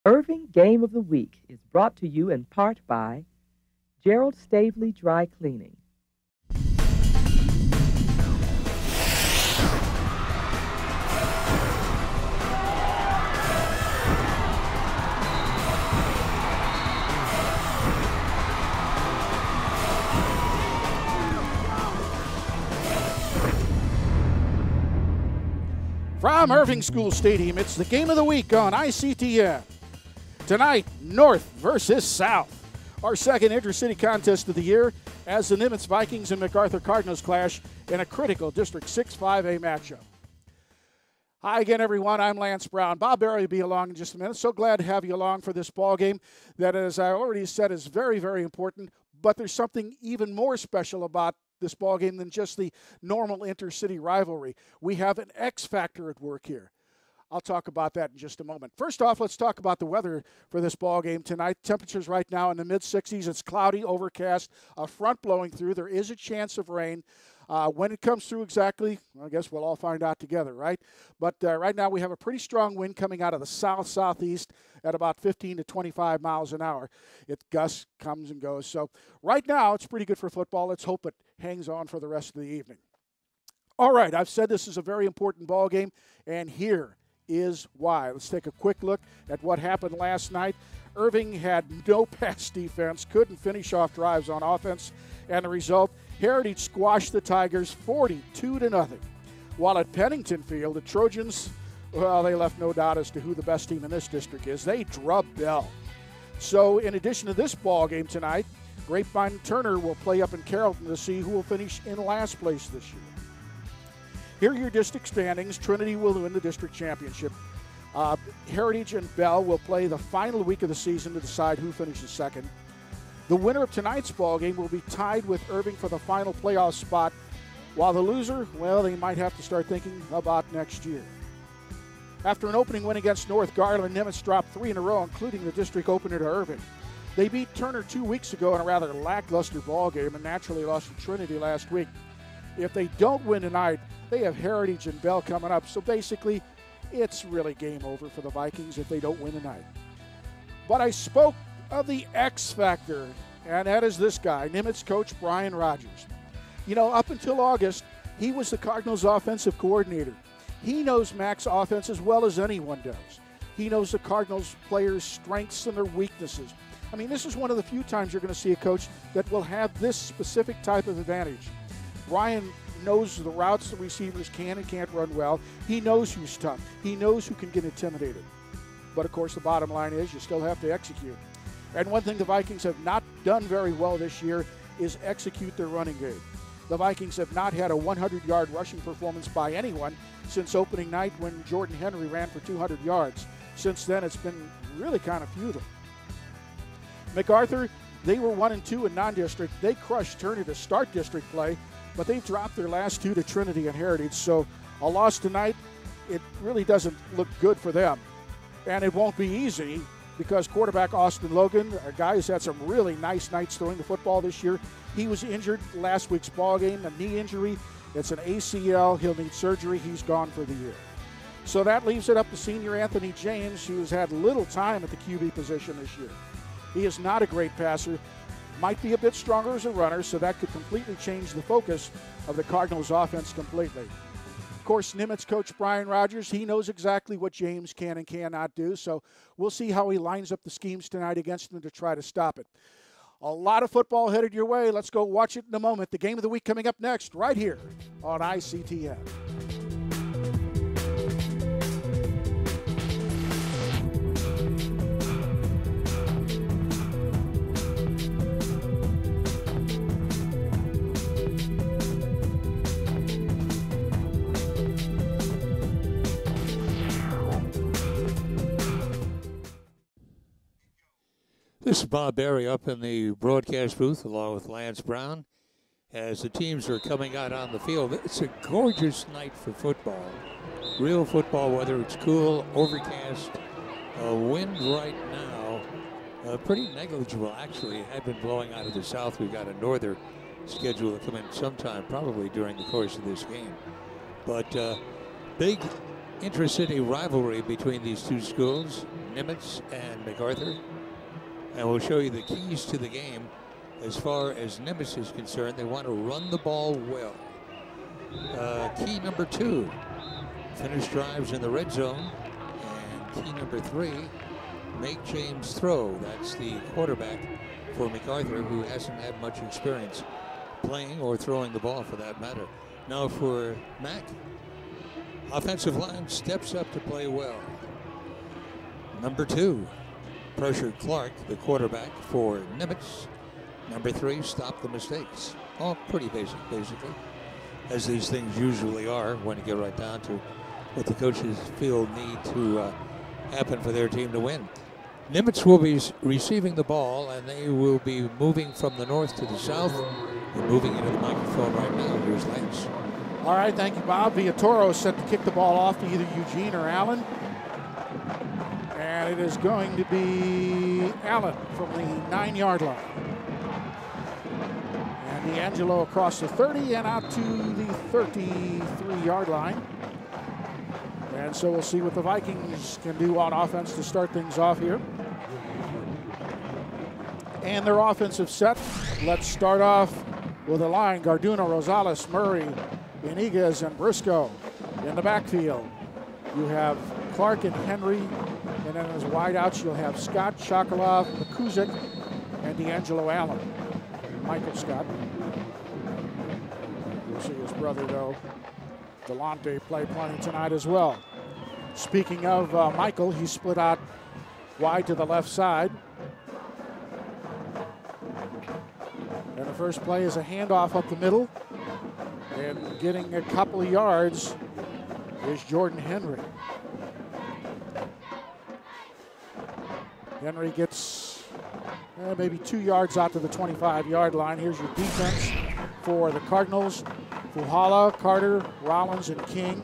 Irving Game of the Week is brought to you in part by Gerald Stavely Dry Cleaning. From Irving School Stadium, it's the Game of the Week on ICTN. Tonight, North versus South. Our second intercity contest of the year as the Nimitz Vikings and MacArthur Cardinals clash in a critical District 6 5A matchup. Hi again, everyone. I'm Lance Brown. Bob Barry will be along in just a minute. So glad to have you along for this ball game that, as I already said, is very, very important. But there's something even more special about this ball game than just the normal intercity rivalry. We have an X factor at work here. I'll talk about that in just a moment. First off, let's talk about the weather for this ball game tonight. Temperatures right now in the mid-60s. It's cloudy, overcast, a front blowing through. There is a chance of rain. When it comes through exactly, I guess we'll all find out together, right? But right now we have a pretty strong wind coming out of the south-southeast at about 15 to 25 miles an hour. It gusts, comes and goes. So right now it's pretty good for football. Let's hope it hangs on for the rest of the evening. All right, I've said this is a very important ball game, and here is why. Let's take a quick look at what happened last night. Irving had no pass defense, couldn't finish off drives on offense, and the result, Heritage squashed the Tigers 42-0. While at Pennington Field, the Trojans, well, they left no doubt as to who the best team in this district is. They drubbed Bell. So in addition to this ball game tonight, Grapevine Turner will play up in Carrollton to see who will finish in last place this year. Here are your district standings. Trinity will win the district championship. Heritage and Bell will play the final week of the season to decide who finishes second. The winner of tonight's ball game will be tied with Irving for the final playoff spot, while the loser, well, they might have to start thinking about next year. After an opening win against North Garland, Nimitz dropped 3 in a row, including the district opener to Irving. They beat Turner 2 weeks ago in a rather lackluster ball game and naturally lost to Trinity last week. If they don't win tonight, they have Heritage and Bell coming up. So basically, it's really game over for the Vikings if they don't win tonight. But I spoke of the X factor, and that is this guy, Nimitz coach Brian Rogers. You know, up until August, he was the Cardinals' offensive coordinator. He knows Mac's offense as well as anyone does. He knows the Cardinals' players' strengths and their weaknesses. I mean, this is one of the few times you're going to see a coach that will have this specific type of advantage. Brian knows the routes the receivers can and can't run well. He knows who's tough. He knows who can get intimidated. But, of course, the bottom line is you still have to execute. And one thing the Vikings have not done very well this year is execute their running game. The Vikings have not had a 100-yard rushing performance by anyone since opening night when Jordan Henry ran for 200 yards. Since then, it's been really kind of futile. MacArthur, they were 1-2 in non-district. They crushed Turner to start district play, but they've dropped their last 2 to Trinity and Heritage. So a loss tonight, it really doesn't look good for them. And it won't be easy because quarterback Austin Logan, a guy who's had some really nice nights throwing the football this year, he was injured last week's ball game, a knee injury. It's an ACL. He'll need surgery. He's gone for the year. So that leaves it up to senior Anthony James, who's had little time at the QB position this year. He is not a great passer, might be a bit stronger as a runner, so that could completely change the focus of the Cardinals' offense completely. Of course, Nimitz coach Brian Rogers, he knows exactly what James can and cannot do, so we'll see how he lines up the schemes tonight against them to try to stop it. A lot of football headed your way. Let's go watch it in a moment. The Game of the Week coming up next right here on ICTN. This is Bob Barry up in the broadcast booth along with Lance Brown as the teams are coming out on the field. It's a gorgeous night for football. Real football weather. It's cool, overcast, wind right now. Pretty negligible, actually. It had been blowing out of the south. We've got a norther scheduled to come in sometime, probably during the course of this game. But big intercity rivalry between these two schools. Nimitz and MacArthur. And we'll show you the keys to the game. As far as Nimitz is concerned, they want to run the ball well. Key number 2, finish drives in the red zone. And key number 3, make James throw. That's the quarterback for MacArthur, who hasn't had much experience playing or throwing the ball for that matter. Now for Mac, offensive line steps up to play well. Number 2, pressure Clark, the quarterback for Nimitz. Number 3, stop the mistakes. All pretty basic, basically, as these things usually are when you get right down to what the coaches feel need to happen for their team to win. Nimitz will be receiving the ball, and they will be moving from the north to the south. They're moving into the microphone right now. Here's Lance. All right, thank you, Bob. Villatoro is set to kick the ball off to either Eugene or Allen. And it is going to be Allen from the 9-yard line. And D'Angelo across the 30 and out to the 33-yard line. And so we'll see what the Vikings can do on offense to start things off here. And their offensive set. Let's start off with a line. Garduno, Rosales, Murray, Iniguez, and Briscoe in the backfield. You have Clark and Henry. And then as wideouts, you'll have Scott, Shakalov, McCusick, and D'Angelo Allen. Michael Scott. You'll see his brother, though, Delonte, play plenty tonight as well. Speaking of Michael, he split out wide to the left side. And the first play is a handoff up the middle. And getting a couple of yards is Jordan Henry. Henry gets maybe 2 yards out to the 25-yard line. Here's your defense for the Cardinals. Fuhala, Carter, Rollins, and King.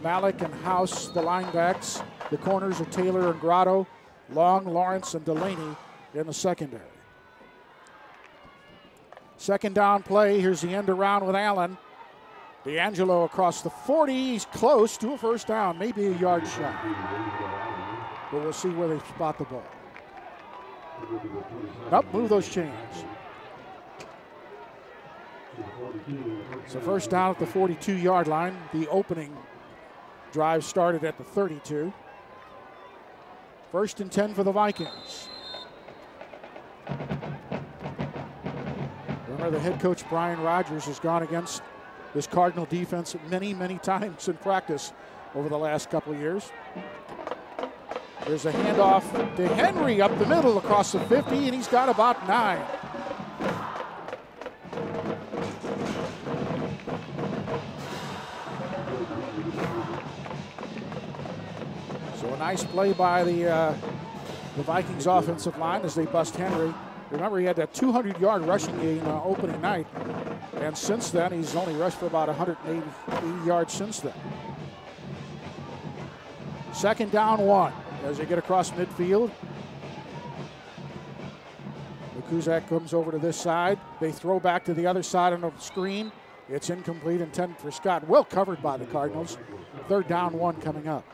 Malik and House, the linebacks. The corners are Taylor and Grotto. Long, Lawrence, and Delaney in the secondary. Second down play. Here's the end around with Allen. D'Angelo across the 40. He's close to a first down, maybe a yard shy. But we'll see where they spot the ball. Nope, move those chains. So first down at the 42-yard line. The opening drive started at the 32. First and 10 for the Vikings. Remember, the head coach, Brian Rogers, has gone against this Cardinal defense many, many times in practice over the last couple of years. There's a handoff to Henry up the middle across the 50, and he's got about 9. So a nice play by the Vikings offensive line as they bust Henry. Remember, he had that 200-yard rushing game opening night, and since then he's only rushed for about 180 yards since then. Second down 1. As they get across midfield, Kuzak comes over to this side. They throw back to the other side on the screen. It's incomplete, intended for Scott. Well covered by the Cardinals. Third down 1 coming up.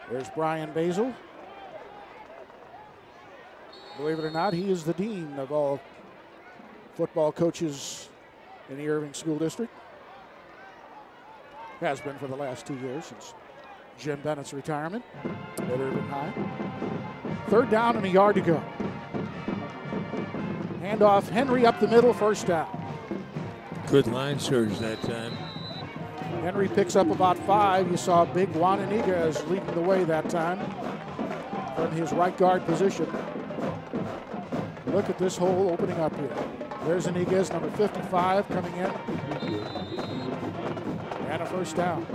There's Brian Basil. Believe it or not, he is the dean of all football coaches in the Irving School District. Has been for the last 2 years since Jim Bennett's retirement at Irving High. Third down and a yard to go. Handoff, Henry up the middle, first down. Good line surge that time. Henry picks up about 5. You saw big Juan Iniguez leading the way that time from his right guard position. Look at this hole opening up here. There's Iniguez, number 55, coming in. And a first down.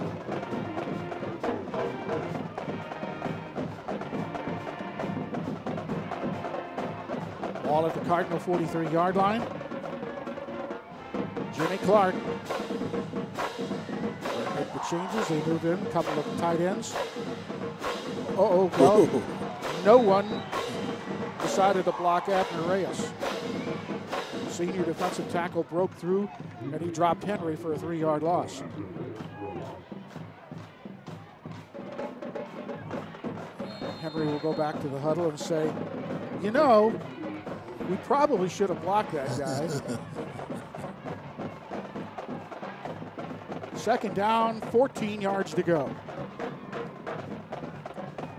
Ball at the Cardinal 43-yard line. Jimmy Clark. They make the changes. They move in a couple of tight ends. Uh-oh, well, no one decided to block Abner Reyes. senior defensive tackle broke through, and he dropped Henry for a 3-yard loss. Henry will go back to the huddle and say, you know, we probably should have blocked that guy. Second down, 14 yards to go.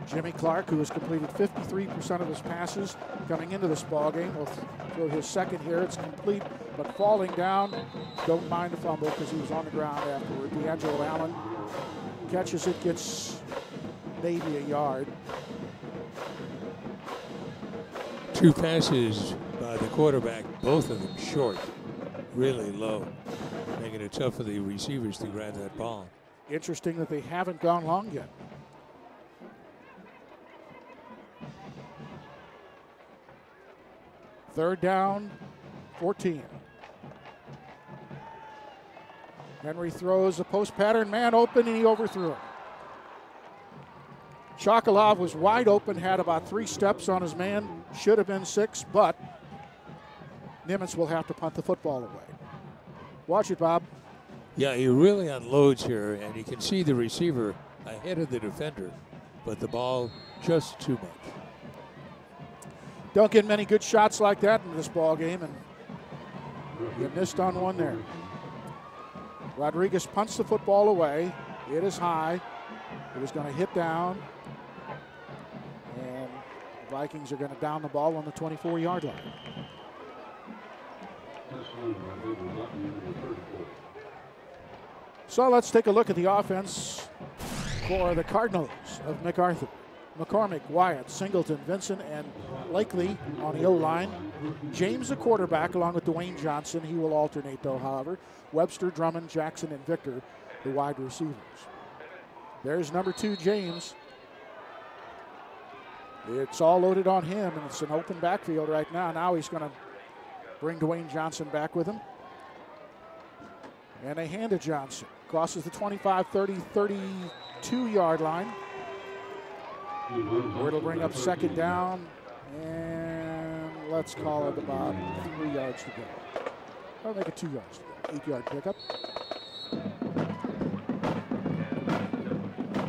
Jimmy Clark, who has completed 53% of his passes coming into this ball game, will throw his second here. It's complete, but falling down. Don't mind the fumble because he was on the ground afterward. D'Angelo Allen catches it, gets maybe a yard. 2 passes by the quarterback, both of them short, really low, making it tough for the receivers to grab that ball. Interesting that they haven't gone long yet. Third down, 14. Henry throws a post pattern, man open, and he overthrew him. Chokolov was wide open, had about 3 steps on his man, should have been 6, but Nimitz will have to punt the football away. Watch it, Bob. Yeah, he really unloads here, and you can see the receiver ahead of the defender, but the ball just too much. Don't get many good shots like that in this ball game, and you missed on one there. Rodriguez punts the football away. It is high. It is going to hit down. And the Vikings are going to down the ball on the 24-yard line. So let's take a look at the offense for the Cardinals of MacArthur. McCormick, Wyatt, Singleton, Vincent, and Blakely on the O-line. James, the quarterback, along with Dwayne Johnson. He will alternate, though, however. Webster, Drummond, Jackson, and Victor, the wide receivers. There's number 2, James. It's all loaded on him, and it's an open backfield right now. Now he's going to bring Dwayne Johnson back with him. And they hand to Johnson. Crosses the 25, 30, 32-yard line. Where it'll bring up second down, and let's call it about 3 yards to go. I'll make it 2 yards to go. 8-yard pickup.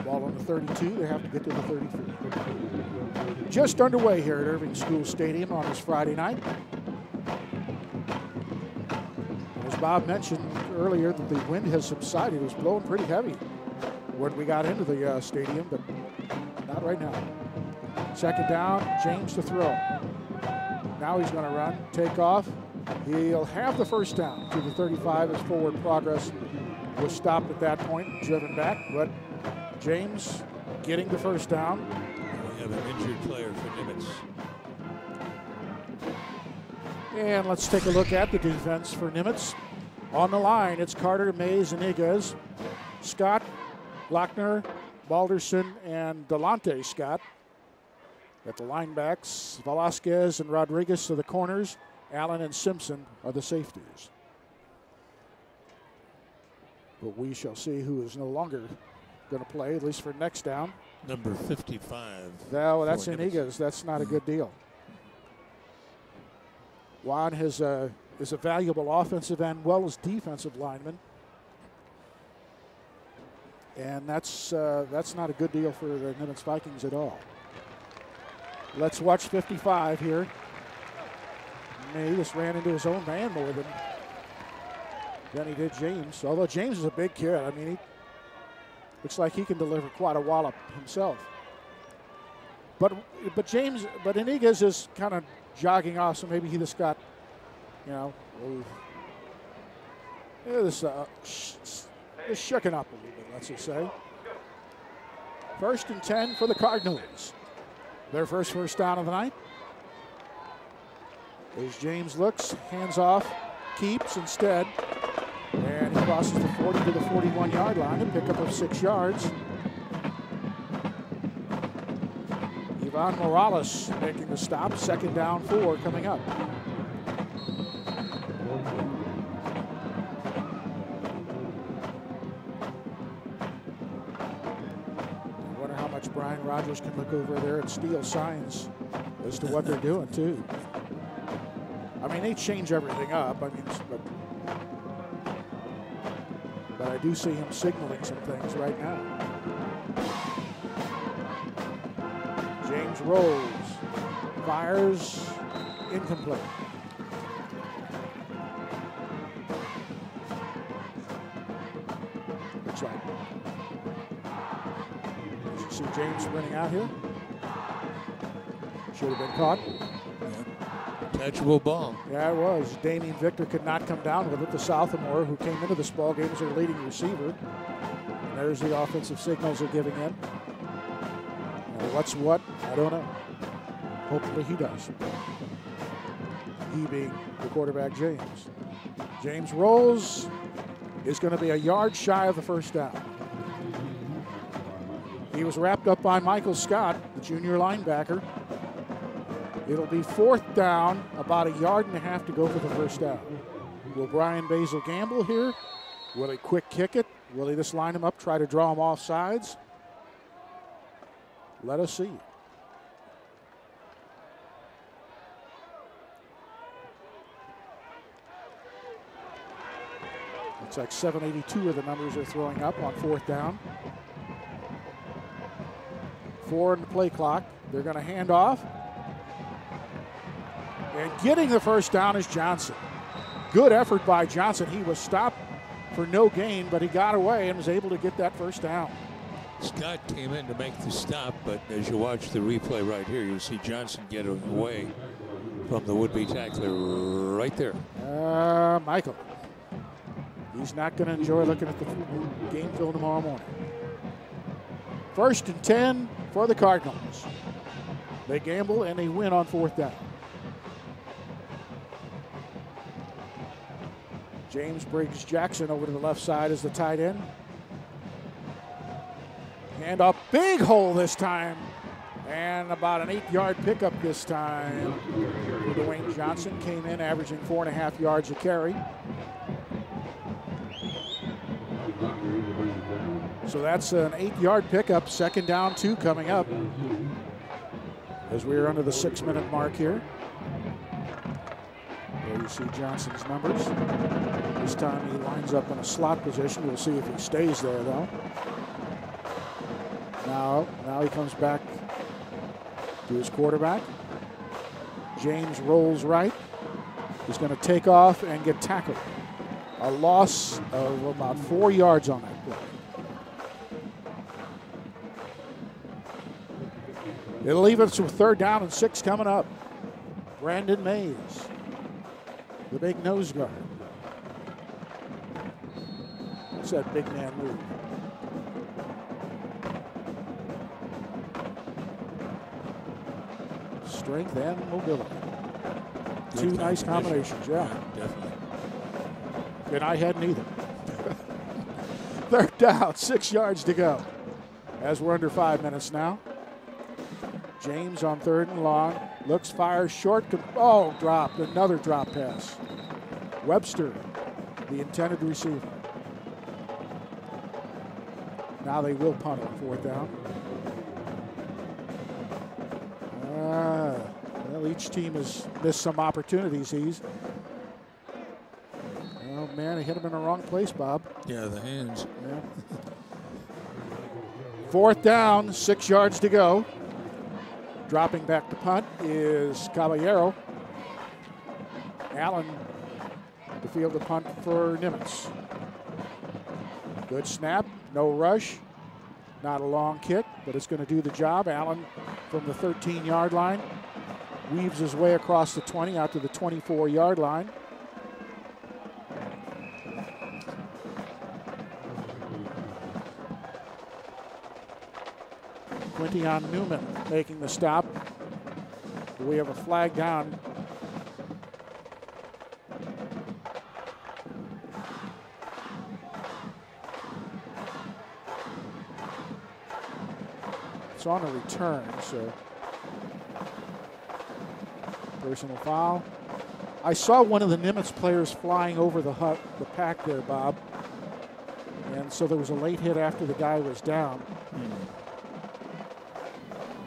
Ball on the 32. They have to get to the 33. Just underway here at Irving School Stadium on this Friday night. As Bob mentioned earlier, that the wind has subsided. It was blowing pretty heavy when we got into the stadium, but not right now. Second down, James to throw. Now he's going to run, take off. He'll have the first down to the 35 as forward progress was stopped at that point, driven back. But James getting the first down. We have an injured player for Nimitz. And let's take a look at the defense for Nimitz. On the line, it's Carter, Mays, and Iniguez, Scott, Lochner, Balderson, and Delonte Scott. At the linebacks, Velasquez and Rodriguez are the corners. Allen and Simpson are the safeties. But we shall see who is no longer going to play, at least for next down. Number 55. Well, that's Iniguez. That's not a good deal. Juan is a valuable offensive and well as defensive lineman. And that's not a good deal for the Nimitz Vikings at all. Let's watch 55 here. He just ran into his own man more than he did James. Although James is a big kid. I mean, he looks like he can deliver quite a wallop himself. But Iniguez is kind of jogging off, so maybe he just got, this shooken up a little bit, let's just say. 1st and 10 for the Cardinals. Their first down of the night. As James looks, hands off, keeps instead. And he crosses the 40 to the 41-yard line, a pickup of 6 yards. Ivan Morales making the stop. 2nd down, 4 coming up. I wonder how much Brian Rogers can look over there and steal signs as to what they're doing, too. I mean, they change everything up. I mean, but I do see him signaling some things right now. James rolls, fires, incomplete. Looks like. As you see James sprinting out here. Should have been caught. Catchable ball. Yeah, it was. Damian Victor could not come down with it. The Sophomore, who came into this ball game as their leading receiver. And there's the offensive signals they're giving in. Now, what's what? I don't know. Hopefully he does. He being the quarterback, James. James rolls. Is going to be a yard shy of the first down. He was wrapped up by Michael Scott, the junior linebacker. It'll be 4th down, about a yard and a half to go for the first down. Will Brian Basil gamble here? Will he quick kick it? Will he just line him up, try to draw him off sides? Let us see. Looks like 782 of the numbers are throwing up on 4th down. 4 in the play clock. They're going to hand off. And getting the first down is Johnson. Good effort by Johnson. He was stopped for no gain, but he got away and was able to get that first down. Scott came in to make the stop, but as you watch the replay right here, you'll see Johnson get away from the would-be tackler right there. Michael. He's not going to enjoy looking at the game film tomorrow morning. 1st and 10 for the Cardinals. They gamble and they win on 4th down. James Briggs Jackson over to the left side as the tight end. And a big hole this time. And about an 8-yard pickup this time. Dwayne Johnson came in averaging 4.5 yards a carry. So that's an 8-yard pickup. 2nd down, 2 coming up. As we're under the 6-minute mark here. There you see Johnson's numbers. This time he lines up in a slot position. We'll see if he stays there, though. Now he comes back to his quarterback. James rolls right. He's going to take off and get tackled. A loss of about 4 yards on that play. It'll leave us with 3rd down and 6 coming up. Brandon Mays, the big nose guard. What's that big man move? Strength and mobility. Two nice combinations, yeah. Definitely. And I hadn't either. 3rd down, 6 yards to go. As we're under 5 minutes now. James on 3rd and long. Looks, fires short. Oh, dropped. Another drop pass. Webster, the intended receiver. Now they will punt on 4th down. Well, each team has missed some opportunities. Oh, man, he hit him in the wrong place, Bob. Yeah, the hands. Yeah. 4th down, 6 yards to go. Dropping back to punt is Caballero. Allen to field the punt for Nimitz. Good snap, no rush. Not a long kick, but it's going to do the job. Allen from the 13-yard line weaves his way across the 20 out to the 24-yard line. Quintian Newman making the stop. We have a flag down. It's on a return, so personal foul. I saw one of the Nimitz players flying over the pack there, Bob. And so there was a late hit after the guy was down.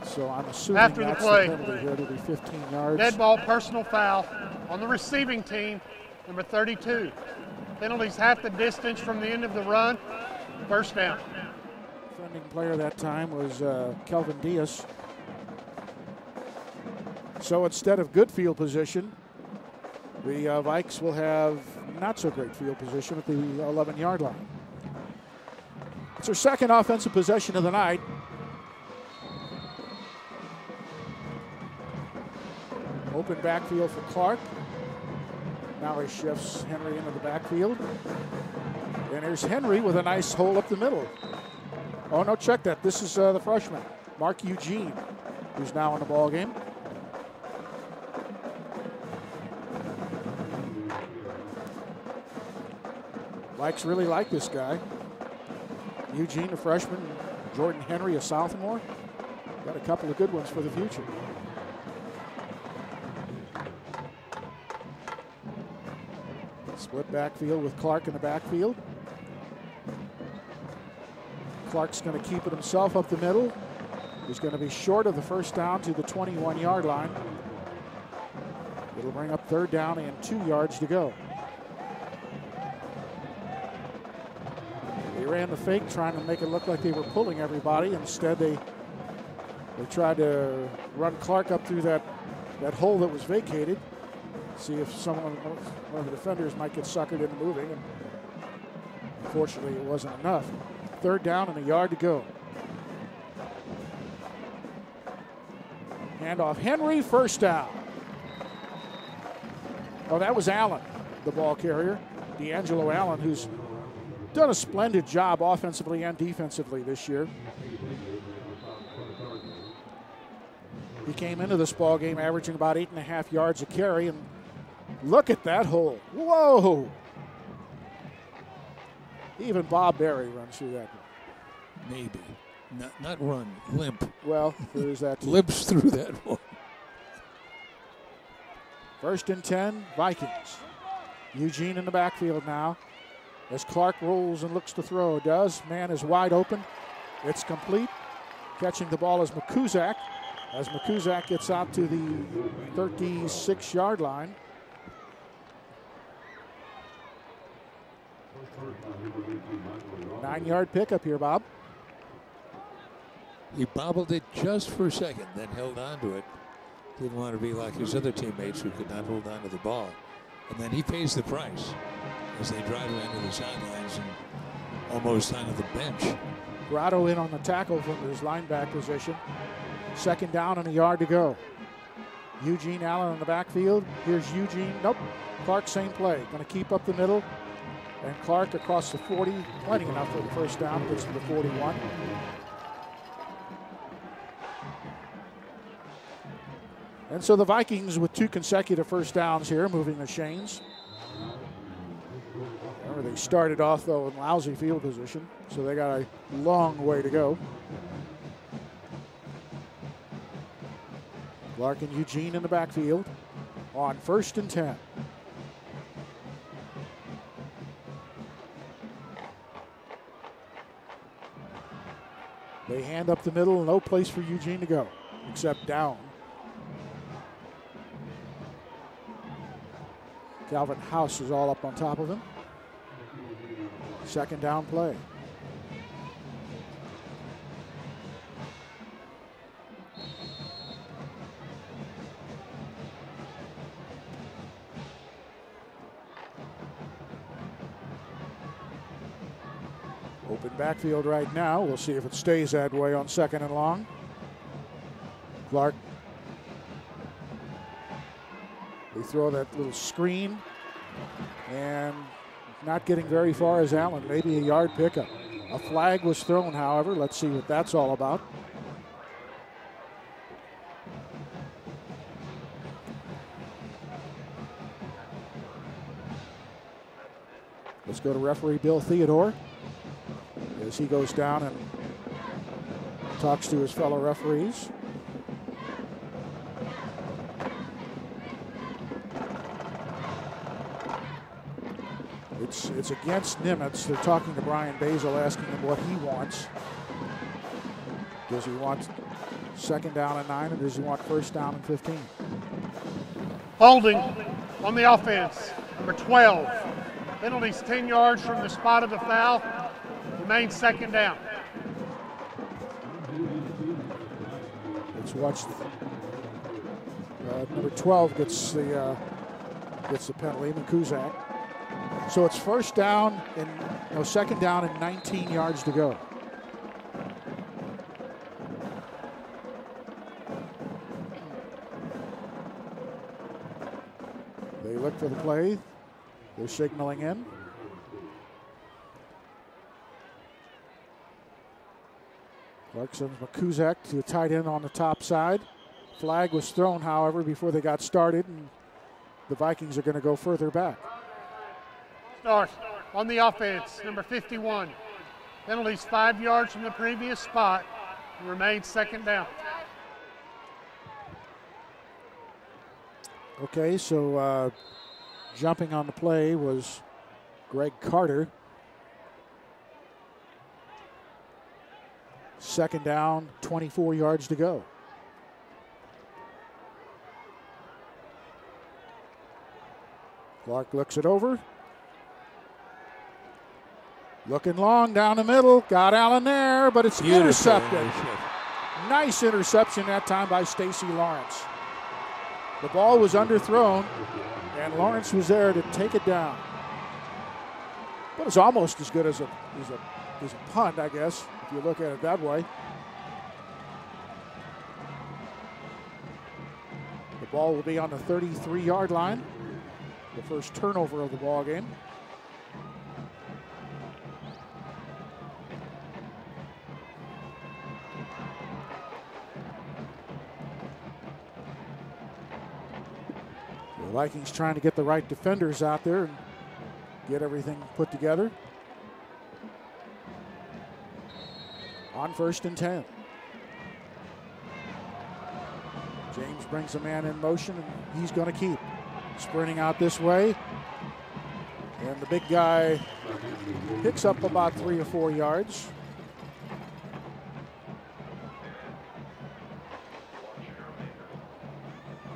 So I'm assuming after that's the play, the penalty here. It'll be 15 yards. Dead ball, personal foul. On the receiving team, number 32. Penalties half the distance from the end of the run. First down. Defending player that time was Kelvin Diaz. So instead of good field position, the Vikes will have not so great field position at the 11-yard line. It's their second offensive possession of the night. Open backfield for Clark. Now he shifts Henry into the backfield. And here's Henry with a nice hole up the middle. Oh, no, check that. This is the freshman, Mark Eugene, who's now in the ball game. Vikes really like this guy. Eugene, a freshman, Jordan Henry, a sophomore. Got a couple of good ones for the future. Split backfield with Clark in the backfield. Clark's going to keep it himself up the middle. He's going to be short of the first down to the 21-yard line. It'll bring up third down and 2 yards to go. They ran the fake, trying to make it look like they were pulling everybody. Instead, they tried to run Clark up through that hole that was vacated. See if one of the defenders might get suckered into moving. And unfortunately, it wasn't enough. Third down and a yard to go. Handoff Henry, first down. Oh, that was Allen, the ball carrier. D'Angelo Allen, who's done a splendid job offensively and defensively this year. He came into this ball game averaging about 8.5 yards a carry, and look at that hole. Whoa! Even Bob Berry runs through that one. Maybe. Not run, limp. Well, there's that too. Limps through that one. First and 10, Vikings. Eugene in the backfield now. As Clark rolls and looks to throw, does. Man is wide open. It's complete. Catching the ball is Makuzak. As Makuzak gets out to the 36-yard line. Nine-yard pickup here, Bob. He bobbled it just for a second, then held on to it. Didn't want to be like his other teammates who could not hold on to the ball. And then he pays the price as they drive him into the sidelines and almost onto the bench. Grotto in on the tackle from his linebacker position. Second down and a yard to go. Eugene Allen in the backfield. Here's Eugene. Nope. Clark, same play. Going to keep up the middle. And Clark across the 40. Plenty enough for the first down. Gets to the 41. And so the Vikings with 2 consecutive first downs here, moving the chains. Remember, they started off, though, in lousy field position, so they got a long way to go. Clark and Eugene in the backfield on first and 10. They hand up the middle, no place for Eugene to go, except down. Calvin House is all up on top of him. Second down play. Open backfield right now. We'll see if it stays that way on second and long. Clark. They throw that little screen, and not getting very far as Allen, maybe a yard pickup. A flag was thrown, however. Let's see what that's all about. Let's go to referee Bill Theodore as he goes down and talks to his fellow referees. It's against Nimitz. They're talking to Brian Basil, asking him what he wants. Does he want second down and 9, or does he want first down and 15? Holding. On the offense, number 12. Penalties 10 yards from the spot of the foul. Remains second down. Let's watch. Number 12 gets the penalty, McCuzak. So it's second down and 19 yards to go. They look for the play. They're signaling in. Clark sends McCuzak to a tight end on the top side. Flag was thrown, however, before they got started, and the Vikings are going to go further back. Start on the offense, number 51. Penalties 5 yards from the previous spot. And remains second down. Okay, so jumping on the play was Greg Carter. Second down, 24 yards to go. Clark looks it over. Looking long down the middle. Got Allen there, but it's intercepted. Nice interception that time by Stacy Lawrence. The ball was underthrown, and Lawrence was there to take it down. But it's almost as good as a punt, I guess, if you look at it that way. The ball will be on the 33-yard line. The first turnover of the ball game. The Vikings trying to get the right defenders out there and get everything put together. On 1st and 10. James brings a man in motion, and he's going to keep. Sprinting out this way. And the big guy picks up about 3 or 4 yards.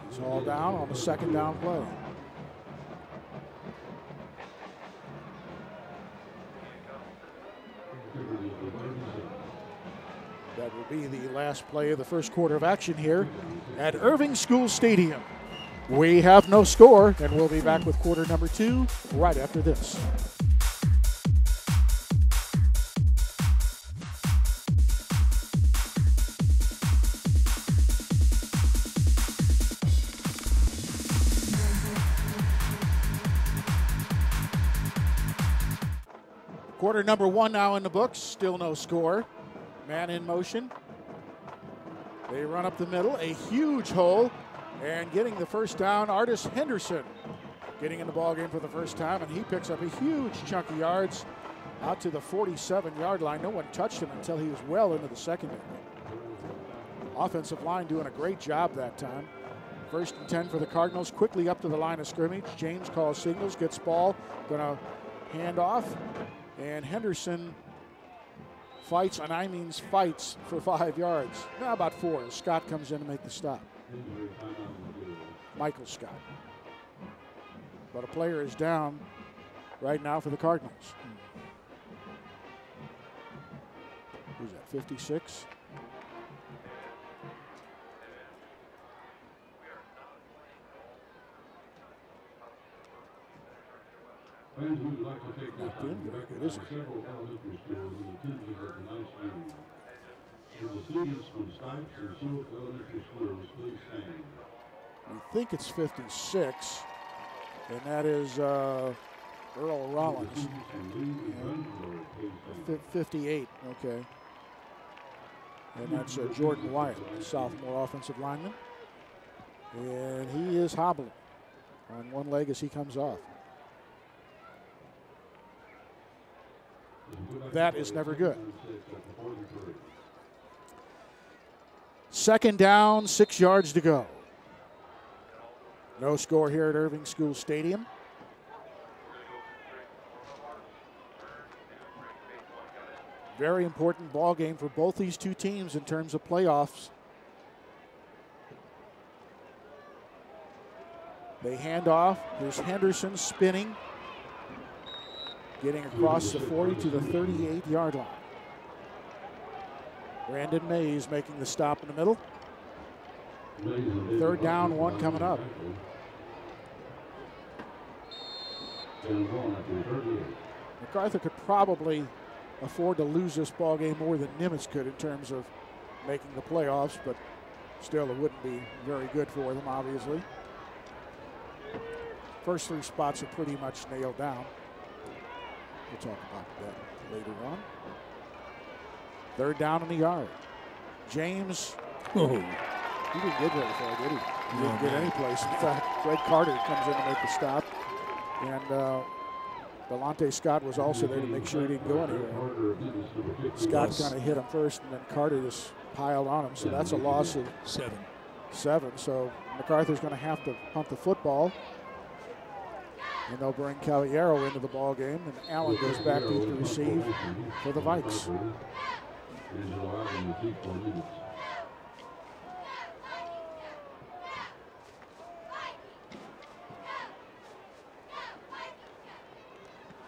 He's all down on the second down play. That will be the last play of the first quarter of action here at Irving School Stadium. We have no score, and we'll be back with quarter number 2 right after this. Quarter number 1 now in the books, still no score. Man in motion. They run up the middle, a huge hole. And getting the first down, Artis Henderson getting in the ballgame for the first time, and he picks up a huge chunk of yards out to the 47-yard line. No one touched him until he was well into the secondary. Offensive line doing a great job that time. 1st and 10 for the Cardinals, quickly up to the line of scrimmage. James calls signals, gets ball, gonna hand off, and Henderson fights, and I mean fights, for 5 yards. Now about 4. Scott comes in to make the stop. Michael Scott. But a player is down right now for the Cardinals. Who's that, 56? Fans would like to take this time to recognize is several elementary schools in the teaching of tonight's game. Will the students from Stipes and Sewell Elementary Schools please stand? I think it's 56, and that is Earl Rollins. 58, okay. And that's Jordan Wyatt, sophomore offensive lineman. And he is hobbling on one leg as he comes off. That is never good. 2nd down, 6 yards to go. No score here at Irving School Stadium. Very important ball game for both these two teams in terms of playoffs. They hand off. Here's Henderson spinning, getting across the 40 to the 38-yard line. Brandon Mays making the stop in the middle. Third down, one coming up. MacArthur could probably afford to lose this ball game more than Nimitz could in terms of making the playoffs, but still it wouldn't be very good for them, obviously. First three spots are pretty much nailed down. We'll talk about that later on. Third down in the yard. James, he didn't get very far, did he? He didn't get any place. In fact, Fred Carter comes in to make the stop. And Delonte Scott was also there to make sure he didn't go anywhere. Scott kind of hit him first, and then Carter just piled on him. So that's a loss of 7. So MacArthur's going to have to punt the football. And they'll bring Caballero into the ball game, and Allen goes back to receive for the Vikes.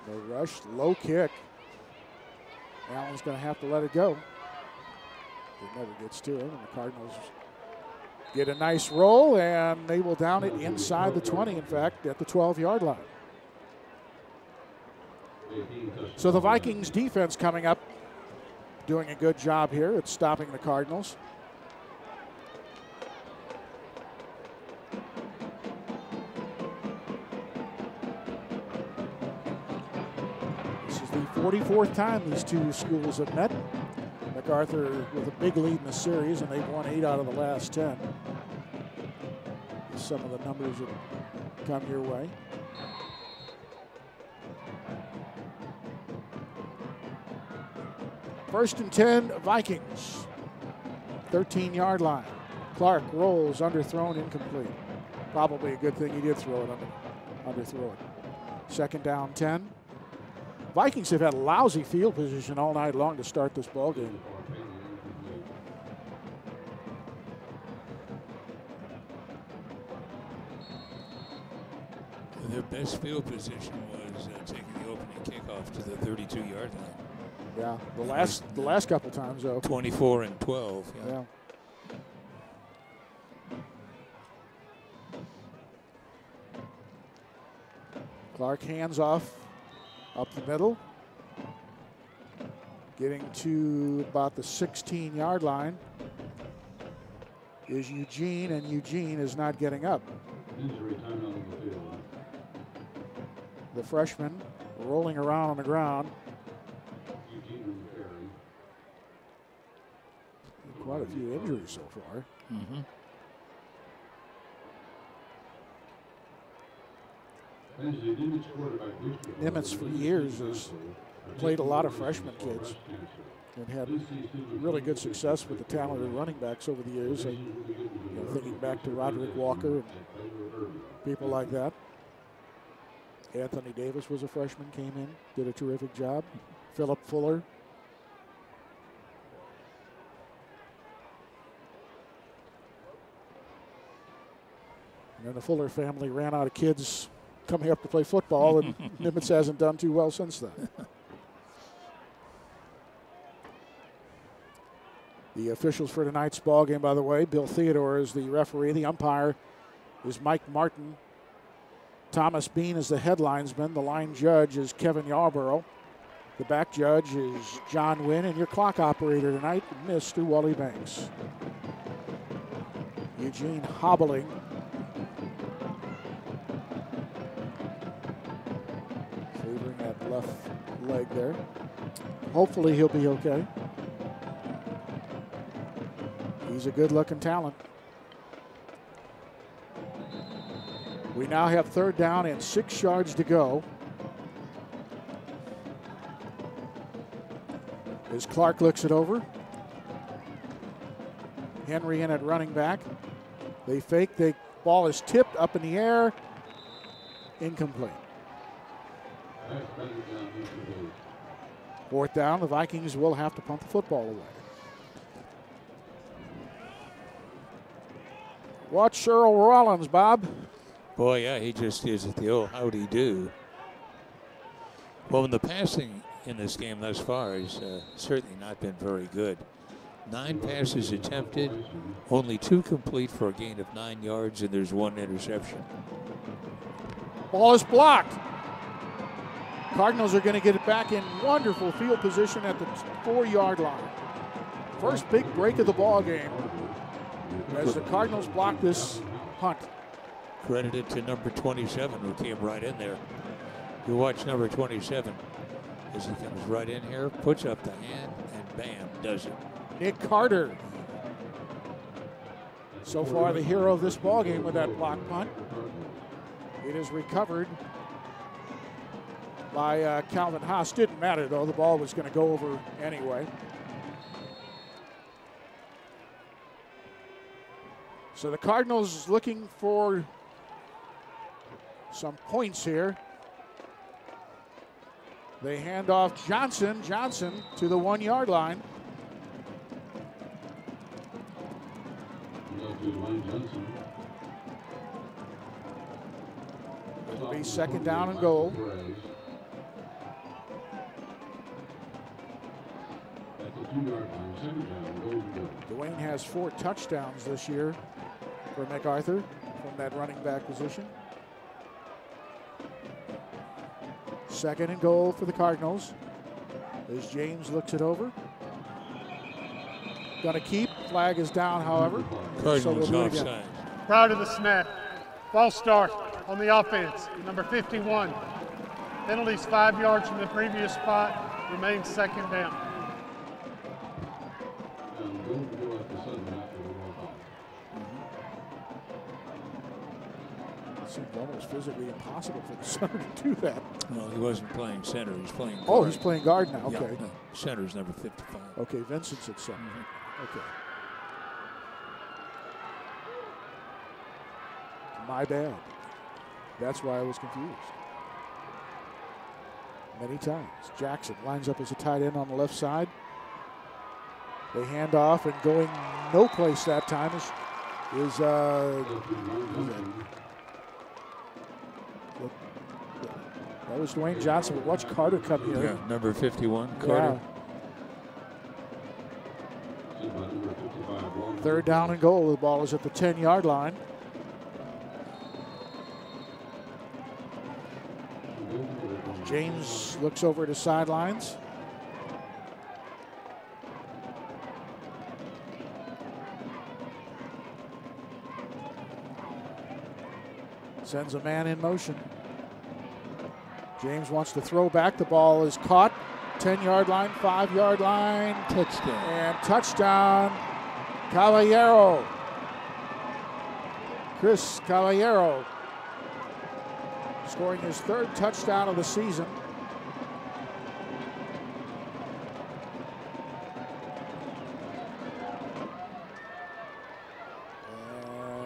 No rush, low kick. Allen's going to have to let it go. It never gets to him, and the Cardinals get a nice roll, and they will down it inside the 20, in fact, at the 12-yard line. So the Vikings defense coming up, doing a good job here at stopping the Cardinals. This is the 44th time these two schools have met. MacArthur with a big lead in the series, and they've won 8 out of the last 10. Some of the numbers that come your way. First and 10, Vikings. 13-yard line. Clark rolls, underthrown, incomplete. Probably a good thing he did throw it, underthrow it. Second down, 10. Vikings have had lousy field position all night long to start this ball game. Their best field position was taking the opening kickoff to the 32-yard line. Yeah, the last couple times though. 24 and 12. Yeah. Clark hands off up the middle. Getting to about the 16-yard line is Eugene, and Eugene is not getting up. The freshman rolling around on the ground. Quite a few injuries so far. Nimitz for years has played a lot of freshman kids and had really good success with the talented running backs over the years. Thinking back to Roderick Walker and people like that. Anthony Davis was a freshman, came in, did a terrific job. Philip Fuller. And then the Fuller family ran out of kids coming up to play football, and Nimitz hasn't done too well since then. The officials for tonight's ball game, by the way, Bill Theodore is the referee. The umpire is Mike Martin. Thomas Bean is the headlinesman. The line judge is Kevin Yarborough. The back judge is John Wynn, and your clock operator tonight, Mr. Wally Banks. Eugene hobbling. Favoring that left leg there. Hopefully he'll be okay. He's a good-looking talent. We now have third down and 6 yards to go. As Clark looks it over. Henry in at running back. They fake. The ball is tipped up in the air. Incomplete. Fourth down. The Vikings will have to punt the football away. Watch Cheryl Rollins, Bob. Boy, yeah, he just is at the old howdy do. Well, the passing in this game thus far has certainly not been very good. 9 passes attempted, only 2 complete for a gain of 9 yards, and there's 1 interception. Ball is blocked. Cardinals are going to get it back in wonderful field position at the 4-yard line. First big break of the ball game as the Cardinals block this punt. Credited to number 27 who came right in there. You watch number 27 as he comes right in here, puts up the hand, and bam, does it. Nick Carter. So far the hero of this ball game with that block punt. It is recovered by Calvin Haas. Didn't matter though, the ball was going to go over anyway. So the Cardinals looking for some points here. They hand off Johnson. Johnson to the 1-yard line. It'll be second down and goal. Dwayne has 4 touchdowns this year for MacArthur from that running back position. Second and goal for the Cardinals as James looks it over. Gonna keep. Flag is down, however. Cardinals so we'll do it again. offside. Prior to the snap, false start on the offense, number 51. Penalties 5 yards from the previous spot, remains second down. It seemed almost physically impossible for the center to do that. Well, he wasn't playing center, he's playing guard. Oh, he's playing guard now, okay. Yeah, no, center's number 55. Okay, Vincent's at center. Okay. My bad. That's why I was confused. Many times. Jackson lines up as a tight end on the left side. They hand off and going no place that time is that was Dwayne Johnson, but watch Carter come here. Yeah, number 51, Carter. Yeah. Third down and goal. The ball is at the 10-yard line. James looks over to sidelines. Sends a man in motion. James wants to throw back. The ball is caught. 10-yard line, 5-yard line. Touchdown. And touchdown, Caballero. Chris Caballero scoring his 3rd touchdown of the season.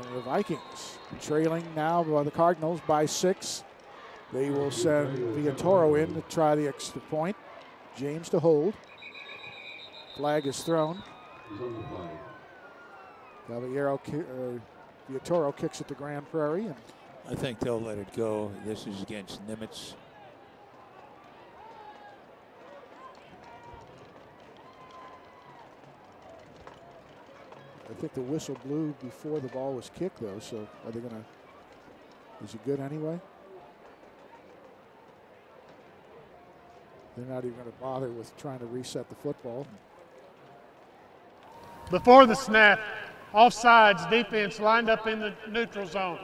And the Vikings trailing now by the Cardinals by 6. They will send Villatoro in to try the extra point. James to hold. Flag is thrown. Caballero, Villatoro kicks it to Grand Prairie. And I think they'll let it go. This is against Nimitz. I think the whistle blew before the ball was kicked, though. So are they going to? Is it good anyway? They're not even going to bother with trying to reset the football. Before the snap, offsides defense lined up in the neutral zone.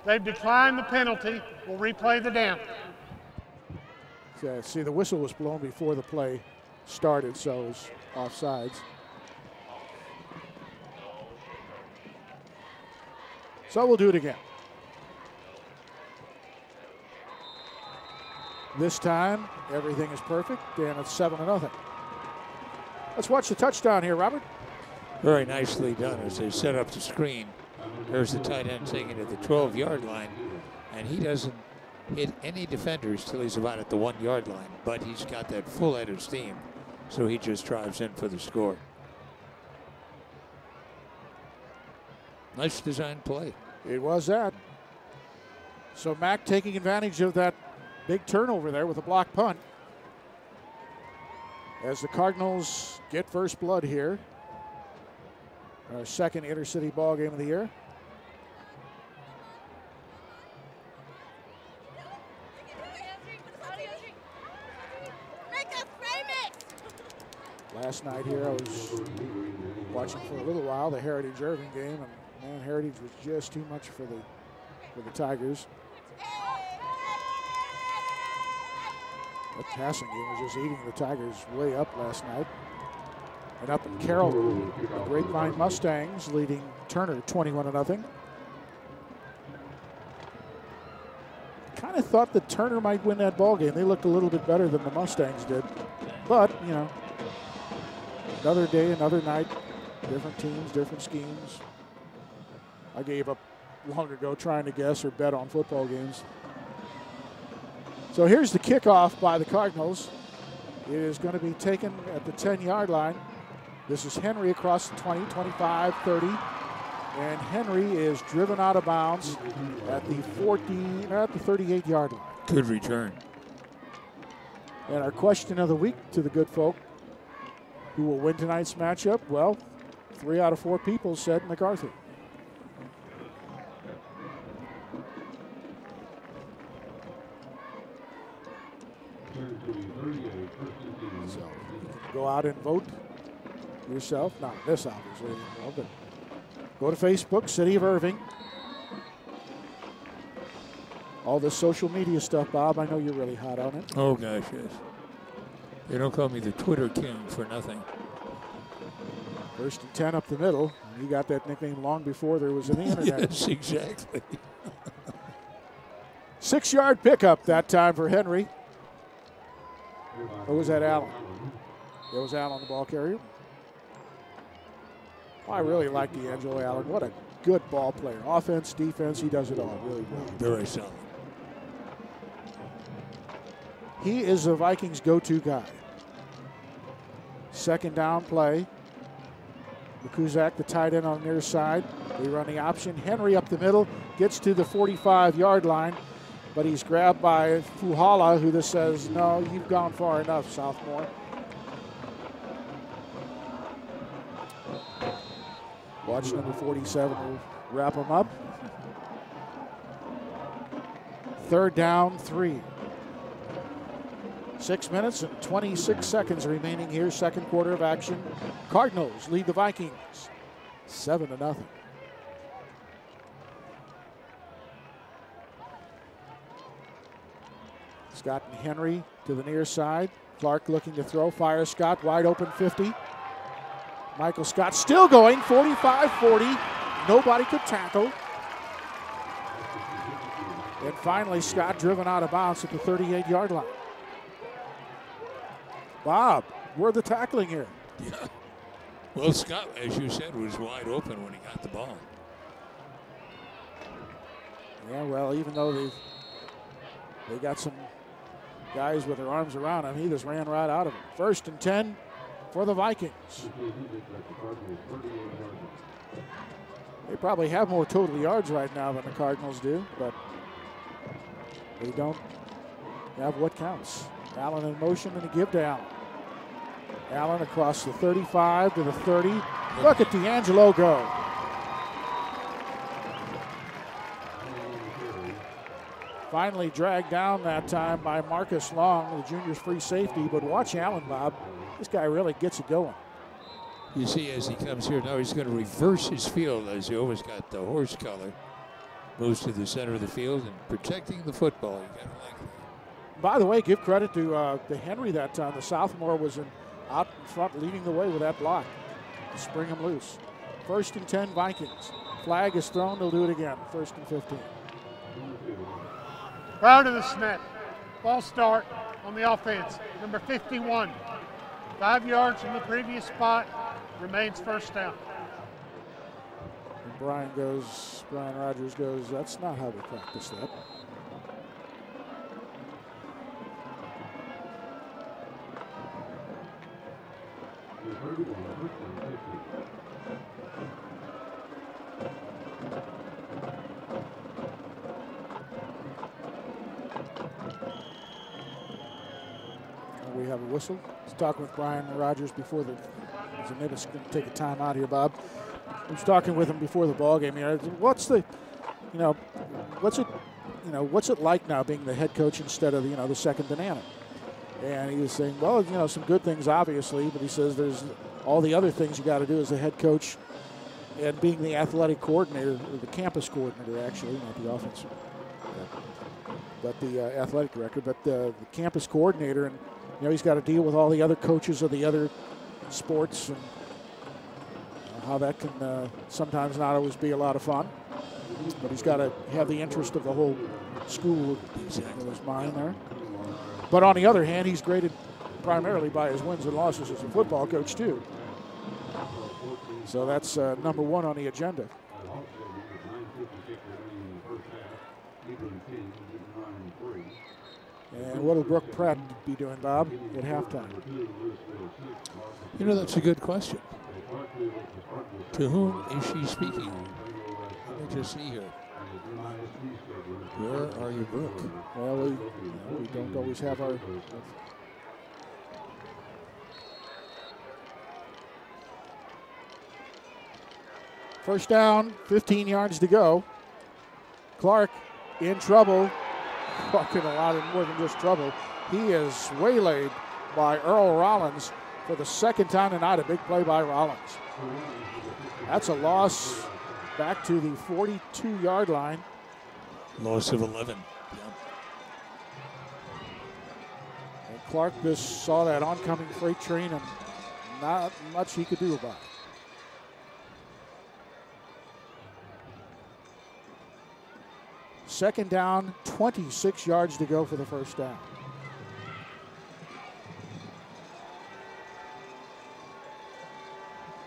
They've declined the penalty. We'll replay the down. Yeah, see, the whistle was blown before the play started, so it was offsides. So we'll do it again. This time, everything is perfect, and it's 7-0. Let's watch the touchdown here, Robert. Very nicely done as they set up the screen. There's the tight end taking it at the 12-yard line, and he doesn't hit any defenders till he's about at the 1-yard line, but he's got that full head of steam, so he just drives in for the score. Nice design play. It was that. So Mac taking advantage of that big turnover there with a block punt. As the Cardinals get first blood here. Our second intercity ball game of the year. Last night here I was watching for a little while the Heritage Irving game, and man, Heritage was just too much for the Tigers. That passing game was just eating the Tigers way up last night. And up in Carroll, the Grapevine Mustangs leading Turner 21-0. Kind of thought that Turner might win that ball game. They looked a little bit better than the Mustangs did. But, you know, another day, another night, different teams, different schemes. I gave up long ago trying to guess or bet on football games. So here's the kickoff by the Cardinals. It is going to be taken at the 10-yard line. This is Henry across the 20, 25, 30. And Henry is driven out of bounds at the 38-yard line. Good return. And our question of the week to the good folk, who will win tonight's matchup? Well, 3 out of 4 people said MacArthur. So you can go out and vote yourself. Not this, obviously, anymore, but go to Facebook, City of Irving. All this social media stuff, Bob, I know you're really hot on it. Oh, gosh, yes. They don't call me the Twitter king for nothing. 1st and 10 up the middle. You got that nickname long before there was any internet. Yes, exactly. 6-yard pickup that time for Henry. Or was that Allen? It was Allen, the ball carrier. Well, I really like D'Angelo Allen. What a good ball player. Offense, defense, he does it all really well. Very solid. He is the Vikings' go-to guy. 2nd down play. Kuzak, the tight end on the near side. They run the option. Henry up the middle, gets to the 45-yard line, but he's grabbed by Fuhala, who just says, no, you've gone far enough, sophomore. Watch number 47 will wrap him up. 3rd down, 3. 6 minutes and 26 seconds remaining here, second quarter of action. Cardinals lead the Vikings 7-0. Scott and Henry to the near side. Clark looking to throw, fires Scott, wide open 50. Michael Scott still going, 45-40. Nobody could tackle. And finally, Scott driven out of bounds at the 38-yard line. Bob, where's the tackling here? Yeah. Well, Scott, as you said, was wide open when he got the ball. Yeah, well, even though they got some guys with their arms around him, he just ran right out of him. 1st and 10 for the Vikings. They probably have more total yards right now than the Cardinals do, but they don't have what counts. Allen in motion and a give to Allen. Allen across the 35 to the 30. Look at D'Angelo go. Finally dragged down that time by Marcus Long, the junior's free safety. But watch Allen, Bob. This guy really gets it going. You see, as he comes here now, he's going to reverse his field as he always got the horse collar. Moves to the center of the field and protecting the football. You got to like that. By the way, give credit to Henry that time. The sophomore was out in front leading the way with that block to spring him loose. 1st and 10 Vikings. Flag is thrown. They'll do it again. 1st and 15. Prior to the snap, ball start on the offense, number 51. 5 yards from the previous spot, remains 1st down. And Brian Rogers goes, that's not how we practice that. we have a whistle. I was talking with Brian Rogers before the Nimitz going to take a time out here, Bob. I was talking with him before the ball game. What's it like now being the head coach instead of the second banana? And he was saying, well, some good things obviously, but he says there's all the other things you got to do as a head coach and being the athletic coordinator, or the campus coordinator actually, not the offensive, but the athletic director, but the campus coordinator, and he's got to deal with all the other coaches of the other sports, and how that can sometimes not always be a lot of fun. But he's got to have the interest of the whole school in his mind there. But on the other hand, he's graded primarily by his wins and losses as a football coach too. So that's number one on the agenda. And what will Brooke Pratt be doing, Bob, at halftime? That's a good question. To whom is she speaking? Let me just see here. Where are you, Brooke? Well, we don't always have our... First down, 15 yards to go. Clark in trouble. Fucking a lot more than just trouble. He is waylaid by Earl Rollins for the second time tonight. A big play by Rollins. That's a loss back to the 42-yard line. Loss of 11. Yeah. And Clark just saw that oncoming freight train and not much he could do about it. Second down, 26 yards to go for the first down.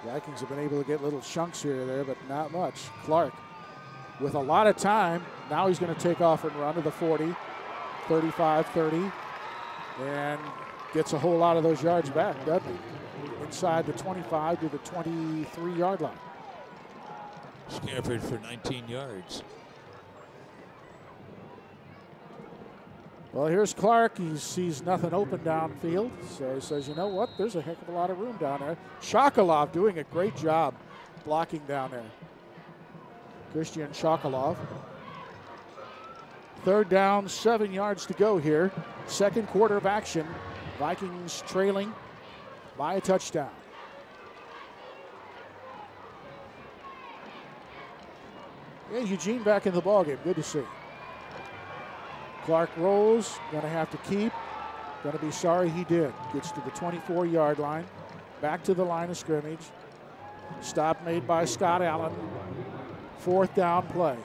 Vikings have been able to get little chunks here or there, but not much. Clark with a lot of time. Now he's going to take off and run to the 40, 35, 30, and gets a whole lot of those yards back, doesn't he? Inside the 25 to the 23-yard line. Scampered for 19 yards. Well, here's Clark. He sees nothing open downfield, so he says, you know what? There's a heck of a lot of room down there. Shokolov doing a great job blocking down there. Christian Shokolov. Third down, 7 yards to go here. Second quarter of action. Vikings trailing by a touchdown. Yeah, Eugene back in the ballgame. Good to see. Clark rolls, going to have to keep. Going to be sorry he did. Gets to the 24-yard line. Back to the line of scrimmage. Stop made by Scott Allen. Fourth down play.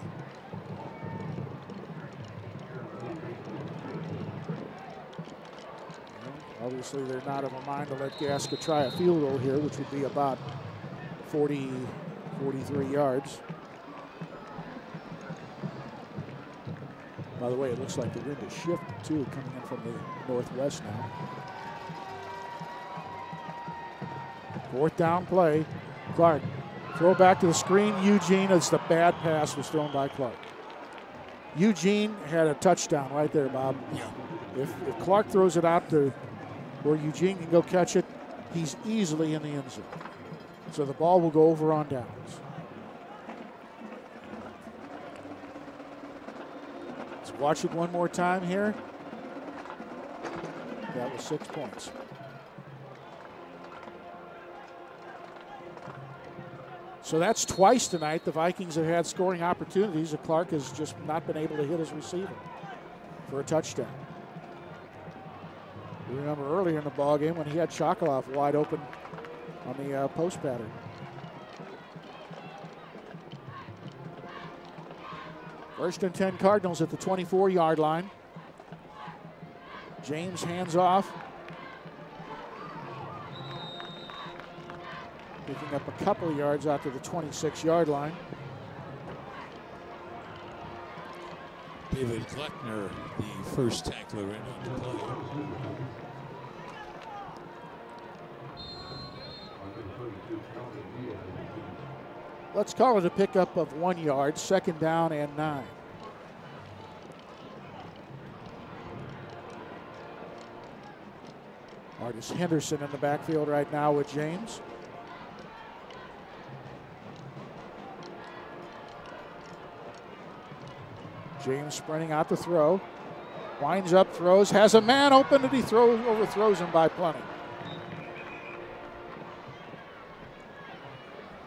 Obviously, they're not of a mind to let Gasca try a field goal here, which would be about 40, 43 yards. By the way, it looks like the wind is shifted too, coming in from the northwest now. Fourth down play. Clark, throw back to the screen. Eugene, as the bad pass was thrown by Clark. Eugene had a touchdown right there, Bob. Yeah. If Clark throws it out to where Eugene can go catch it, he's easily in the end zone. So the ball will go over on downs. Let's watch it one more time here. That was 6 points. So that's twice tonight the Vikings have had scoring opportunities that Clark has just not been able to hit his receiver for a touchdown. You remember earlier in the ballgame when he had Chokolov wide open on the post pattern. First and 10 Cardinals at the 24-yard line. James hands off. Picking up a couple of yards out to the 26-yard line. David Kleckner, the first tackler in on the play. Let's call it a pickup of 1 yard, second down and 9. Artis Henderson in the backfield right now with James. James sprinting out to throw. Winds up, throws, has a man open, and he overthrows him by plenty.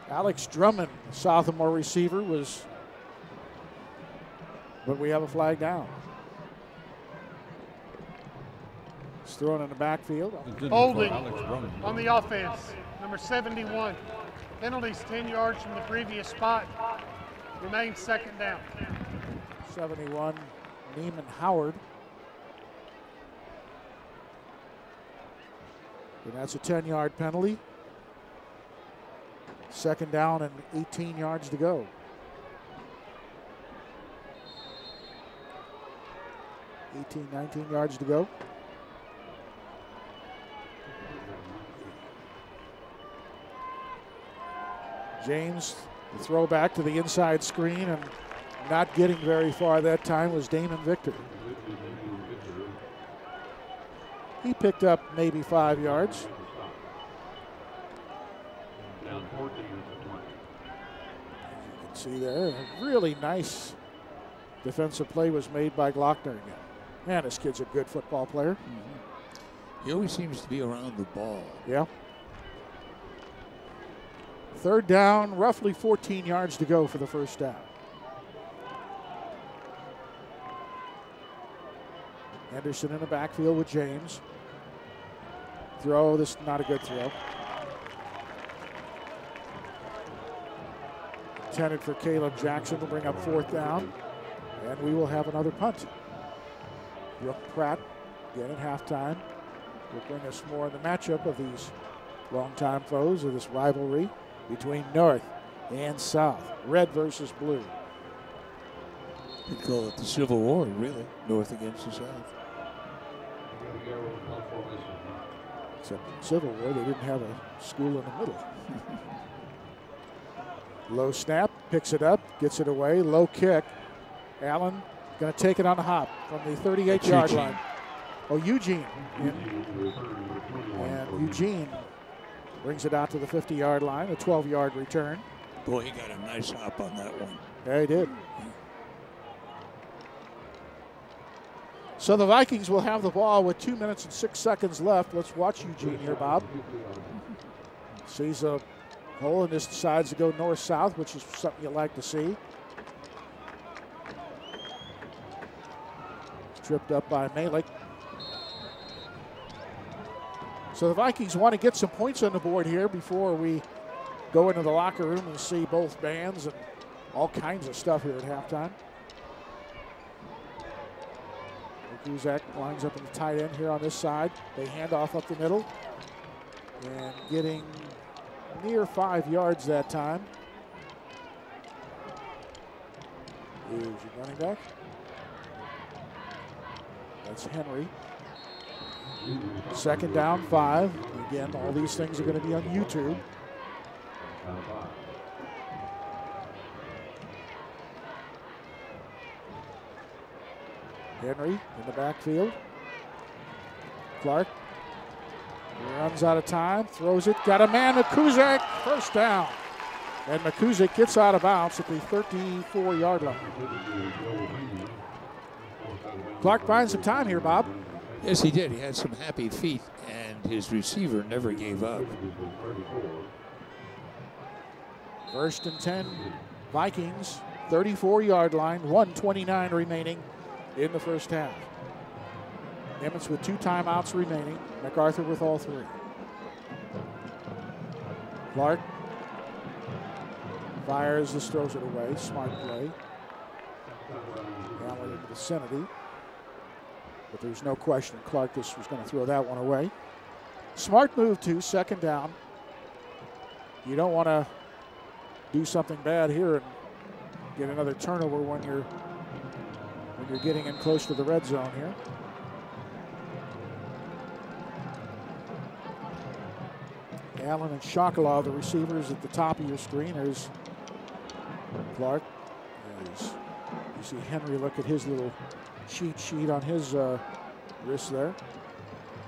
Alex Drummond, sophomore receiver, but we have a flag down. He's thrown in the backfield. Holding on the offense, number 71. Penalties 10 yards from the previous spot. Remains second down. 71, Neiman Howard. And that's a 10-yard penalty. Second down and 18 yards to go. (18, 19 yards to go. James, the throw back to the inside screen, and not getting very far that time was Damon Victor. He picked up maybe 5 yards. Down 14 at the 20. You can see there, a really nice defensive play was made by Glockner again. Man, this kid's a good football player. He always seems to be around the ball. Yeah. Third down, roughly 14 yards to go for the first down. Henderson in the backfield with James. Throw, this is not a good throw. Intended for Caleb Jackson to bring up fourth down. And we will have another punt. Brooke Pratt, again at halftime, will bring us more in the matchup of these longtime foes of this rivalry between North and South. Red versus blue. You'd call it the Civil War, really. North against the South. Except in the Civil War, they didn't have a school in the middle. Low snap, picks it up, gets it away. Low kick. Allen going to take it on the hop from the 38-yard line. Oh, Eugene. And Eugene brings it out to the 50-yard line, a 12-yard return. Boy, he got a nice hop on that one. Yeah, he did. So the Vikings will have the ball with 2 minutes and 6 seconds left. Let's watch Eugene here, Bob. Sees a hole and just decides to go north-south, which is something you like to see. Tripped up by Malik. So the Vikings want to get some points on the board here before we go into the locker room and see both bands and all kinds of stuff here at halftime. Guzak lines up in the tight end here on this side. They hand off up the middle. And getting near 5 yards that time is your running back. That's Henry. Second down, 5. Again, all these things are going to be on YouTube. Henry in the backfield. Clark runs out of time, throws it, got a man, Makuzak, first down. And Makuzak gets out of bounds at the 34-yard line. Clark finds some time here, Bob. Yes, he did. He had some happy feet, and his receiver never gave up. First and 10, Vikings, 34-yard line, 1:29 remaining in the first half. Nimitz with 2 timeouts remaining. MacArthur with all 3. Clark fires, this throws it away. Smart play. Allen in the vicinity. But there's no question Clark was going to throw that one away. Smart move too, second down. You don't want to do something bad here and get another turnover when you're getting in close to the red zone here. Allen and Shokalaw, the receivers at the top of your screen. There's Clark. You see Henry look at his little cheat sheet on his wrist there.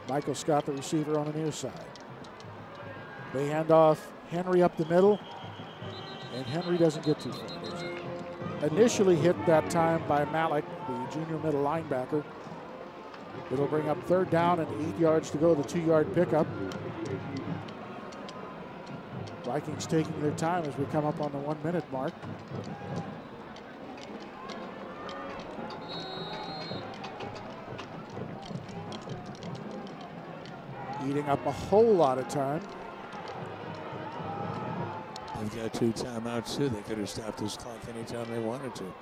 Michael Scott, the receiver, on the near side. They hand off Henry up the middle, and Henry doesn't get too far. Initially hit that time by Malik, the junior middle linebacker. It'll bring up 3rd down and 8 yards to go, the 2-yard pickup. Vikings taking their time as we come up on the 1-minute mark. Eating up a whole lot of time. They've got 2 timeouts too. They could have stopped this clock anytime they wanted to.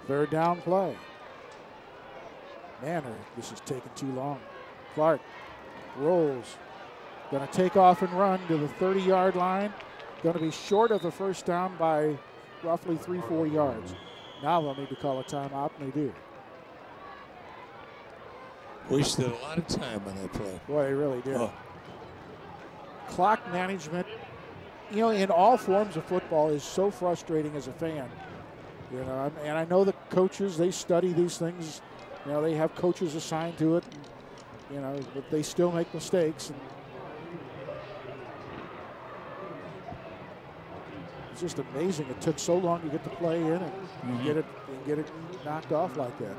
3rd down play. Manor, this is taking too long. Clark rolls. Going to take off and run to the 30-yard line. Going to be short of the 1st down by roughly 3-4 yards. Now they'll need to call a timeout, and they do. Wasted a lot of time on that play. Boy, they really did. Oh. Clock management, you know, in all forms of football is so frustrating as a fan. You know, and I know the coaches, they study these things. You know, they have coaches assigned to it. And, you know, but they still make mistakes. And it's just amazing. It took so long to get the play in and get it knocked off like that.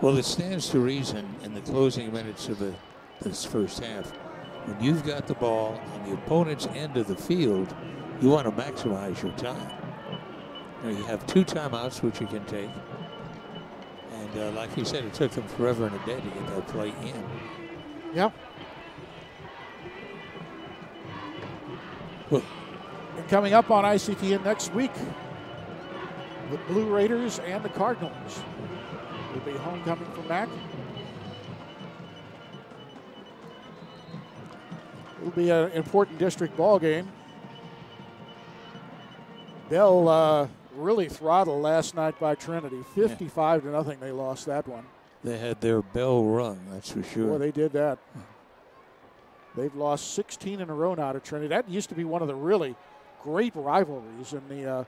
Well, it stands to reason in the closing minutes of this first half, when you've got the ball on the opponent's end of the field, you want to maximize your time. You know, you have 2 timeouts, which you can take. And like you said, it took them forever and a day to get that play in. Yep. Well, and coming up on ICTN next week, the Blue Raiders and the Cardinals will be homecoming for Mac. It'll be an important district ball game. Bell really throttled last night by Trinity. 55-0, they lost that one. They had their bell rung, that's for sure. Boy, they did that. They've lost 16 in a row now to Trinity. That used to be one of the really great rivalries in the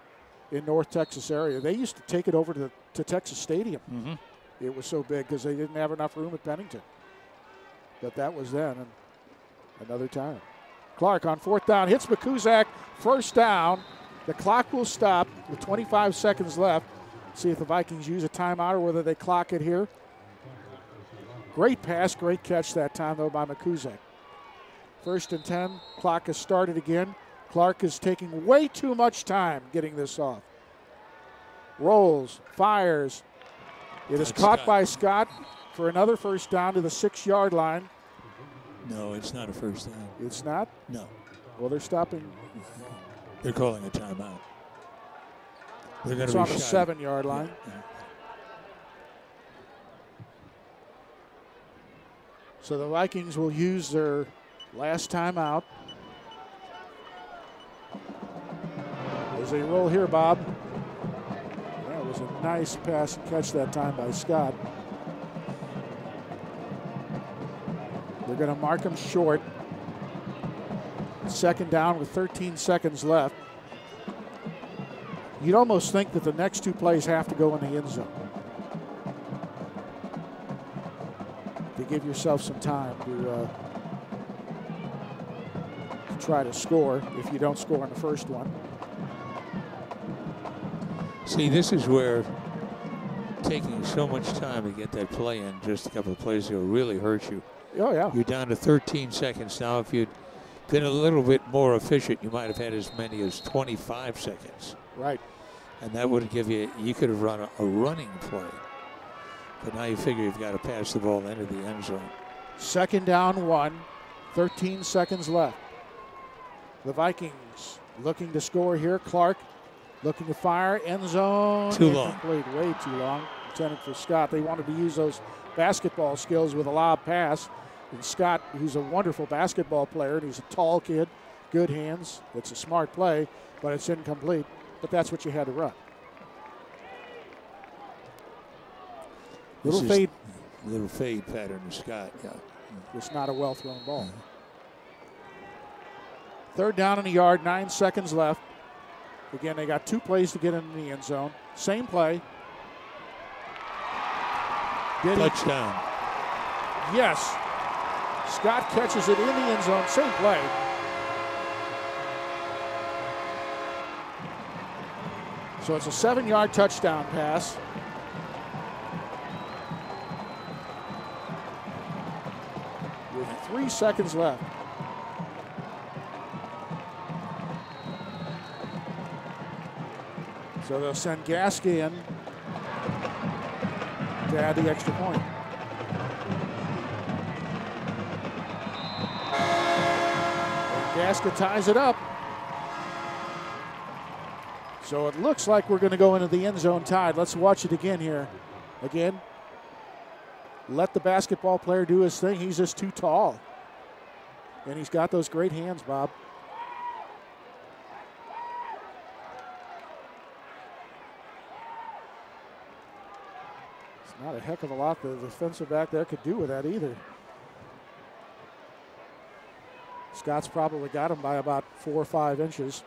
in North Texas area. They used to take it over to Texas Stadium. Mm-hmm. It was so big because they didn't have enough room at Pennington. But that was then, and another time. Clark on 4th down, hits McCuzak, 1st down. The clock will stop with 25 seconds left. See if the Vikings use a timeout or whether they clock it here. Great pass, great catch that time, though, by McCuzak. 1st and 10, clock has started again. Clark is taking way too much time getting this off. Rolls, fires. It is caught by Scott for another 1st down to the 6-yard line. No, it's not a 1st down. It's not? No. Well, they're stopping. They're calling a timeout. They're going It's to on be the shy. 7-yard line. Yeah. So the Vikings will use their last timeout. As they roll here, Bob. That was a nice pass and catch that time by Scott. They're going to mark him short. 2nd down with 13 seconds left. You'd almost think that the next 2 plays have to go in the end zone to give yourself some time to try to score if you don't score on the first one. See, this is where taking so much time to get that play in just a couple of plays ago really hurt you. Oh, yeah. You're down to 13 seconds now. If you'd been a little bit more efficient, you might have had as many as 25 seconds. Right. And that would give you could have run a running play. But now you figure you've got to pass the ball into the end zone. 2nd down 1, 13 seconds left. The Vikings looking to score here. Clark looking to fire, end zone. Too long. Incomplete, way too long. Intended for Scott. They wanted to use those basketball skills with a lob pass. And Scott, who's a wonderful basketball player, and he's a tall kid, good hands. It's a smart play, but it's incomplete. But that's what you had to run. Little fade pattern to Scott, yeah. It's not a well-thrown ball. 3rd down and a yard, 9 seconds left. Again, they got 2 plays to get into the end zone. Same play. Touchdown. Yes. Scott catches it in the end zone. Same play. So it's a 7-yard touchdown pass. With 3 seconds left. So they'll send Gasky in to add the extra point. And Gasky ties it up. So it looks like we're going to go into the end zone tied. Let's watch it again here. Again, let the basketball player do his thing. He's just too tall. And he's got those great hands, Bob. It's not a heck of a lot the defensive back there could do with that either. Scott's probably got him by about 4 or 5 inches.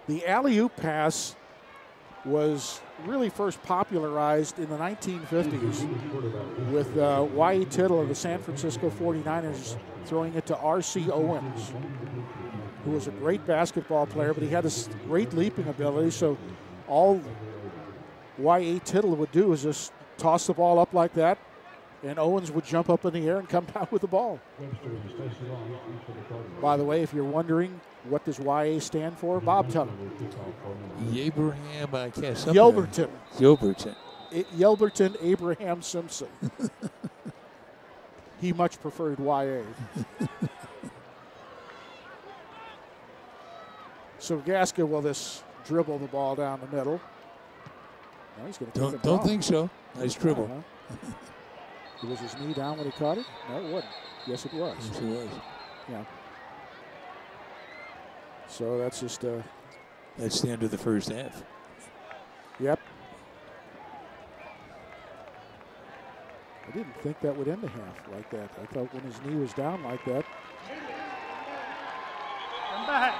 The alley-oop pass was really first popularized in the 1950s with Y.E. Tittle of the San Francisco 49ers throwing it to R.C. Owens, who was a great basketball player, but he had this great leaping ability, so all Y.E. Tittle would do is just toss the ball up like that, and Owens would jump up in the air and come down with the ball. By the way, if you're wondering, what does YA stand for? Bob, tell him. Abraham, I can't. Yelberton. Yelberton. Yelberton Abraham Simpson. He much preferred YA. So Gaskin will just dribble the ball down the middle. No, he's going to Don't think so. Nice dribble. Was his knee down when he caught it? No, it wasn't. Yes, it was. Yes, it was. Yeah. So that's just that's the end of the first half. Yep. I didn't think that would end the half like that. I thought when his knee was down like that. Come back.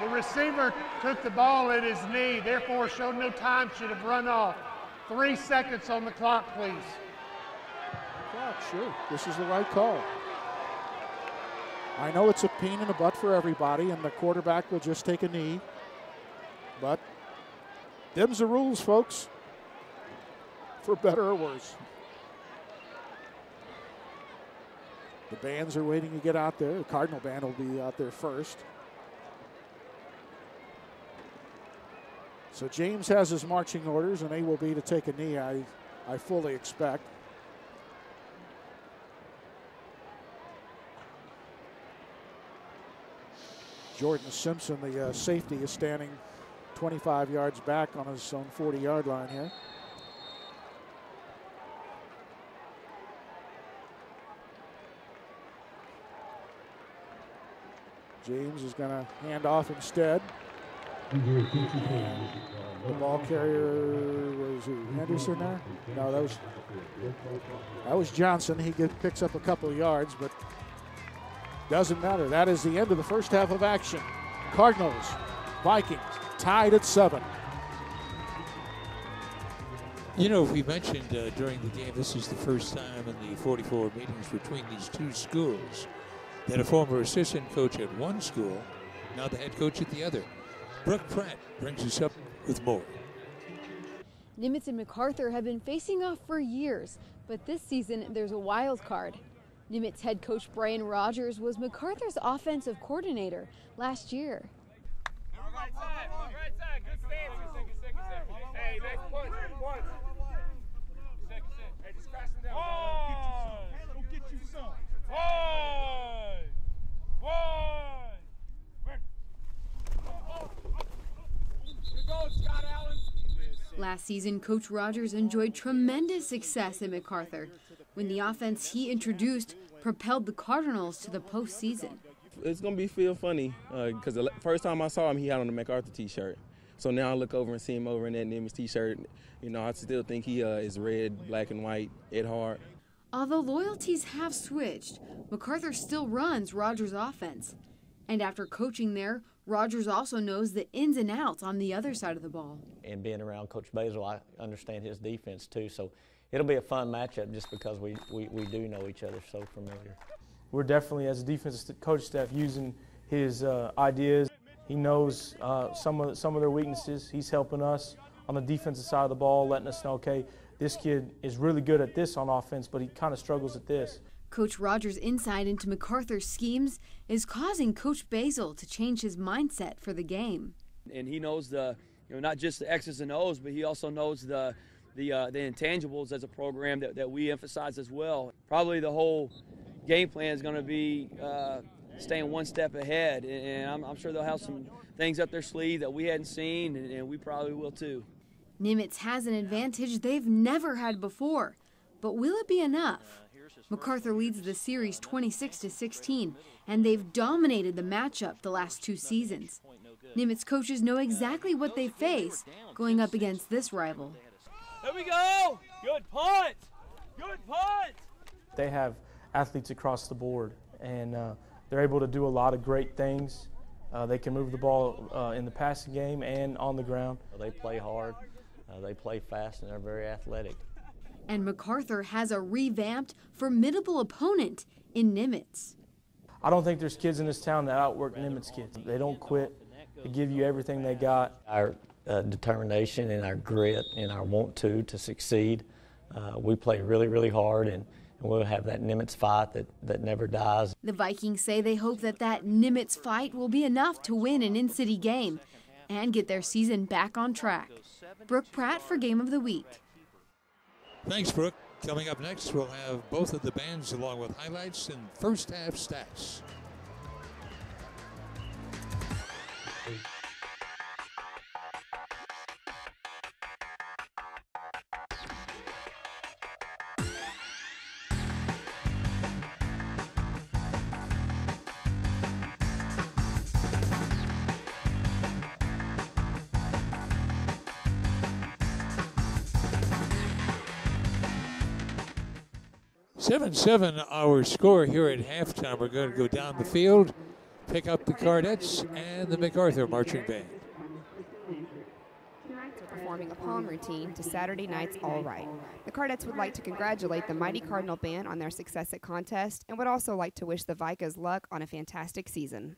The receiver took the ball at his knee, therefore showed no time, should have run off. 3 seconds on the clock, please. Sure, this is the right call. I know it's a pain in the butt for everybody, and the quarterback will just take a knee. But them's the rules, folks, for better or worse. The bands are waiting to get out there. The Cardinal band will be out there first. So James has his marching orders, and they will be to take a knee, I fully expect. Jordan Simpson, the safety, is standing 25 yards back on his own 40-yard line here. James is going to hand off instead. The ball carrier was who? Henderson there? No, that was Johnson. He picks up a couple of yards, but doesn't matter. That is the end of the first half of action. Cardinals, Vikings, tied at 7. You know, we mentioned during the game, this is the first time in the 44 meetings between these two schools that a former assistant coach at one school, now the head coach at the other. Brooke Pratt brings us up with more. Nimitz and MacArthur have been facing off for years, but this season there's a wild card. Nimitz head coach Brian Rogers was MacArthur's offensive coordinator last year. Right side, good stance. Hey, nice punch. Hey, just crash him down. Go get you some. Good goal, Scott Allen. Last season, Coach Rogers enjoyed tremendous success at MacArthur when the offense he introduced propelled the Cardinals to the postseason. It's going to be feel funny because the first time I saw him, he had on the MacArthur T-shirt. So now I look over and see him over in that Nimitz T-shirt. You know, I still think he is red, black, and white, Ed Hart. Although loyalties have switched, MacArthur still runs Rogers' offense. And after coaching there, Rogers also knows the ins and outs on the other side of the ball. And being around Coach Basil, I understand his defense too. So it'll be a fun matchup just because we do know each other so familiar. We're definitely, as a defensive coach staff, using his ideas. He knows some of their weaknesses. He's helping us on the defensive side of the ball, letting us know, okay, this kid is really good at this on offense, but he kind of struggles at this. Coach Rogers' insight into MacArthur's schemes is causing Coach Basil to change his mindset for the game. And he knows not just the X's and O's, but he also knows the intangibles as a program that we emphasize as well. Probably the whole game plan is going to be staying one step ahead, and I'm sure they'll have some things up their sleeve that we hadn't seen, and we probably will too. Nimitz has an advantage they've never had before, but will it be enough? MacArthur leads the series 26-16, and they've dominated the matchup the last 2 seasons. Nimitz coaches know exactly what they face going up against this rival. There we go! Good punt! Good punt! They have athletes across the board, and they're able to do a lot of great things. They can move the ball in the passing game and on the ground. They play hard, they play fast, and they're very athletic. And MacArthur has a revamped, formidable opponent in Nimitz. I don't think there's kids in this town that outwork Nimitz kids. They don't quit. They give you everything they got. Our determination and our grit and our want to succeed. We play really, really hard, and we'll have that Nimitz fight that never dies. The Vikings say they hope that Nimitz fight will be enough to win an in-city game and get their season back on track. Brooke Pratt for Game of the Week. Thanks, Brooke. Coming up next, we'll have both of the bands along with highlights and first half stats. Seven our score here at halftime. We're going to go down the field, pick up the Cardettes and the MacArthur Marching Band. Performing a palm routine to Saturday night's All Right. The Cardettes would like to congratulate the Mighty Cardinal Band on their success at contest and would also like to wish the Vicas luck on a fantastic season.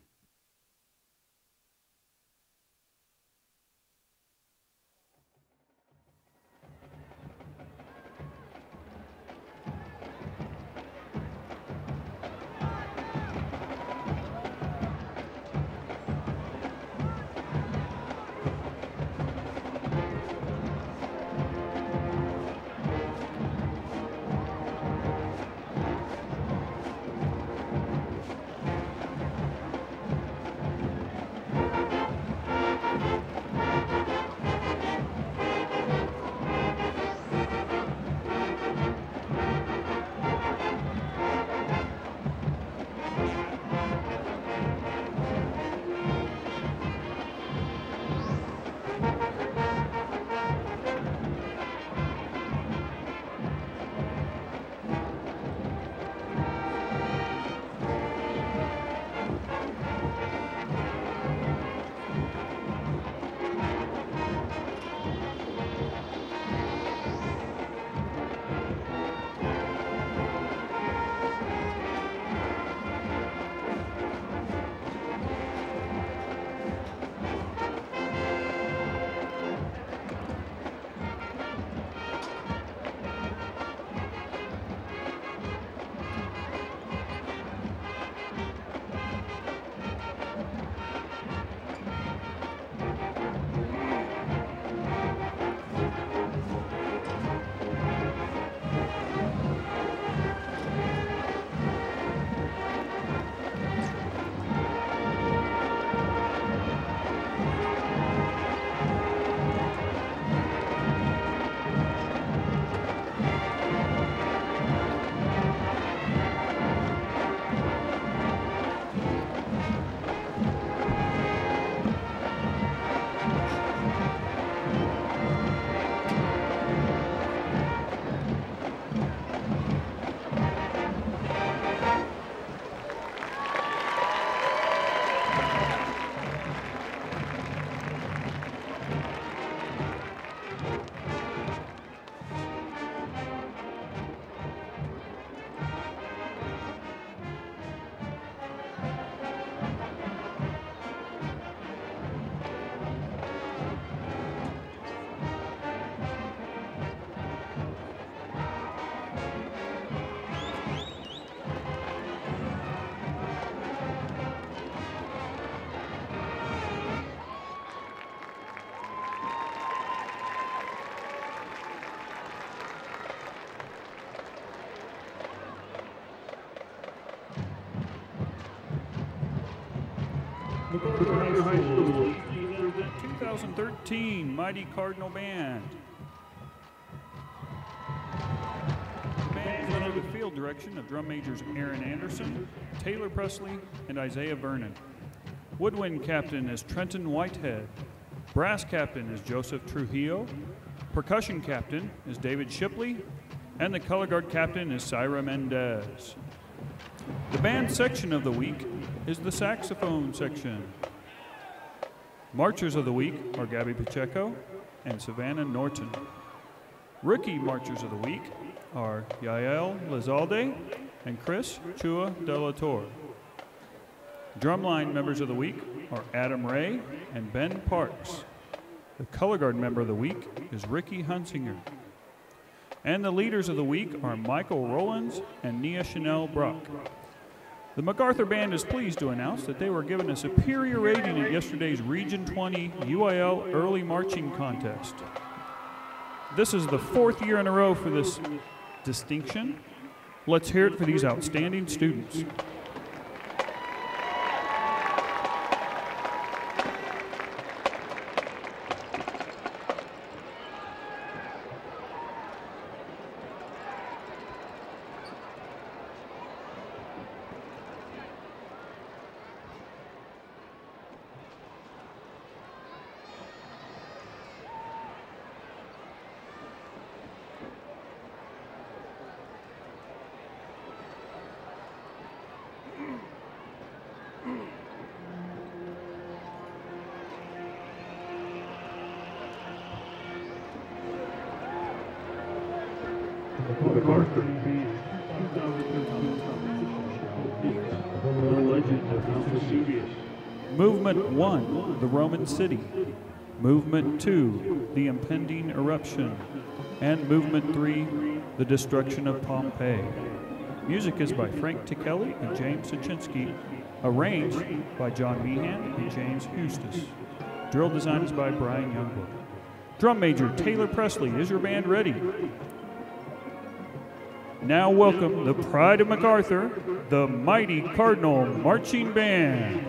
MacArthur High School. 2013 Mighty Cardinal Band. The band is under the field direction of drum majors Aaron Anderson, Taylor Presley, and Isaiah Vernon. Woodwind captain is Trenton Whitehead. Brass captain is Joseph Trujillo. Percussion captain is David Shipley. And the color guard captain is Syra Mendez. The band section of the week is the saxophone section. Marchers of the week are Gabby Pacheco and Savannah Norton. Rookie marchers of the week are Yael Lizalde and Chris Chua de la Torre. Drumline members of the week are Adam Ray and Ben Parks. The color guard member of the week is Ricky Hunsinger. And the leaders of the week are Michael Rollins and Nia Chanel Brock. The MacArthur Band is pleased to announce that they were given a superior rating at yesterday's Region 20 UIL Early Marching Contest. This is the 4th year in a row for this distinction. Let's hear it for these outstanding students. MacArthur. The Legend of Mount Vesuvius. Movement 1, the Roman City. Movement 2, the impending eruption. And Movement 3, the destruction of Pompeii. Music is by Frank Tikelli and James Sachinsky. Arranged by John Meehan and James Eustis. Drill design is by Brian Youngblood. Drum major Taylor Presley, is your band ready? Now welcome the pride of MacArthur, the Mighty Cardinal Marching Band.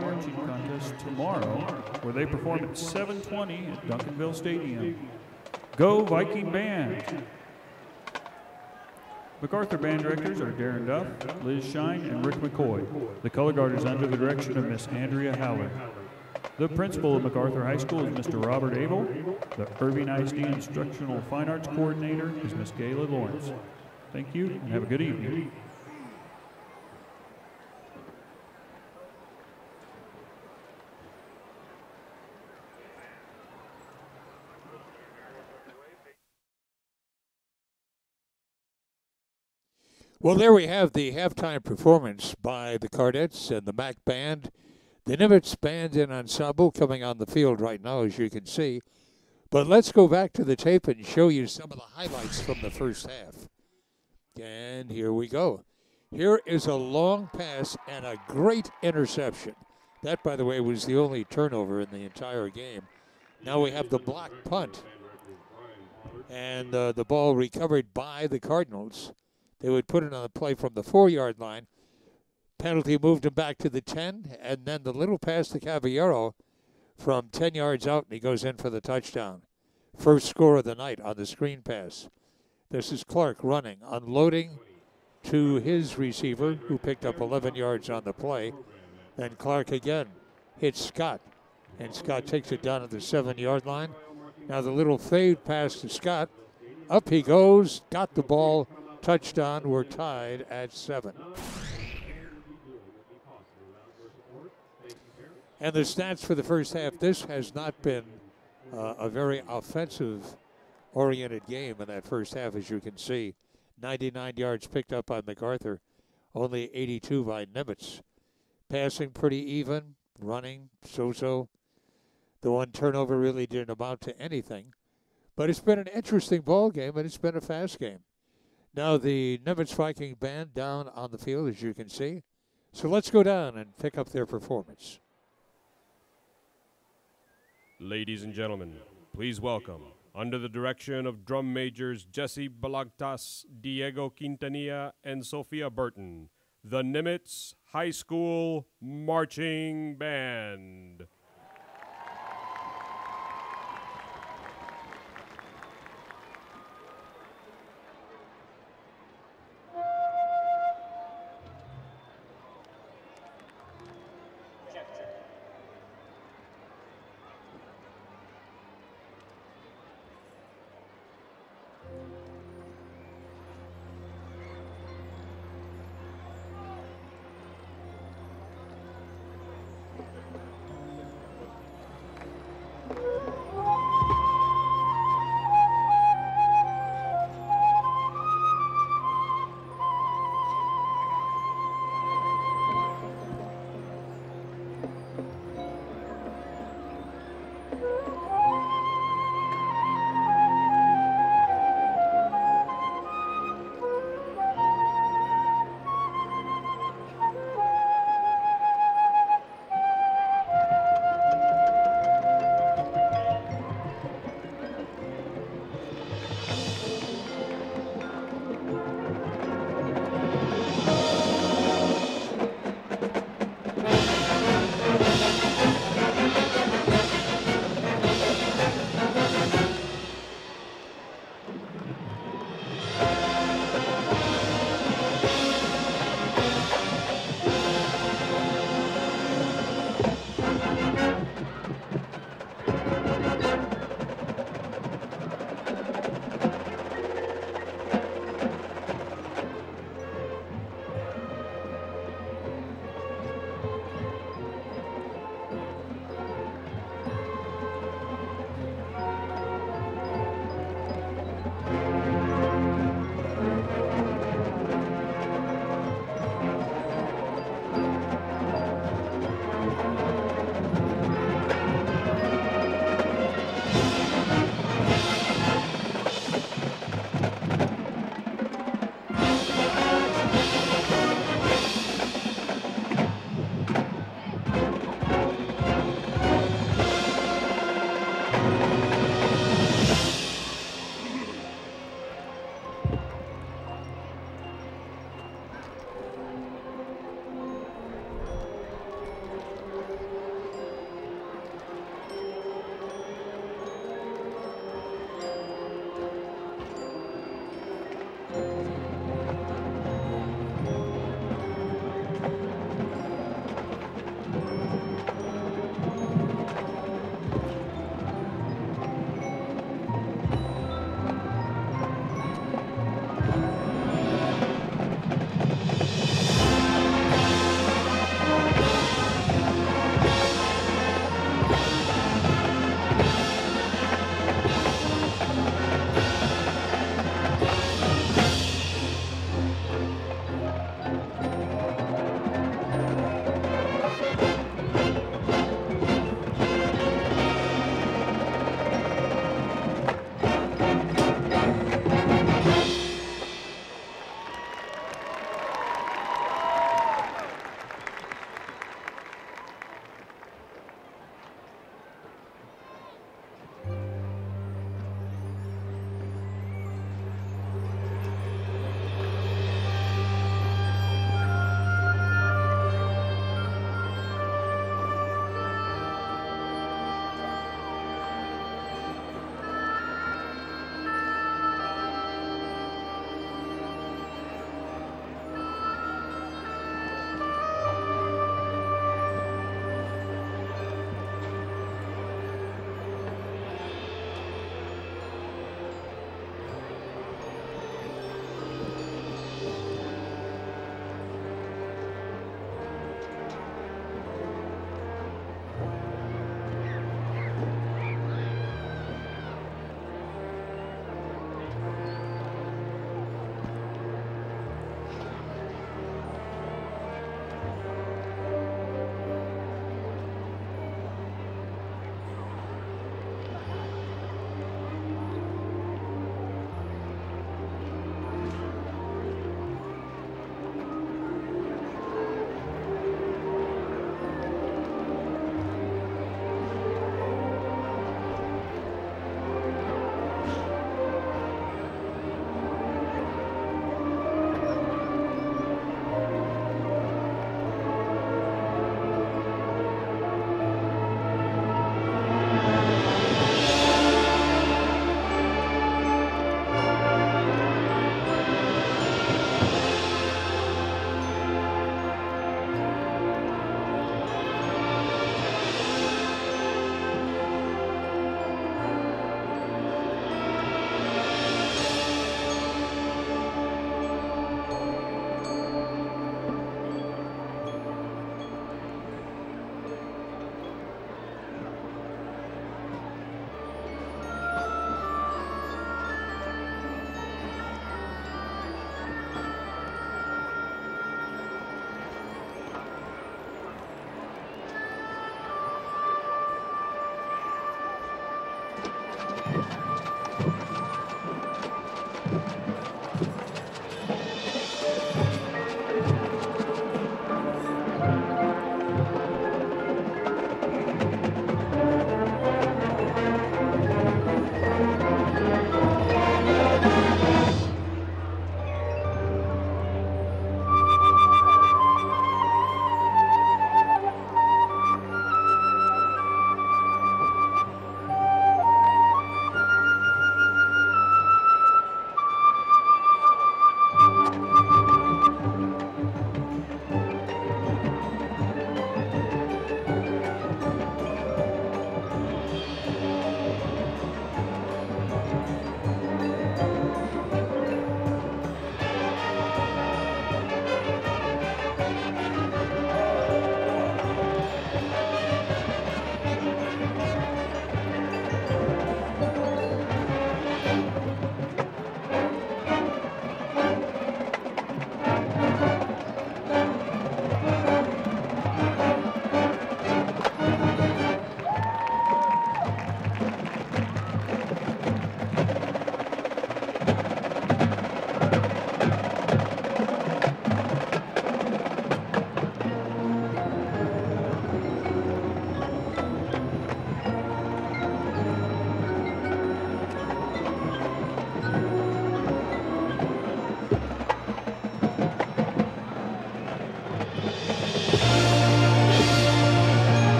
Marching contest tomorrow, where they perform at 7:20 at Duncanville Stadium. Go Viking Band! MacArthur band directors are Darren Duff, Liz Shine, and Rick McCoy. The color guard is under the direction of Miss Andrea Howler. The principal of MacArthur High School is Mr. Robert Abel. The Irving ISD Instructional Fine Arts Coordinator is Miss Gayla Lawrence. Thank you, and have a good evening. Well, there we have the halftime performance by the Cardettes and the Mac Band. The Nimitz Band and Ensemble coming on the field right now, as you can see. But let's go back to the tape and show you some of the highlights from the first half. And here we go. Here is a long pass and a great interception. That, by the way, was the only turnover in the entire game. Now we have the block punt. And the ball recovered by the Cardinals. They would put it on the play from the 4-yard line. Penalty moved him back to the 10, and then the little pass to Caballero from 10 yards out, and he goes in for the touchdown. First score of the night on the screen pass. This is Clark running, unloading to his receiver, who picked up 11 yards on the play. Then Clark again hits Scott, and Scott takes it down at the 7-yard line. Now the little fade pass to Scott. Up he goes, got the ball. Touchdown, we're tied at 7. And the stats for the first half, this has not been a very offensive-oriented game in that first half, as you can see. 99 yards picked up by MacArthur, only 82 by Nimitz. Passing pretty even, running so-so. The one turnover really didn't amount to anything. But it's been an interesting ball game, and it's been a fast game. Now the Nimitz Viking Band down on the field, as you can see. So let's go down and pick up their performance. Ladies and gentlemen, please welcome, under the direction of drum majors Jesse Balagtas, Diego Quintanilla, and Sophia Burton, the Nimitz High School Marching Band.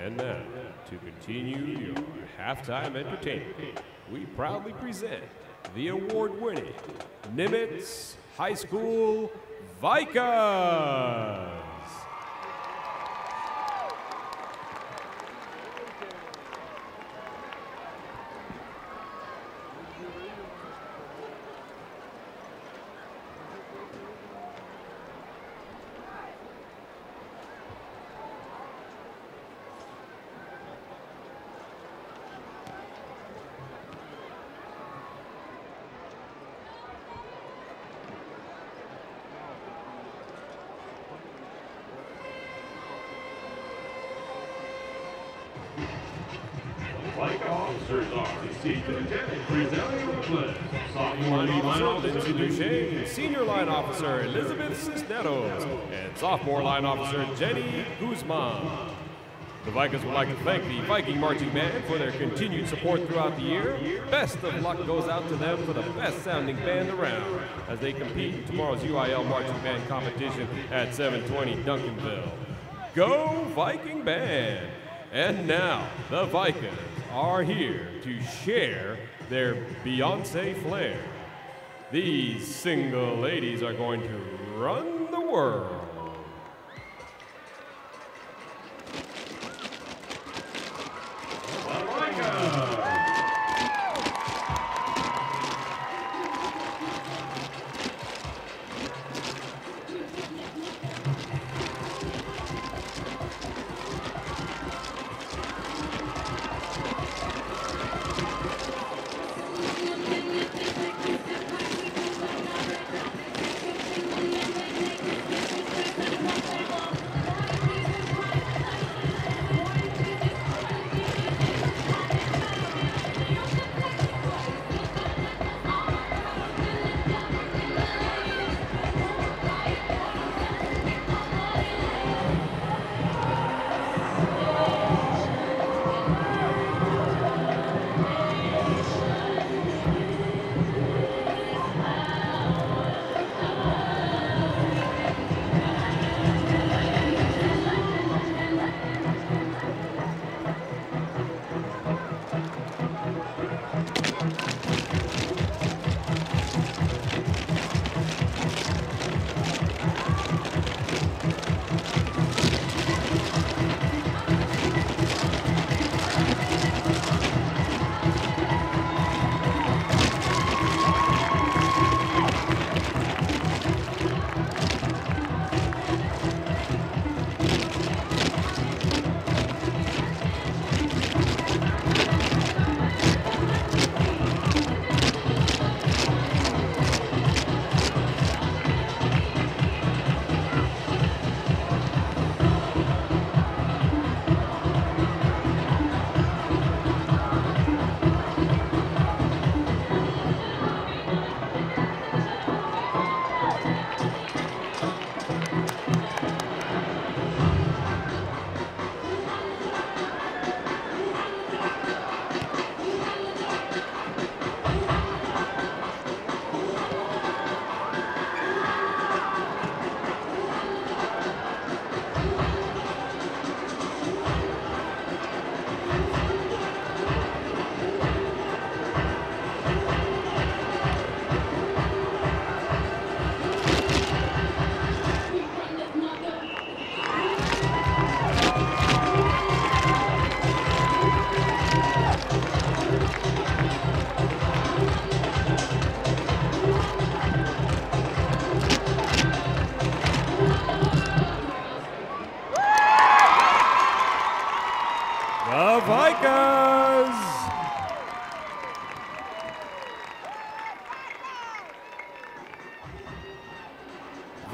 And now, to continue your halftime entertainment, we proudly present the award-winning Nimitz High School Vikings. Like officers are received Lieutenant Frizelli Robles, sophomore line officer Duchesne, senior line officer Elizabeth Cisneros, and sophomore line officer Jenny Guzman. The Vikings would like to thank the Viking Marching Band for their continued support throughout the year. Best of luck goes out to them for the best sounding band around as they compete in tomorrow's UIL Marching Band competition at 720 Duncanville. Go Viking Band! And now, the Vikings are here to share their Beyonce flair. These single ladies are going to run the world.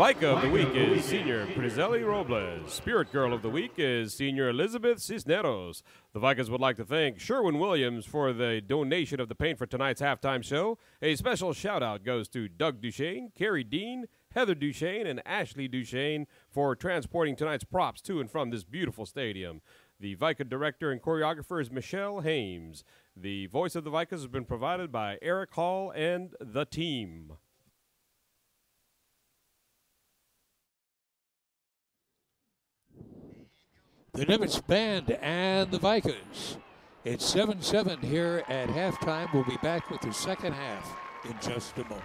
Vika of the Week is Senior Frizelli Robles. Spirit Girl of the Week is Senior Elizabeth Cisneros. The Vikings would like to thank Sherwin Williams for the donation of the paint for tonight's halftime show. A special shout-out goes to Doug Duchesne, Carrie Dean, Heather Duchesne, and Ashley Duchesne for transporting tonight's props to and from this beautiful stadium. The Vika director and choreographer is Michelle Hames. The voice of the Vikings has been provided by Eric Hall and the team. the Nimitz Band and the Vikings. It's 7-7 here at halftime. We'll be back with the second half in just a moment.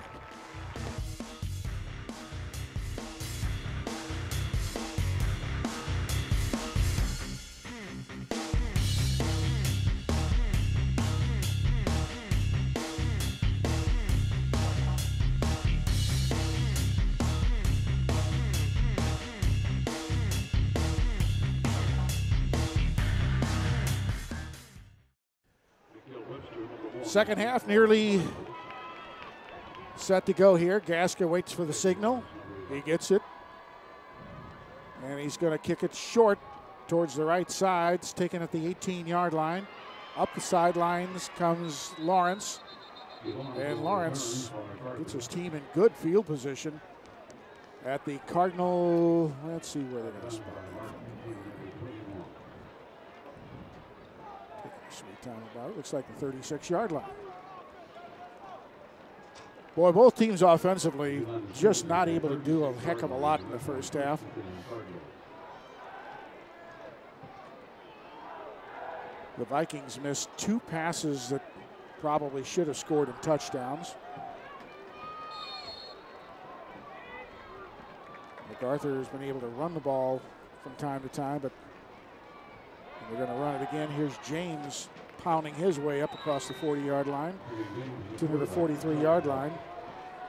Second half nearly set to go here. Gasker waits for the signal. He gets it. And he's going to kick it short towards the right side. It's taken at the 18-yard line. Up the sidelines comes Lawrence. And Lawrence gets his team in good field position at the Cardinal. Let's see where they're going to spot that. Sweet time about it. Looks like the 36-yard line. Boy, both teams offensively just not able to do a heck of a lot in the first half. The Vikings missed 2 passes that probably should have scored in touchdowns. MacArthur has been able to run the ball from time to time, but they're going to run it again. Here's James pounding his way up across the 40-yard line to the 43-yard line.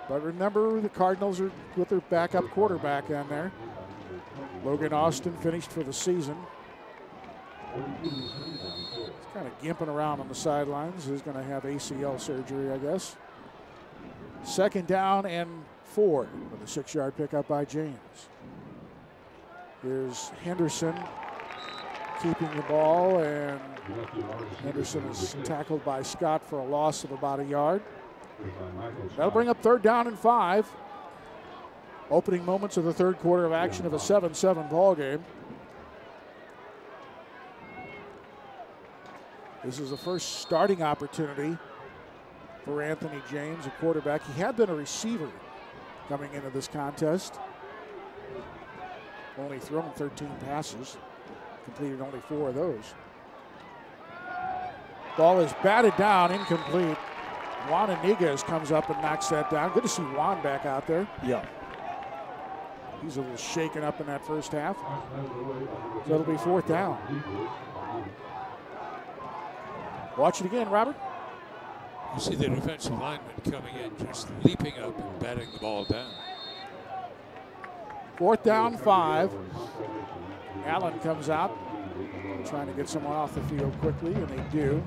But remember, the Cardinals are with their backup quarterback on there. Logan Austin finished for the season. He's kind of gimping around on the sidelines. He's going to have ACL surgery, I guess. Second down and 4 with a 6-yard pickup by James. Here's Henderson keeping the ball, and Henderson is tackled by Scott for a loss of about a yard. That'll bring up third down and 5. Opening moments of the third quarter of action of a 7-7 ball game. This is the first starting opportunity for Anthony James, a quarterback. He had been a receiver coming into this contest. Only thrown 13 passes. Completed only 4 of those. Ball is batted down, incomplete. Juan Iniguez comes up and knocks that down. Good to see Juan back out there. Yeah. He's a little shaken up in that first half. So it'll be fourth down. Watch it again, Robert. You see the defensive lineman coming in, just leaping up and batting the ball down. Fourth down, 5. Allen comes out, trying to get someone off the field quickly, and they do.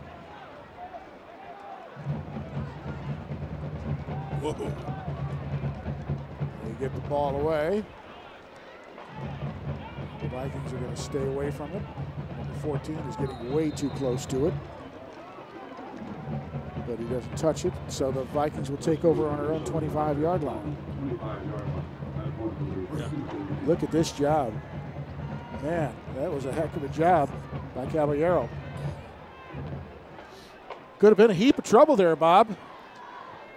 Whoa. They get the ball away. The Vikings are going to stay away from it. Number 14 is getting way too close to it, but he doesn't touch it, so the Vikings will take over on their own 25-yard line. Look at this job. Man, that was a heck of a job by Caballero. Could have been a heap of trouble there, Bob.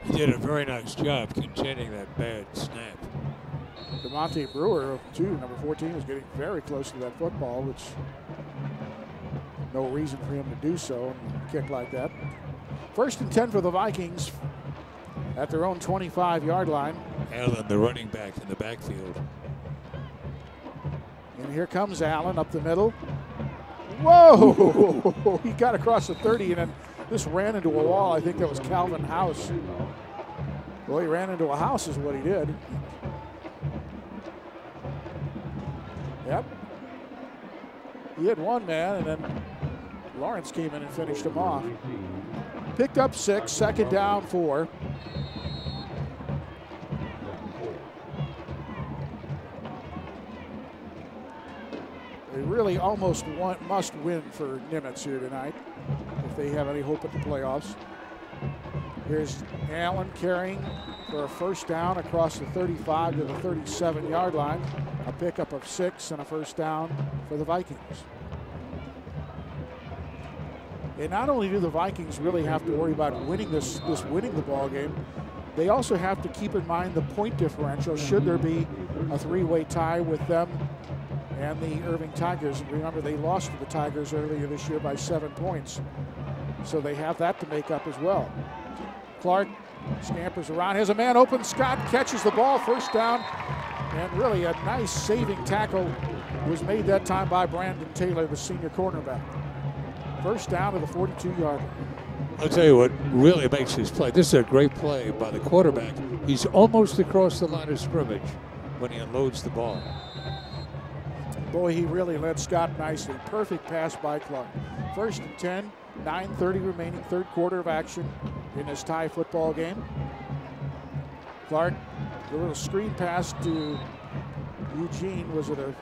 He did a very nice job containing that bad snap. DeMonte Brewer, number 14, was getting very close to that football, which no reason for him to do so and kick like that. First and 10 for the Vikings at their own 25-yard line. Allen, the running back in the backfield. And here comes Allen up the middle. Whoa! He got across the 30 and then this ran into a wall. I think that was Calvin House. Well, he ran into a house is what he did. Yep. He had one man, and then Lawrence came in and finished him off. Picked up 6, second down 4. They really almost must win for Nimitz here tonight if they have any hope at the playoffs. Here's Allen carrying for a first down across the 35 to the 37-yard line. A pickup of 6 and a first down for the Vikings. And not only do the Vikings really have to worry about winning winning the ball game, they also have to keep in mind the point differential should there be a 3-way tie with them and the Irving Tigers. Remember, they lost to the Tigers earlier this year by 7 points. So they have that to make up as well. Clark scampers around, has a man open. Scott catches the ball, first down, and really a nice saving tackle was made that time by Brandon Taylor, the senior cornerback. First down to the 42-yard line. I'll tell you what really makes this play. This is a great play by the quarterback. He's almost across the line of scrimmage when he unloads the ball. Boy, he really led Scott nicely. Perfect pass by Clark. First and 10, 9:30 remaining, third quarter of action in this tie football game. Clark, a little screen pass to Eugene. Was it a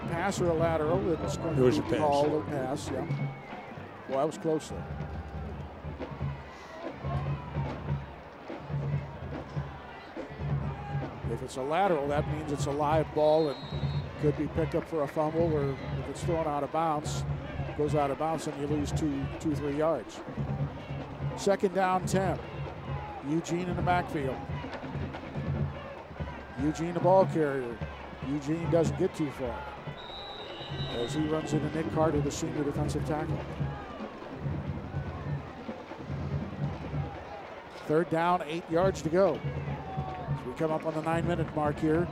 pass or a lateral? It was a pass. A little pass, yeah. Well, that was close there. If it's a lateral, that means it's a live ball and could be picked up for a fumble, or if it's thrown out of bounds, goes out of bounds and you lose 2-3 yards. Second down, 10. Eugene in the backfield. Eugene the ball carrier. Eugene doesn't get too far as he runs into Nick Carter, the senior defensive tackle. Third down, 8 yards to go. As we come up on the 9-minute mark here.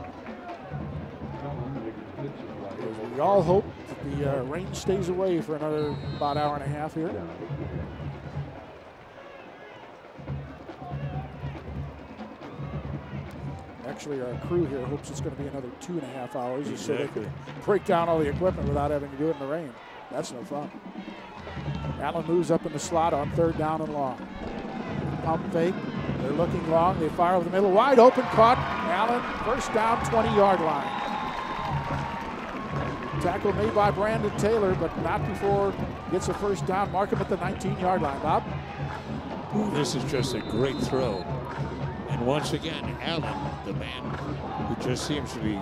As we all hope that the rain stays away for another about hour and a half here. Actually, our crew here hopes it's going to be another 2.5 hours. Exactly. So they can break down all the equipment without having to do it in the rain. That's no fun. Allen moves up in the slot on third down and long. Pump fake. They're looking long. They fire over the middle. Wide open. Caught. Allen. First down, 20-yard line. Tackle made by Brandon Taylor, but not before gets a first down. Mark him at the 19-yard line. Bob? Ooh, this is just a great throw. And once again, Allen, the man who just seems to be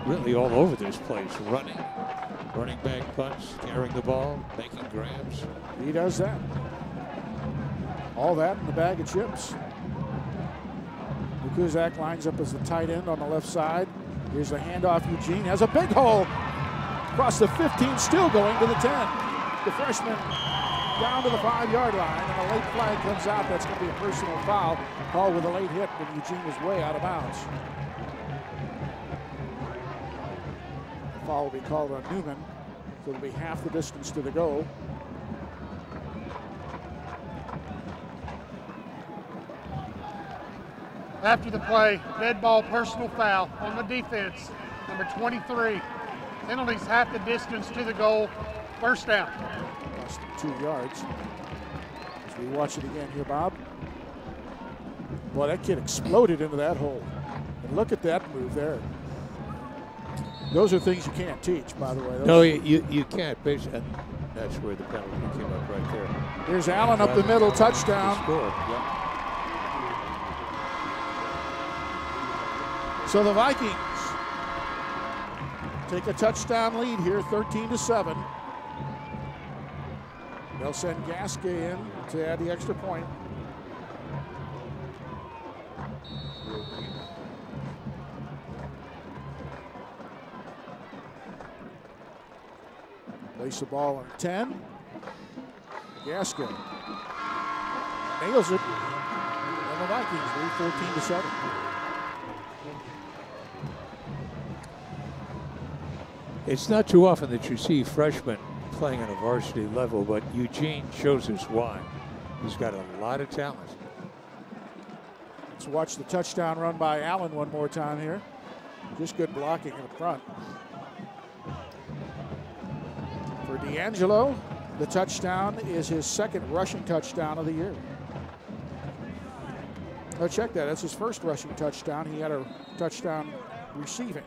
really all over this place, running back punts, carrying the ball, making grabs. He does that. All that in the bag of chips. Kuzak lines up as the tight end on the left side. Here's the handoff. Eugene has a big hole across the 15, still going to the 10. The freshman down to the 5-yard line, and a late flag comes out. That's going to be a personal foul called with a late hit when Eugene was way out of bounds. The foul will be called on Newman, so it'll be half the distance to the goal. After the play, dead ball personal foul on the defense, number 23. Penalties half the distance to the goal, first down. Lost 2 yards. As we watch it again here, Bob. Boy, that kid exploded into that hole. And look at that move there. Those are things you can't teach, by the way. No, you can't. And that's where the penalty came up right there. Here's Allen up the middle, touchdown. Scored, yeah. So the Vikings take a touchdown lead here, 13-7. They'll send Gaske in to add the extra point. Place the ball on 10. Gaske nails it. And the Vikings lead 14-7. It's not too often that you see freshmen playing on a varsity level, but Eugene shows us why. He's got a lot of talent. Let's watch the touchdown run by Allen one more time here. Just good blocking in the front. For D'Angelo, the touchdown is his second rushing touchdown of the year. Oh, check that. That's his first rushing touchdown. He had a touchdown receiving.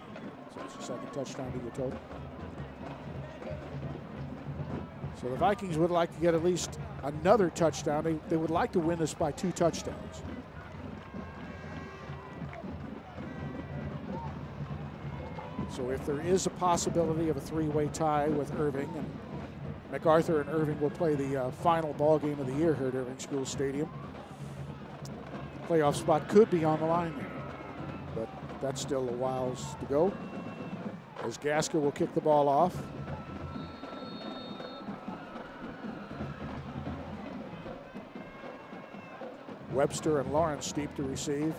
So it's the second touchdown to your total. So the Vikings would like to get at least another touchdown. They would like to win this by 2 touchdowns. So if there is a possibility of a 3-way tie with Irving, and MacArthur and Irving will play the final ball game of the year here at Irving School Stadium, playoff spot could be on the line there, but that's still a whiles to go. as Gasker will kick the ball off. Webster and Lawrence deep to receive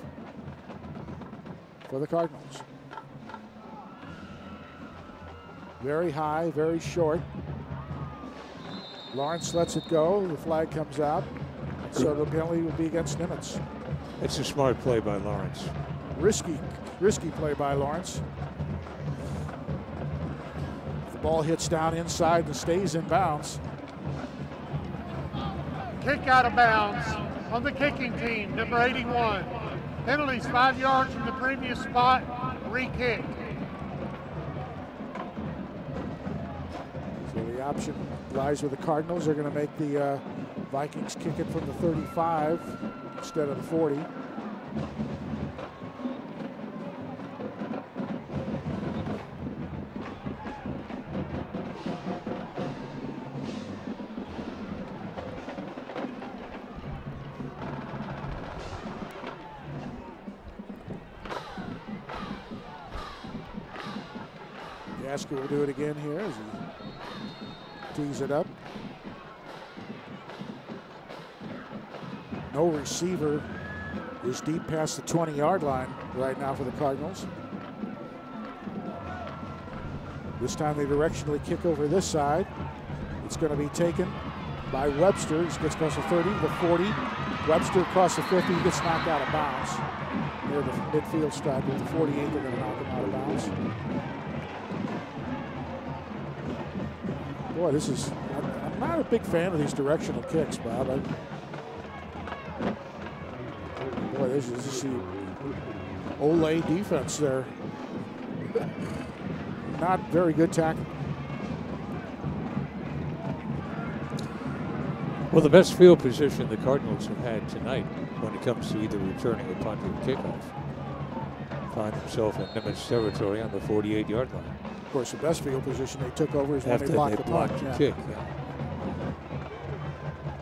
for the Cardinals. Very high, very short. Lawrence lets it go. The flag comes out. So the penalty will be against Nimitz. It's a smart play by Lawrence. Risky play by Lawrence. The ball hits down inside and stays in bounds. Kick out of bounds on the kicking team, number 81. Penalties 5 yards from the previous spot, re-kick. So the option lies with the Cardinals. They're going to make the Vikings kick it from the 35 instead of the 40. Gasker will do it again here as he tees it up. No receiver is deep past the 20-yard line right now for the Cardinals. This time they directionally kick over this side. It's going to be taken by Webster. He gets across the 30, the 40. Webster across the 50. He gets knocked out of bounds near the midfield stripe. With the 48, they're going to knock him out of bounds. Boy, this is, I'm not a big fan of these directional kicks, Bob. Boy, this is the Olay defense there. Not very good tackle. Well, the best field position the Cardinals have had tonight when it comes to either returning a punt or a kickoff find himself in Nimitz territory on the 48-yard line. Of course, the best field position they took over is when After they blocked the punt. The kick, yeah.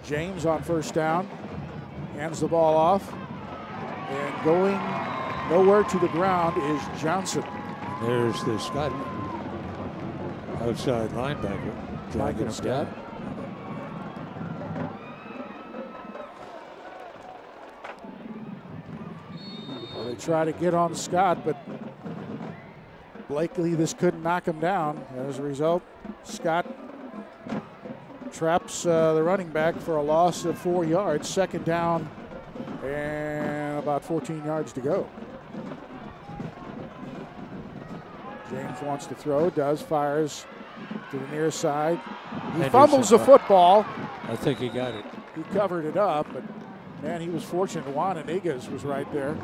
James on first down, hands the ball off, and going nowhere to the ground is Johnson. There's the Scott outside linebacker dragging him down. Well, they try to get on Scott, but Blakely, this couldn't knock him down. As a result, Scott traps the running back for a loss of 4 yards. Second down and about 14 yards to go. James wants to throw, fires to the near side. He fumbles the football. I think he got it. He covered it up, but man, he was fortunate. Juan Inigas was right there.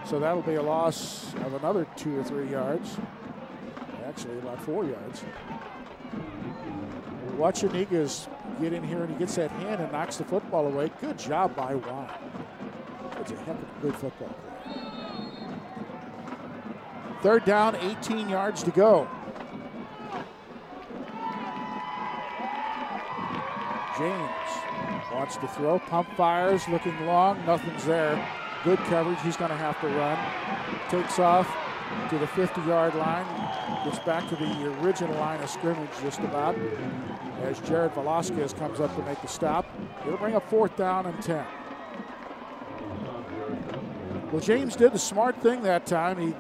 So that'll be a loss of another 2 or 3 yards. Actually, about 4 yards. Watch Inigas get in here and he gets that hand and knocks the football away. Good job by Juan. That's a heck of a good football play. Third down, 18 yards to go. James wants to throw, pump fires, looking long, nothing's there. Good coverage, he's going to have to run. Takes off to the 50-yard line, gets back to the original line of scrimmage just about, as Jared Velasquez comes up to make the stop. It'll bring up fourth down and 10. Well, James did the smart thing that time.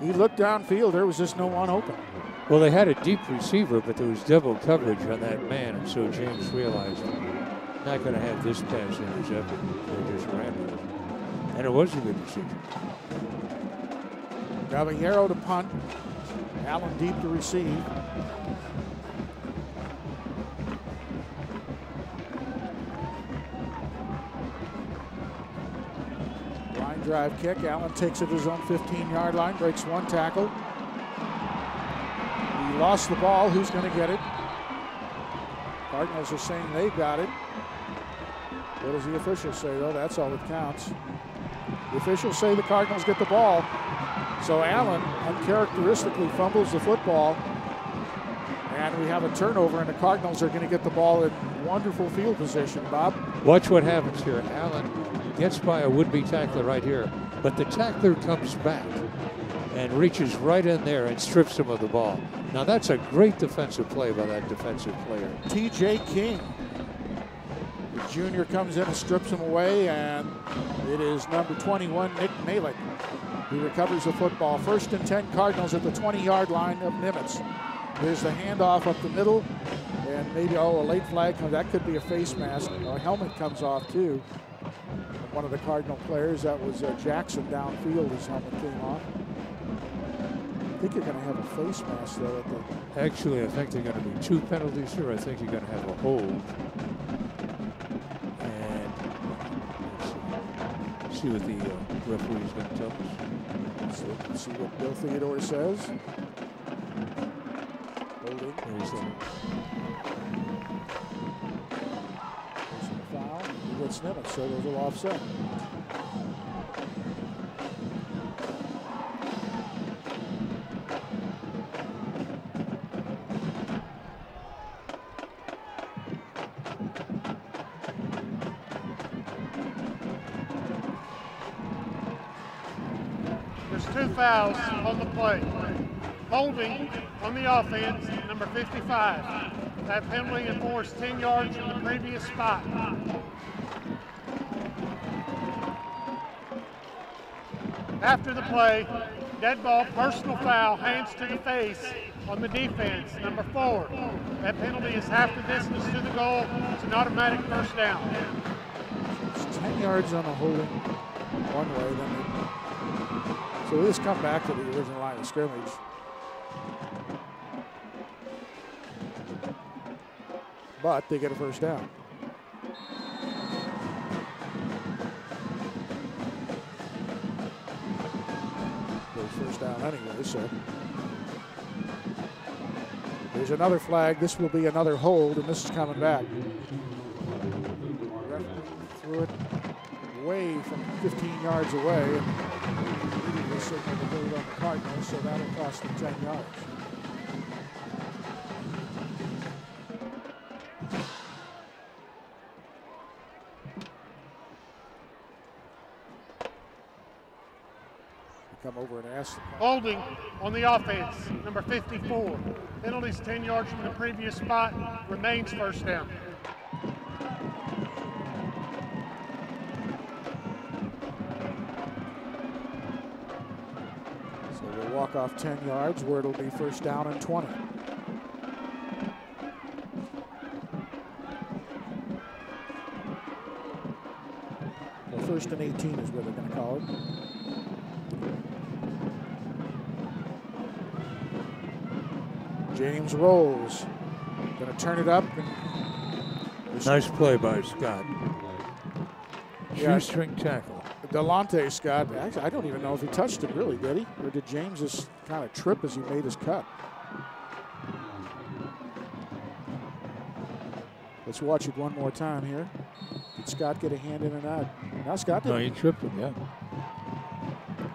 He looked downfield, there was just no one open. Well, they had a deep receiver, but there was double coverage on that man, and so James realized, not going to have this pass intercepted. They just ran with it. And it was a good decision. Caballero to punt. Allen deep to receive. Line drive kick. Allen takes it to his own 15-yard line, breaks one tackle. He lost the ball. Who's going to get it? Cardinals are saying they got it. What does the official say, though? That's all that counts. The officials say the Cardinals get the ball. So Allen uncharacteristically fumbles the football. And we have a turnover, and the Cardinals are going to get the ball in wonderful field position, Bob. Watch what happens here. Allen gets by a would-be tackler right here, but the tackler comes back. and reaches right in there and strips him of the ball. Now that's a great defensive play by that defensive player. T.J. King. The junior comes in and strips him away, and it is number 21, Nick Malik, who recovers the football. 1st and 10 Cardinals at the 20-yard line of Nimitz. There's the handoff up the middle, and maybe, a late flag. That could be a face mask. A helmet comes off, too. One of the Cardinal players, that was Jackson downfield, his helmet came off. I think you're going to have a face mask, though. At the Actually, I think they're going to be 2 penalties here. I think you're going to have a hold. And let's see what the referee's going to tell us. Let's see what Bill Theodore says. Holding. There's the foul. It's Nimitz, so those will offset. There's 2 fouls on the play. Holding on the offense, number 55. That penalty enforced 10 yards from the previous spot. After the play, dead ball, personal foul, hands to the face on the defense, number 4. That penalty is half the distance to the goal. It's an automatic first down. It's 10 yards on a holding one way, then so we just come back to the original line of scrimmage. But they get a first down. First down anyway, so there's another flag. This will be another hold, and this is coming back. Threw it way from 15 yards away, and immediately signaled the hold on the Cardinals, so that'll cost them 10 yards. Come over and ask. Holding on the offense, number 54. Penalties 10 yards from the previous spot, remains first down. So we'll walk off 10 yards where it'll be first down and 20. Well, 1st and 18 is what they're going to call it. James rolls. Going to turn it up. Nice play by Scott. Yeah, Shoestring tackle. Delonte Scott, actually, I don't even know if he touched it really, did he? Or did James just kind of trip as he made his cut? Let's watch it one more time here. Did Scott get a hand in or not? Now Scott did. No, he tripped him, yeah.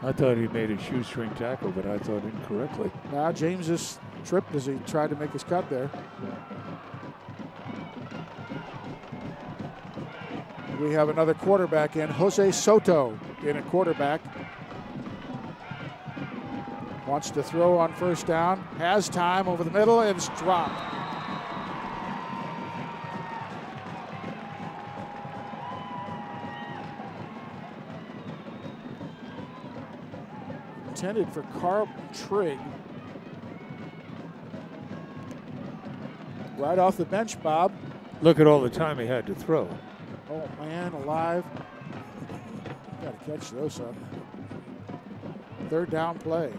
I thought he made a shoestring tackle, but I thought incorrectly. Now James just tripped as he tried to make his cut there. We have another quarterback in, Jose Soto in at quarterback. Wants to throw on first down, has time over the middle, and it's dropped. Intended for Carl Trigg. Right off the bench, Bob. Look at all the time he had to throw. Oh, man, alive. Got to catch those up. 3rd down play.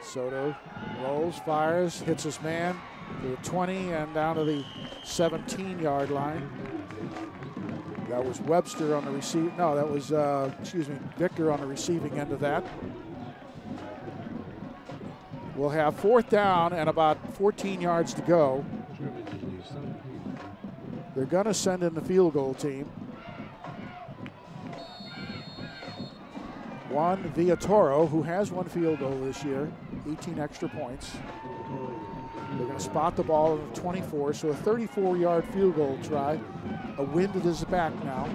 Soto rolls, fires, hits his man to the 20 and down to the 17-yard line. That was Webster on the receive. No, that was, Victor on the receiving end of that. We'll have 4th down and about 14 yards to go. They're going to send in the field goal team. Juan Villatoro, who has 1 field goal this year, 18 extra points. They're going to spot the ball in the 24, so a 34-yard field goal try. A wind at his back now.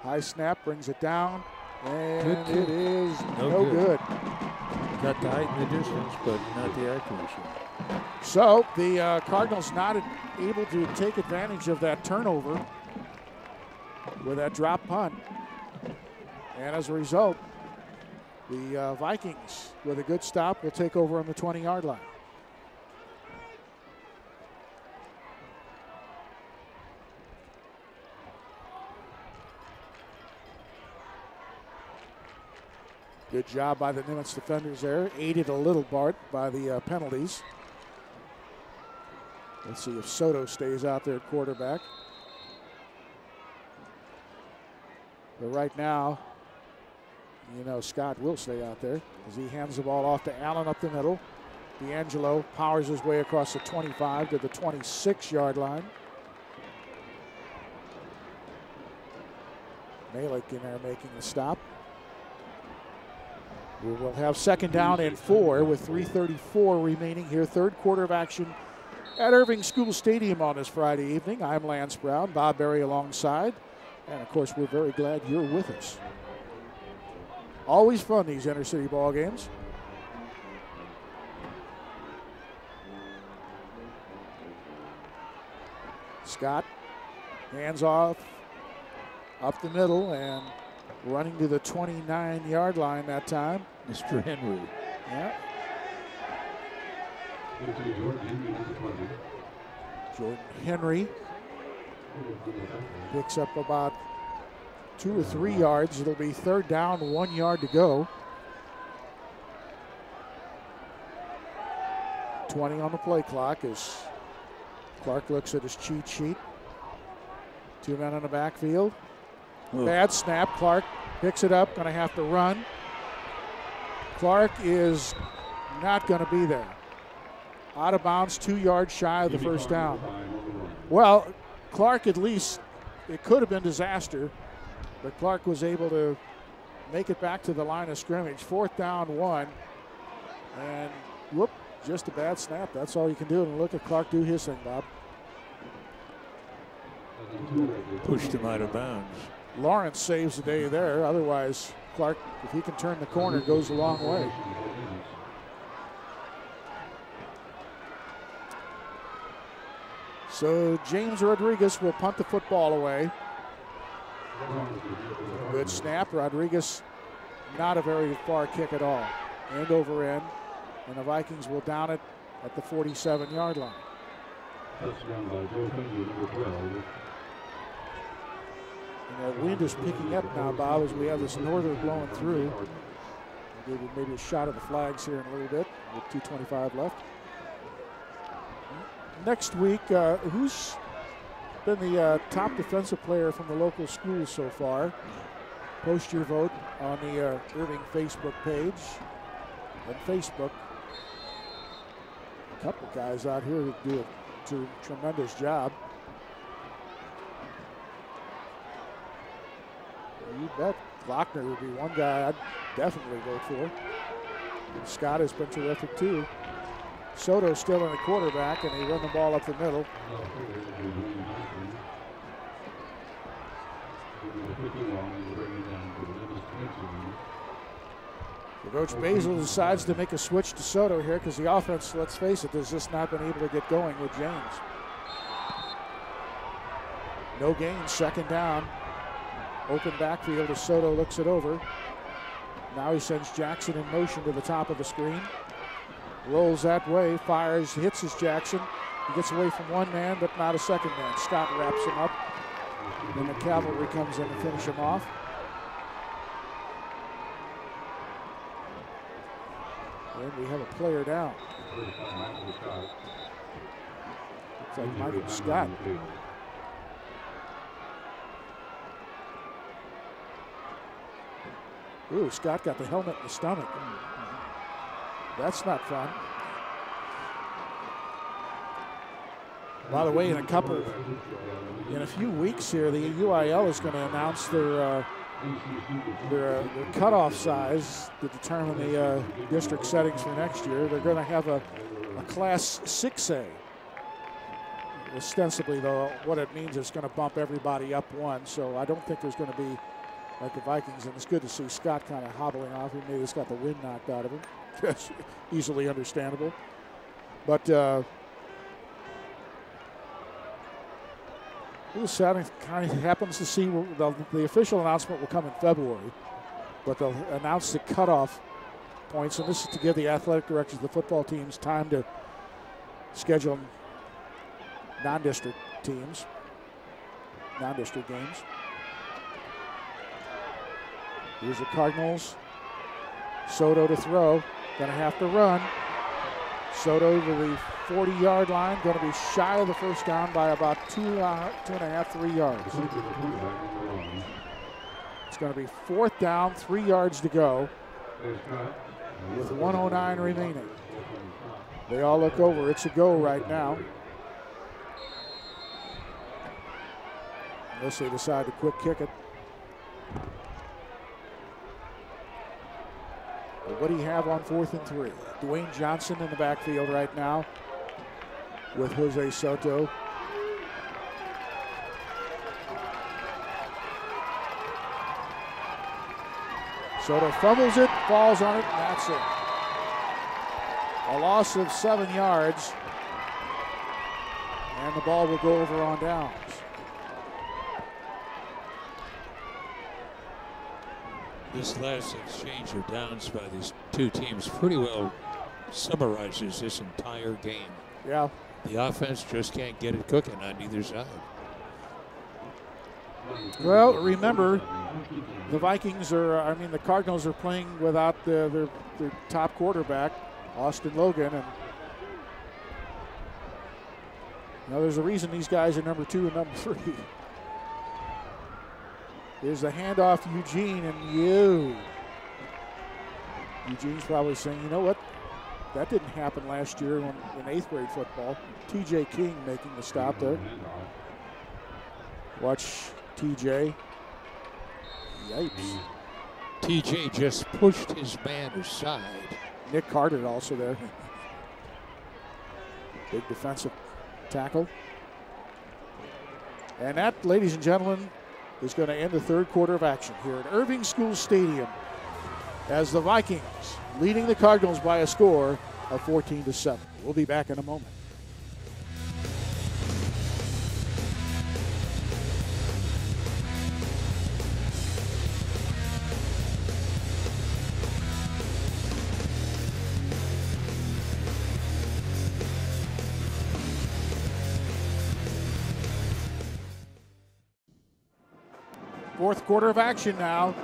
High snap, brings it down, and it is no good. Got the height and the distance, but not the accuracy. So the Cardinals not able to take advantage of that turnover with that drop punt. And as a result, the Vikings, with a good stop, will take over on the 20-yard line. Good job by the Nimitz defenders there. Aided a little by the penalties. Let's see if Soto stays out there at quarterback. But right now, you know Scott will stay out there as he hands the ball off to Allen up the middle. D'Angelo powers his way across the 25 to the 26-yard line. Malik in there making the stop. We will have second down and 4 with 3:34 remaining here. Third quarter of action at Irving School Stadium on this Friday evening. I'm Lance Brown, Bob Berry alongside. And of course, we're very glad you're with us. Always fun, these intercity ball games. Scott, hands off, up the middle, and running to the 29-yard line that time. Mr. Henry. Yeah. Jordan Henry picks up about 2 or 3 yards. It'll be third down, 1 yard to go. 20 on the play clock as Clark looks at his cheat sheet. 2 men in the backfield. Ooh. Bad snap. Clark picks it up, going to have to run. Clark is not going to be there. Out of bounds, 2 yards shy of the first down. Well, Clark at least, it could have been disaster, but Clark was able to make it back to the line of scrimmage. Fourth down, 1. And whoop, just a bad snap. That's all you can do. And look at Clark do his thing, Bob. Pushed him out of bounds. Lawrence saves the day there. Otherwise, Clark, if he can turn the corner, goes a long way. So James Rodriguez will punt the football away. Good snap. Rodriguez, not a very far kick at all. End over end. And the Vikings will down it at the 47-yard line. And the wind is picking up now, Bob, as we have this norther blowing through. We'll give you maybe a shot of the flags here in a little bit with 2:25 left. Next week, who's been the top defensive player from the local schools so far? Post your vote on the Irving Facebook page and Facebook. A couple guys out here who do a tremendous job. You bet Glockner would be one guy I'd definitely vote for. And Scott has been terrific too. Soto still in the quarterback, and he run the ball up the middle. So Coach Basil decides to make a switch to Soto here because the offense, let's face it, has just not been able to get going with James. No gain, second down. Open backfield as Soto looks it over. Now he sends Jackson in motion to the top of the screen. Rolls that way, fires, hits his Jackson. He gets away from one man, but not a second man. Scott wraps him up. Then the cavalry comes in to finish him off. And we have a player down. Looks like Michael Scott. Ooh, Scott got the helmet in the stomach. That's not fun. By the way, in a few weeks here, the UIL is going to announce their cutoff size to determine the district settings for next year. They're going to have a a Class 6A. Ostensibly, though, what it means is it's going to bump everybody up one, so I don't think there's going to be, like the Vikings, and it's good to see Scott kind of hobbling off. He maybe just got the wind knocked out of him. That's easily understandable. But it was sad. It kind of happens to see the official announcement will come in February, but they'll announce the cutoff points, and this is to give the athletic directors of the football teams time to schedule non-district teams, non-district games. Here's the Cardinals. Soto to throw. Going to have to run. Soto to the 40-yard line. Going to be shy of the first down by about 2.5, 3 yards. It's going to be 4th down, 3 yards to go with 1:09 remaining. They all look over. It's a go right now. Unless they decide to quick kick it. But what do you have on 4th and 3? Dwayne Johnson in the backfield right now with Jose Soto. Soto fumbles it, falls on it, and that's it. A loss of 7 yards, and the ball will go over on downs. This last exchange of downs by these two teams pretty well summarizes this entire game. Yeah. The offense just can't get it cooking on either side. Well, remember, the Vikings are, the Cardinals are playing without their top quarterback, Austin Logan. And there's a reason these guys are number 2 and number 3. Here's the handoff to Eugene, and Eugene's probably saying, you know what? That didn't happen last year in 8th grade football. T.J. King making the stop there. Watch T.J. Yipes. T.J. just pushed his man aside. Nick Carter also there. Big defensive tackle. And that, ladies and gentlemen, is going to end the 3rd quarter of action here at Irving School Stadium as the Vikings leading the Cardinals by a score of 14-7. We'll be back in a moment. Fourth quarter of action now.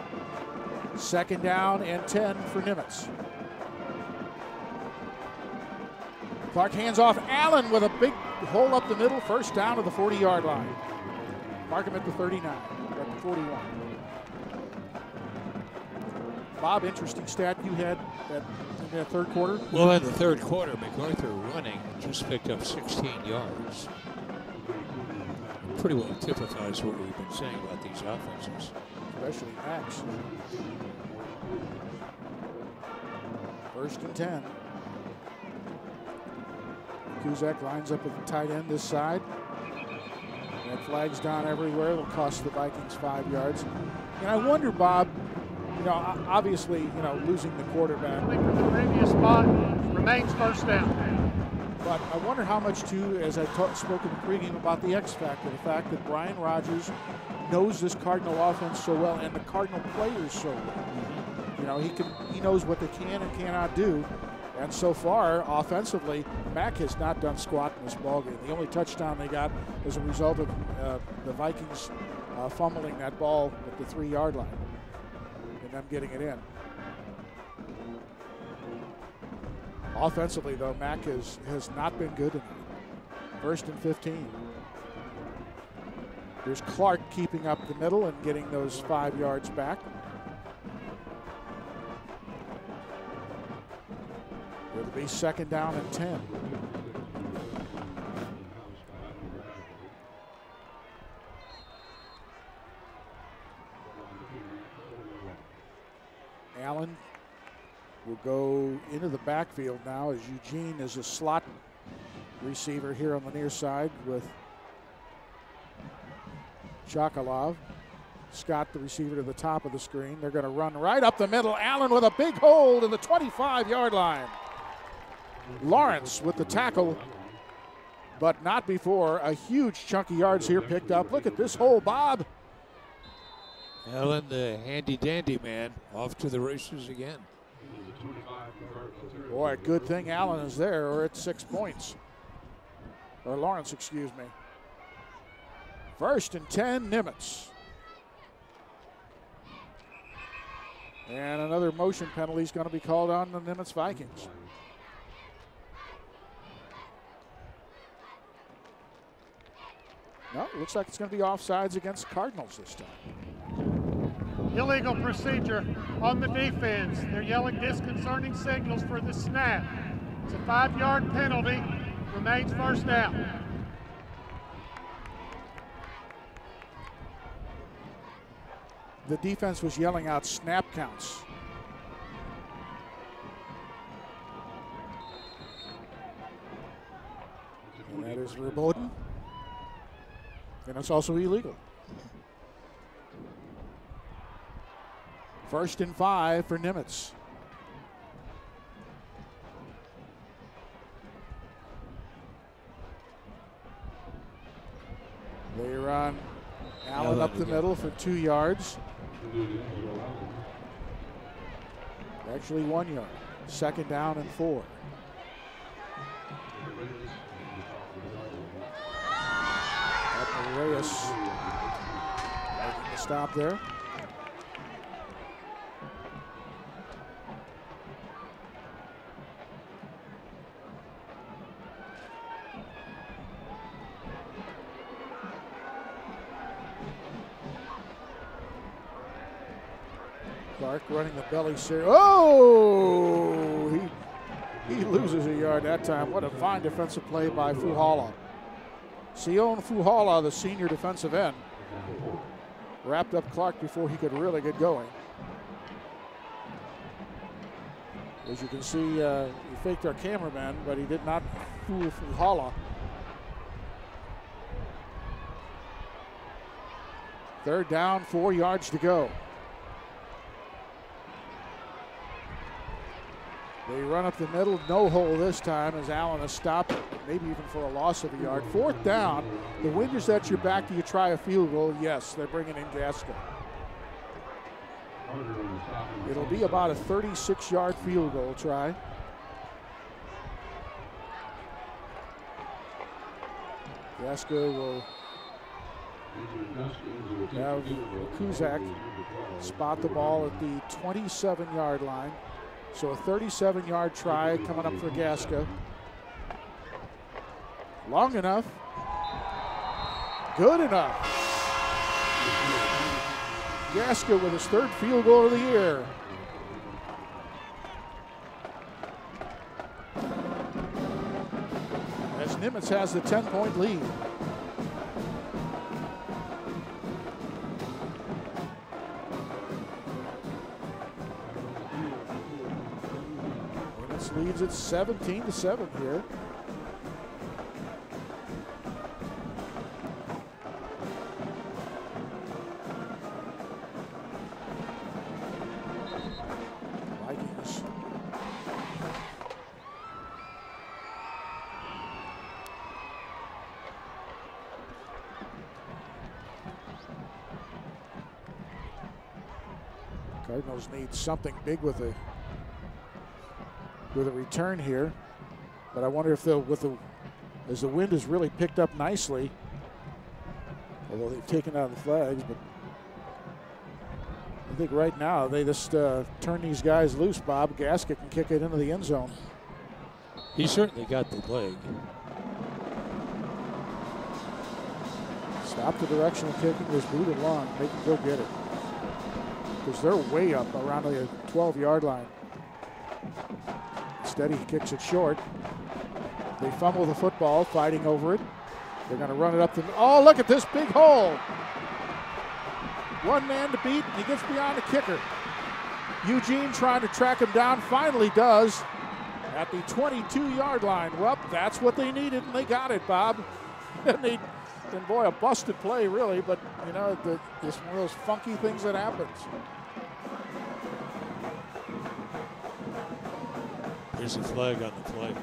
2nd down and 10 for Nimitz. Clark hands off Allen with a big hole up the middle. 1st down to the 40-yard line. Mark him at the 39, at the 41. Bob, interesting stat you had in the 3rd quarter? Well, in the 3rd quarter, MacArthur running just picked up 16 yards. Pretty well typifies what we've been saying about these offenses. Especially Max. 1st and 10. Kuzak lines up at the tight end this side. That flag's down everywhere. It'll cost the Vikings 5 yards. And I wonder, Bob, obviously, losing the quarterback. I think from the previous spot remains 1st down. But I wonder how much, too, as I spoke in the pregame about the X factor, the fact that Brian Rogers knows this Cardinal offense so well and the Cardinal players so well. He knows what they can and cannot do. And so far, offensively, Mac has not done squat in this ballgame. The only touchdown they got as a result of the Vikings fumbling that ball at the 3-yard line and them getting it in. Offensively, though, Mac has not been good tonight. 1st and 15. Here's Clark keeping up the middle and getting those 5 yards back. It'll be 2nd down and 10. Allen will go into the backfield now as Eugene is a slot receiver here on the near side with Chokolov. Scott, the receiver, to the top of the screen. They're going to run right up the middle. Allen with a big hold to the 25-yard line. Lawrence with the tackle, but not before a huge chunk of yards here picked up. Look at this hole, Bob. Allen, the handy-dandy man, off to the races again. Boy, good thing Allen is there, or it's 6 points. Or Lawrence, excuse me. 1st and 10, Nimitz. And another motion penalty is going to be called on the Nimitz Vikings. No, it looks like it's going to be offsides against Cardinals this time. Illegal procedure on the defense. They're yelling disconcerting signals for the snap. It's a 5-yard penalty. Remains first down. The defense was yelling out snap counts. And that is verboten. And it's also illegal. 1st and 5 for Nimitz. They run Allen up the middle for 2 yards. Actually 1 yard. 2nd down and 4. Reyes making the stop there. Clark running the belly series. Oh! He loses a yard that time. What a fine defensive play by Fuhala. Sion Fuhala, the senior defensive end, wrapped up Clark before he could really get going. As you can see, he faked our cameraman, but he did not fool Fuhala. 3rd down, 4 yards to go. They run up the middle, no hole this time as Allen has stopped, maybe even for a loss of a yard. 4th down, the wind is at your back. Do you try a field goal? Yes, they're bringing in Gasco. It'll be about a 36-yard field goal try. Gasco will have Kuzak spot the ball at the 27-yard line. So a 37-yard try coming up for Gasco. Long enough. Good enough. Gasco with his 3rd field goal of the year. As Nimitz has the 10-point lead. Leads at 17-7 here. Vikings. Cardinals need something big with a return here, but I wonder if they'll, as the wind has really picked up nicely, although they've taken out the flags, but I think right now they just turn these guys loose, Bob. Gasket can kick it into the end zone. He certainly got the leg. Stop the directional kicking, just boot it long, make him go get it. Because they're way up around the 12-yard line. Instead, he kicks it short. They fumble the football, fighting over it. They're going to run it up the. Oh, look at this big hole. One man to beat, and he gets beyond the kicker. Eugene trying to track him down, finally does at the 22-yard line. Well, that's what they needed, and they got it, Bob. And boy, a busted play, really, but, you know, it's one of those funky things that happens. There's a flag on the play.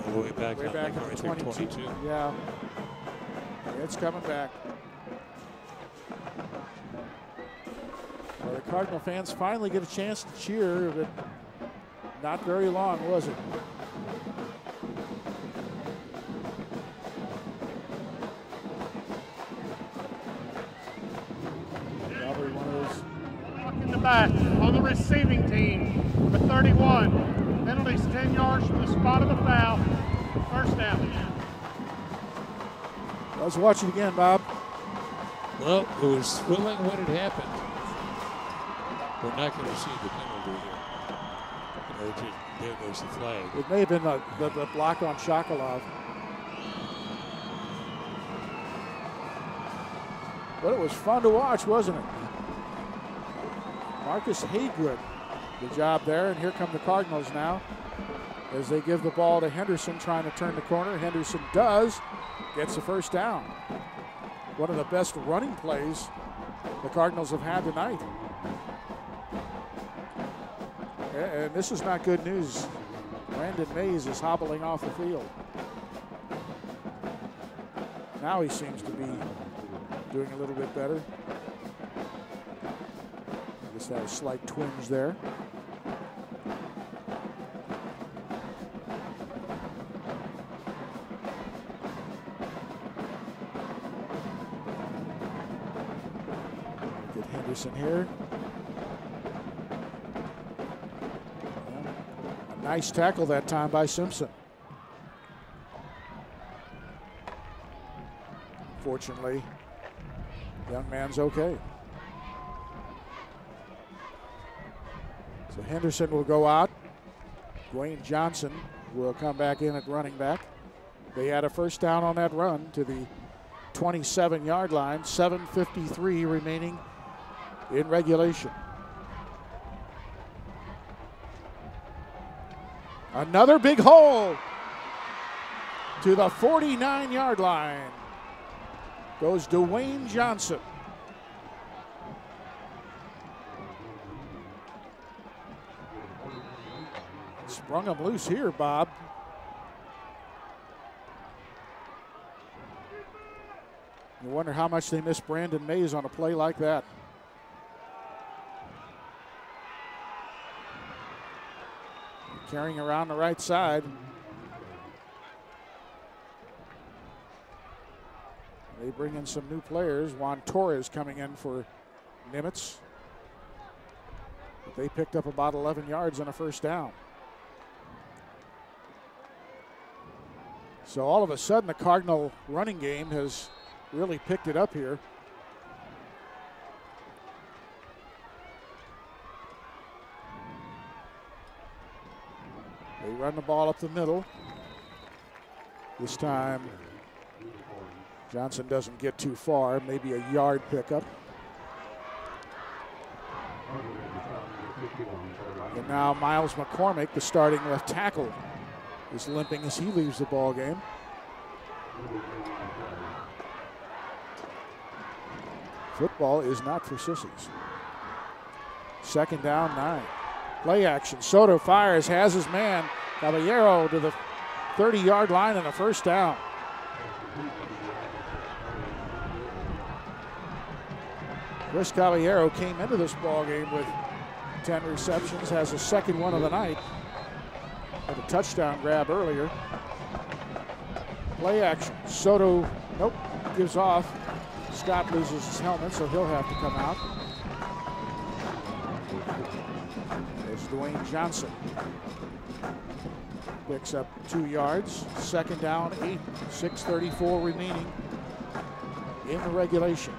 All the way back on MacArthur 22. Yeah. It's coming back. Well, the Cardinal fans finally get a chance to cheer, but not very long, was it? Probably one of those. Look in the back on the receiving team, number 31. Penalties 10 yards from the spot of the foul. First down. Let's watch it again, Bob. Well, it was thrilling when it happened. We're not going to see the penalty here. There goes the flag. It may have been the block on Shakalov. But it was fun to watch, wasn't it? Marcus Haygood, good job there. And here come the Cardinals now as they give the ball to Henderson, trying to turn the corner. Henderson does, gets the first down. One of the best running plays the Cardinals have had tonight. And this is not good news. Brandon Mays is hobbling off the field. Now he seems to be doing a little bit better. I guess that was a slight twinge there. Get Henderson here. Nice tackle that time by Simpson. Fortunately, young man's okay. So Henderson will go out. Dwayne Johnson will come back in at running back. They had a first down on that run to the 27-yard line. 7:53 remaining in regulation. Another big hole to the 49-yard line. Goes Dwayne Johnson. Sprung him loose here, Bob. You wonder how much they miss Brandon Mays on a play like that. Carrying around the right side. They bring in some new players. Juan Torres coming in for Nimitz. But they picked up about 11 yards on a first down. So all of a sudden the Cardinal running game has really picked it up here. They run the ball up the middle. This time, Johnson doesn't get too far, maybe a yard pickup. And now Miles McCormick, the starting left tackle, is limping as he leaves the ball game. Football is not for sissies. Second down, 9. Play action. Soto fires, has his man. Caballero to the 30-yard line and a first down. Chris Caballero came into this ball game with 10 receptions, has a second one of the night. Had a touchdown grab earlier. Play action. Soto, nope, gives off. Scott loses his helmet, so he'll have to come out. Dwayne Johnson picks up 2 yards. Second down, 8. 6:34 remaining in the regulation.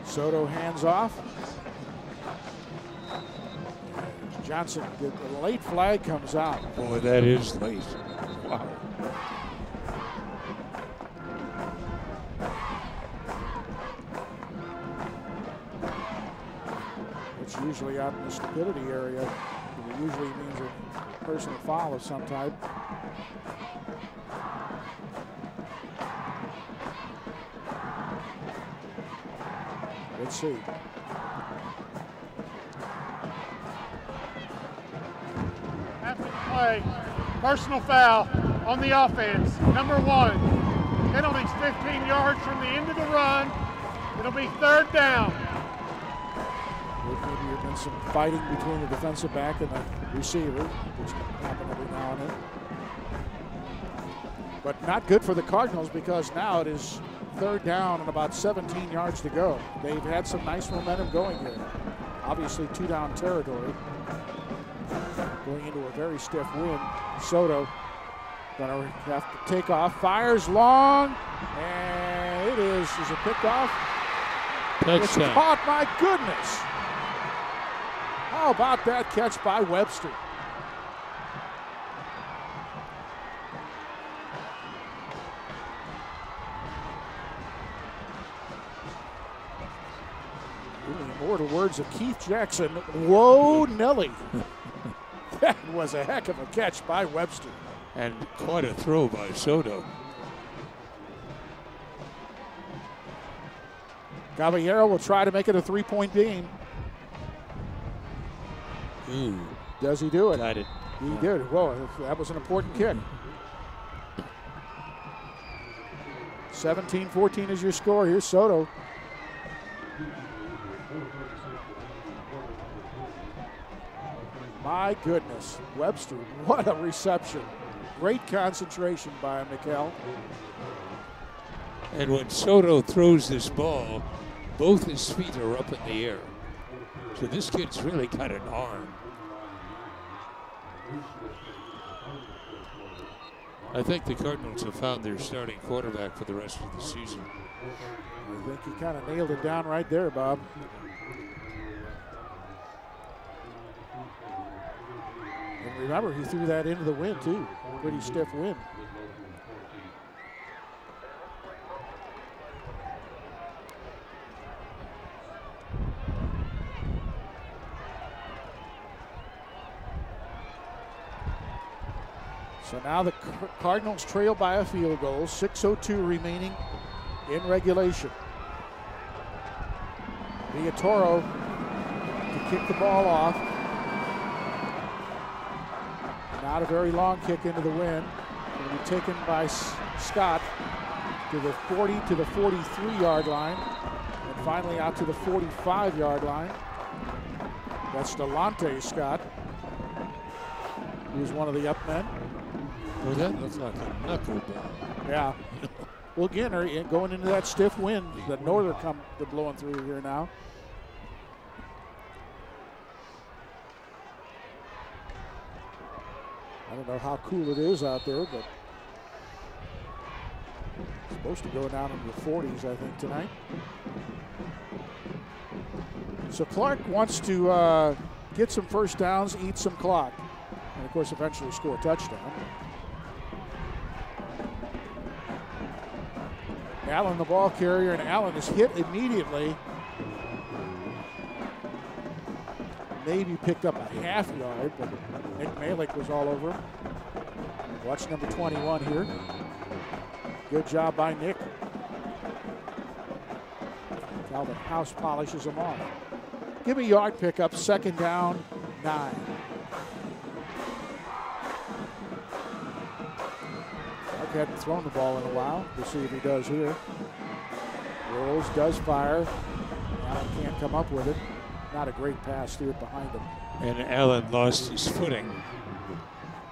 Soto hands off. Johnson, the late flag comes out. Boy, that is late. Wow. usually out in the stupidity area. It usually means a personal foul of some type. Let's see. After the play, personal foul on the offense, number 1. Penalty's 15 yards from the end of the run. It'll be 3rd down. Maybe there's been some fighting between the defensive back and the receiver, which can happen every now and then. But not good for the Cardinals because now it is 3rd down and about 17 yards to go. They've had some nice momentum going here. Obviously 2-down territory. Going into a very stiff wind. Soto gonna have to take off. Fires long, and it is it picked off? Touchdown. It's caught, my goodness. How about that catch by Webster? In the immortal words of Keith Jackson, whoa, Nelly. That was a heck of a catch by Webster. And quite a throw by Soto. Caballero will try to make it a 3-point game. Ooh. Does he do it? Got it. He did. Whoa, that was an important kick. 17-14 is your score. Here's Soto. My goodness, Webster, what a reception. Great concentration by Mikel. And when Soto throws this ball, both his feet are up in the air. So this kid's really got an arm. I think the Cardinals have found their starting quarterback for the rest of the season. I think he kind of nailed it down right there, Bob. And remember, he threw that into the wind, too. Pretty stiff wind. So now the Cardinals trail by a field goal, 6:02 remaining in regulation. Villatoro to kick the ball off. Not a very long kick into the wind. Going to be taken by Scott to the 40 to the 43-yard line, and finally out to the 45-yard line. That's Delonte Scott, who's one of the up men. Well, that looks like a knuckleball. Yeah. Well, again, going into that stiff wind, the northern they're blowing through here now. I don't know how cool it is out there, but it's supposed to go down into the 40s, I think, tonight. So Clark wants to get some first downs, eat some clock, and, of course, eventually score a touchdown. Allen, the ball carrier, and Allen is hit immediately. Maybe picked up a half yard, but Nick Malik was all over him. Watch number 21 here. Good job by Nick. Calvin House polishes him off. Give me yard pickup, 2nd down, 9. Clark hadn't thrown the ball in a while. We'll see if he does here. Rolls, does fire. Allen can't come up with it. Not a great pass, threw it behind him. And Allen lost his footing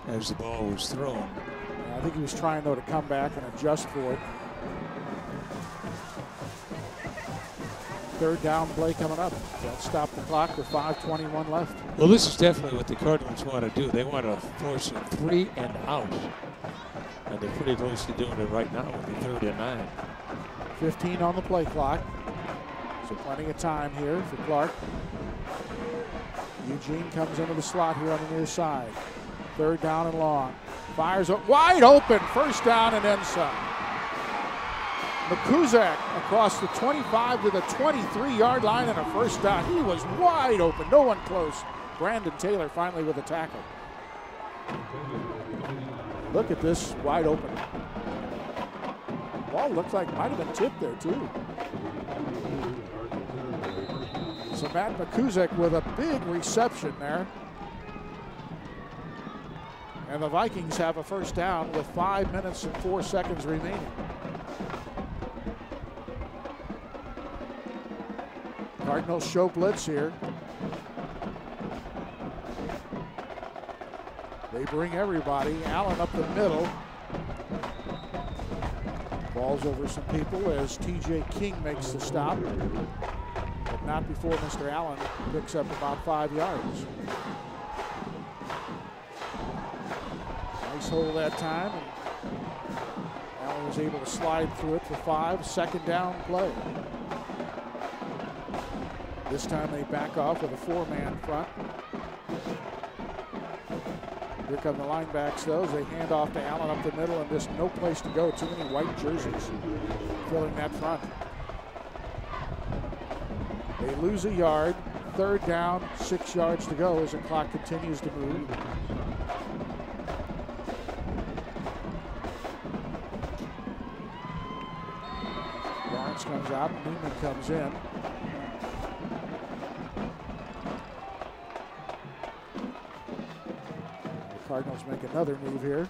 as the ball was thrown. Yeah, I think he was trying, though, to come back and adjust for it. 3rd down play coming up. They'll stop the clock with 5:21 left. Well, this is definitely what the Cardinals want to do. They want to force a 3 and out. And they're pretty close to doing it right now with the 3rd and 9. 15 on the play clock. So plenty of time here for Clark. Eugene comes into the slot here on the near side. 3rd down and long. Fires up wide open. 1st down and then some. McCuzak across the 25 to the 23-yard line and a first down. He was wide open, no one close. Brandon Taylor finally with a tackle. Look at this wide open. Ball looks like might have been tipped there too. So Matt McCuzak with a big reception there. And the Vikings have a first down with 5 minutes and 4 seconds remaining. Cardinals show blitz here. They bring everybody. Allen up the middle. Ball's over some people as T.J. King makes the stop. But not before Mr. Allen picks up about 5 yards. Nice hole that time. And Allen was able to slide through it for 5. Second down play. This time they back off with a 4-man front. Here come the linebacks, though, as they hand off to Allen up the middle, and just no place to go. Too many white jerseys filling that front. They lose a yard. Third down, 6 yards to go as the clock continues to move. Lawrence comes out, Newman comes in. Cardinals make another move here.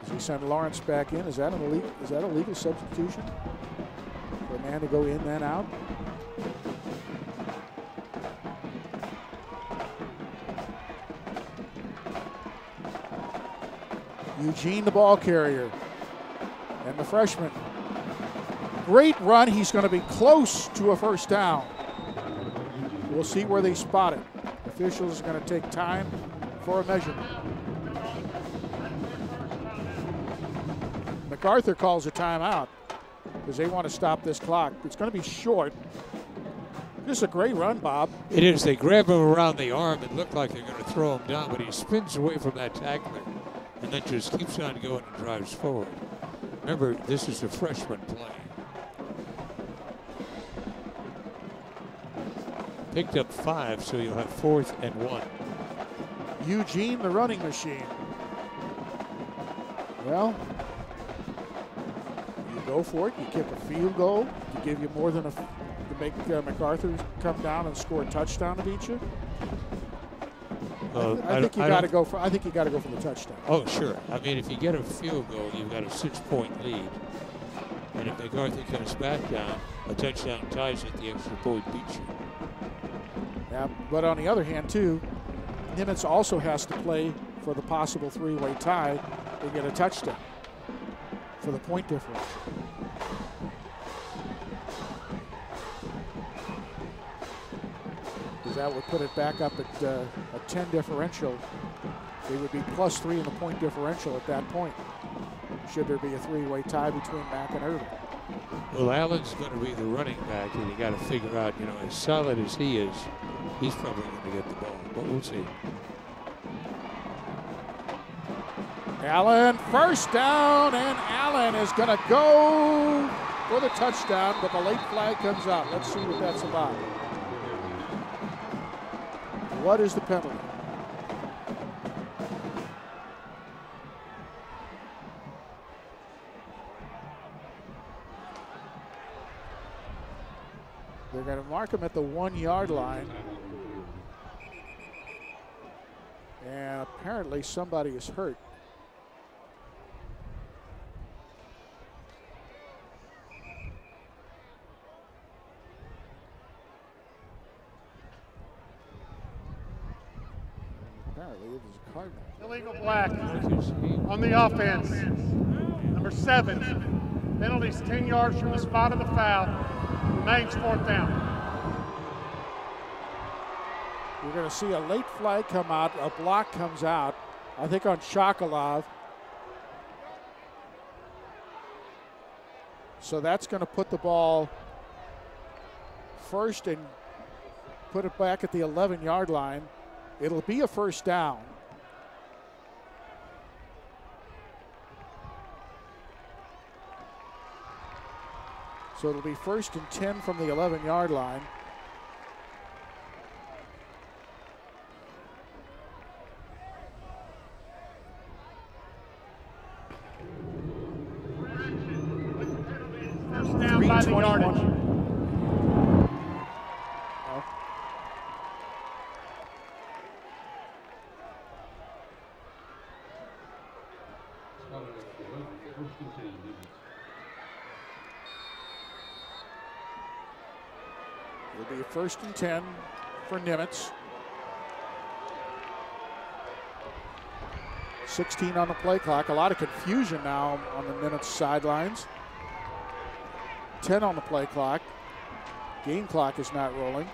As he send Lawrence back in. Is that a legal substitution? For a man to go in then out? Eugene, the ball carrier. And the freshman. Great run. He's going to be close to a first down. We'll see where they spot it. Officials are going to take time for a measurement. MacArthur calls a timeout because they want to stop this clock. It's going to be short. Just a great run, Bob. It is. They grab him around the arm. It looked like they're going to throw him down, but he spins away from that tackler and then just keeps on going and drives forward. Remember, this is a freshman playing. Picked up 5, so you'll have 4th and 1. Eugene, the running machine. Well, you go for it. You kick a field goal to give you more than to make MacArthur come down and score a touchdown to beat you. I think you got to go for. I think you got to go for the touchdown. Oh, sure. I mean, if you get a field goal, you've got a 6-point lead, and if MacArthur comes back down, a touchdown ties it. The extra point beats you. Yeah, but on the other hand, too, Nimitz also has to play for the possible 3-way tie to get a touchdown for the point differential. Because that would put it back up at a 10 differential. They would be +3 in the point differential at that point, should there be a 3-way tie between Mac and Irving. Well, Allen's going to be the running back, and you got to figure out, you know, as solid as he is, he's probably going to get the ball, but we'll see. Allen, first down, and Allen is going to go for the touchdown, but the late flag comes out. Let's see what that's about. What is the penalty? They're going to mark him at the 1-yard line. And apparently somebody is hurt. Apparently it was a Cardinal. Illegal black on the offense. Number 7. Penalties 10 yards from the spot of the foul. Remains 4th down. You're going to see a late flag come out. A block comes out, I think on Shakalov. So that's going to put the ball first and put it back at the 11-yard line. It'll be a first down. So it'll be 1st and 10 from the 11-yard line. First down by the yardage. It'll be 1st and 10 for Nimitz. 16 on the play clock. A lot of confusion now on the Nimitz sidelines. 10 on the play clock. Game clock is not rolling.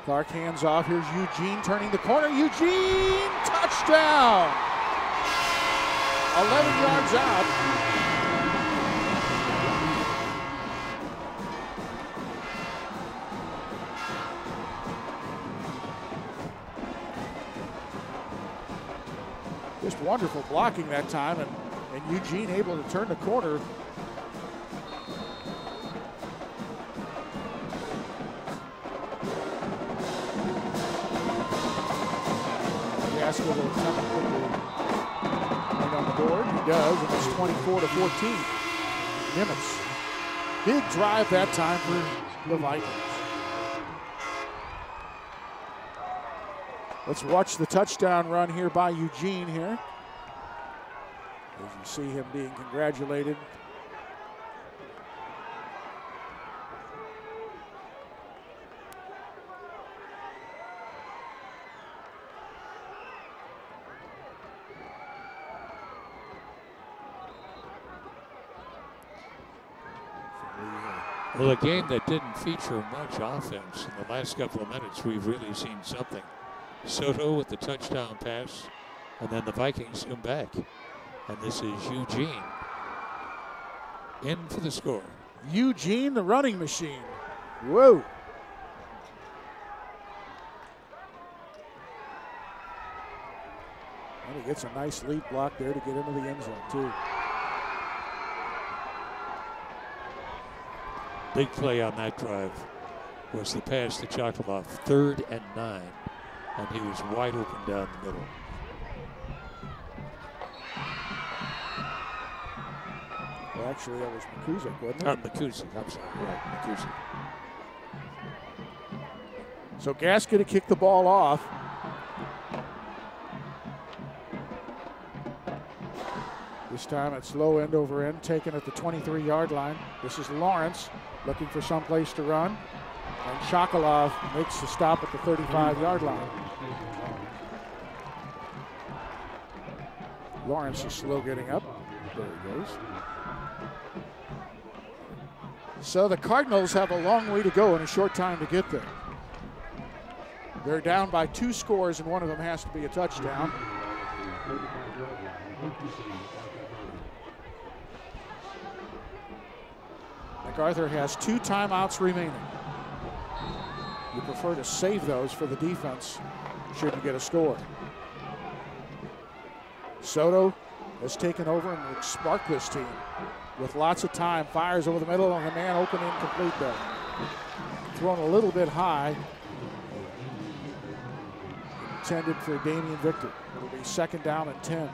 Clark hands off. Here's Eugene turning the corner. Eugene, touchdown! 11 yards out. Just wonderful blocking that time, and Eugene able to turn the corner. Gaskell will attempt to put the point on the board. He does, and it's 24-14. Nimitz. Big drive that time for the Vikings. Let's watch the touchdown run here by Eugene here. As you see him being congratulated. Well, a game that didn't feature much offense in the last couple of minutes, we've really seen something. Soto with the touchdown pass, and then the Vikings come back. And this is Eugene in for the score. Eugene, the running machine. Whoa. And he gets a nice lead block there to get into the end zone, too. Big play on that drive was the pass to Chocolate, 3rd and 9. And he was wide open down the middle. Well, actually, that was McCusick, wasn't it? McCusick, I'm sorry. Right, McCusick. So Gaskell to kick the ball off. This time it's low end over end, taken at the 23-yard line. This is Lawrence looking for some place to run. And Chocolate makes the stop at the 35-yard line. Lawrence is slow getting up. There he goes. So the Cardinals have a long way to go and a short time to get there. They're down by 2 scores, and one of them has to be a touchdown. MacArthur has 2 timeouts remaining. You prefer to save those for the defense should you get a score. Soto has taken over and will spark this team with lots of time. Fires over the middle, and the man open incomplete there. Thrown a little bit high. Intended for Damian Victor. It'll be 2nd down and 10.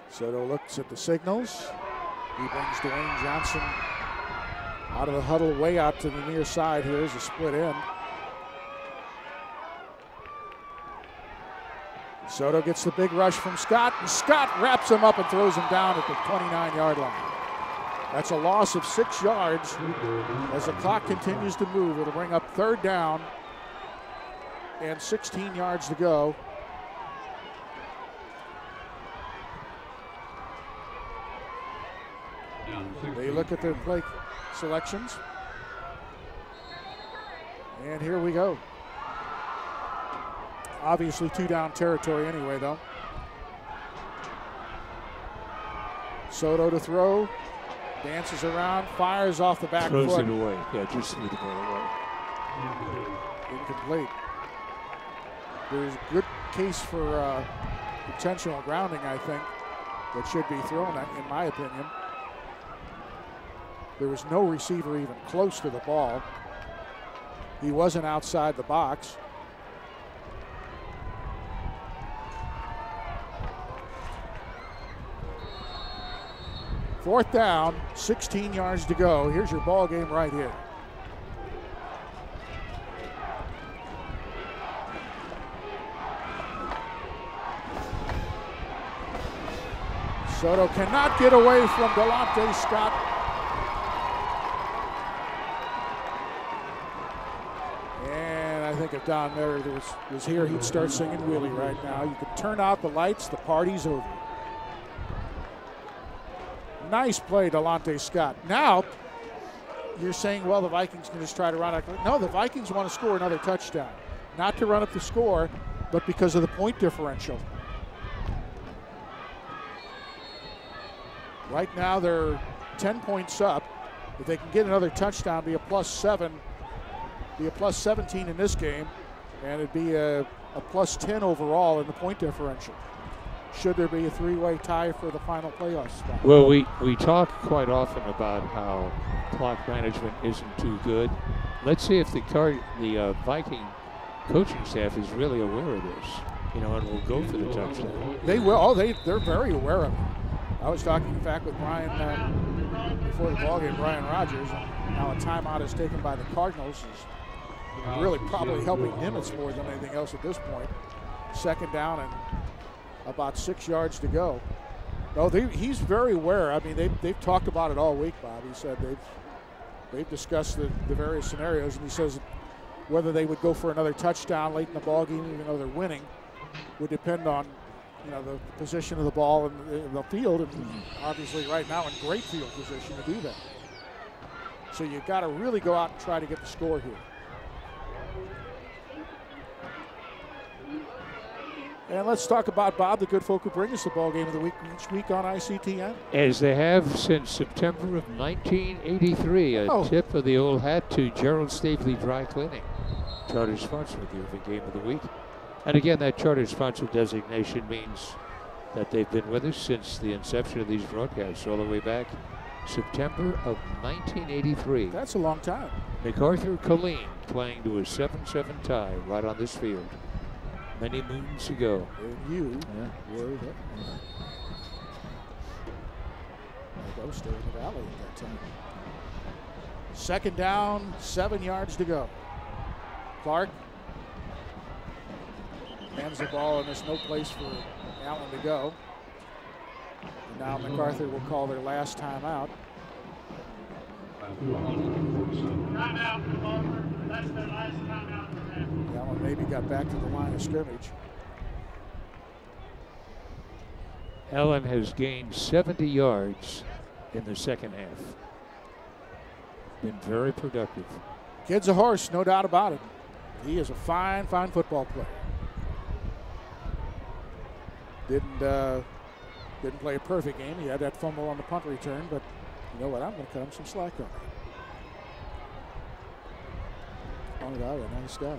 Soto looks at the signals. He brings Dwayne Johnson out of the huddle way out to the near side here as a split end. Soto gets the big rush from Scott, and Scott wraps him up and throws him down at the 29-yard line. That's a loss of 6 yards. As the clock continues to move, it'll bring up 3rd down and 16 yards to go. They look at their play selections. And here we go. Obviously 2-down territory anyway, though. Soto to throw. Dances around, fires off the back Throws foot. it away. Yeah, just threw the ball away. Incomplete. There's a good case for intentional grounding, I think, that should be thrown, in my opinion. There was no receiver even close to the ball. He wasn't outside the box. Fourth down, 16 yards to go. Here's your ball game right here. Soto cannot get away from Delonte Scott. And I think if Don there was here, he'd start singing Willie right now. You can turn out the lights, the party's over. Nice play, Delonte Scott. Now, you're saying, well, the Vikings can just try to run out. No, the Vikings want to score another touchdown. Not to run up the score, but because of the point differential. Right now, they're 10 points up. If they can get another touchdown, be a +7, be a +17 in this game, and it'd be a +10 overall in the point differential. Should there be a three-way tie for the final playoff spot? Well, we talk quite often about how clock management isn't too good. Let's see if the Viking coaching staff is really aware of this, and will go for the touchdown. They will. Oh, they're very aware of it. I was talking, in fact, with Brian before the ballgame, Brian Rogers, and now a timeout is taken by the Cardinals is really probably helping Nimitz more than anything else at this point. Second down and about 6 yards to go. No, he's very aware. I mean, they've talked about it all week, Bob. He said they've discussed the various scenarios, and he says whether they would go for another touchdown late in the ballgame, even though they're winning, would depend on the position of the ball in the field, and obviously right now in great field position to do that. So you've got to really go out and try to get the score here. And let's talk about, Bob, the good folk who bring us the ball game of the week each week on ICTN. As they have since September of 1983, a tip of the old hat to Gerald Stavely Dry Cleaning, charter sponsor of the Irving Game of the Week. And again, that charter sponsor designation means that they've been with us since the inception of these broadcasts, all the way back September of 1983. That's a long time. MacArthur Colleen playing to a 7-7 tie right on this field many moons ago. And you were there. I was still in the valley at that time. Second down, 7 yards to go. Clark hands the ball, and there's no place for Allen to go. And now MacArthur will call their last timeout. Timeout, MacArthur. That's their last timeout for them. Allen maybe got back to the line of scrimmage. Allen has gained 70 yards in the second half. Been very productive. Kid's a horse, no doubt about it. He is a fine, fine football player. Didn't play a perfect game. He had that fumble on the punt return, but you know what? I'm going to cut him some slack on it. Oh, God, a nice guy.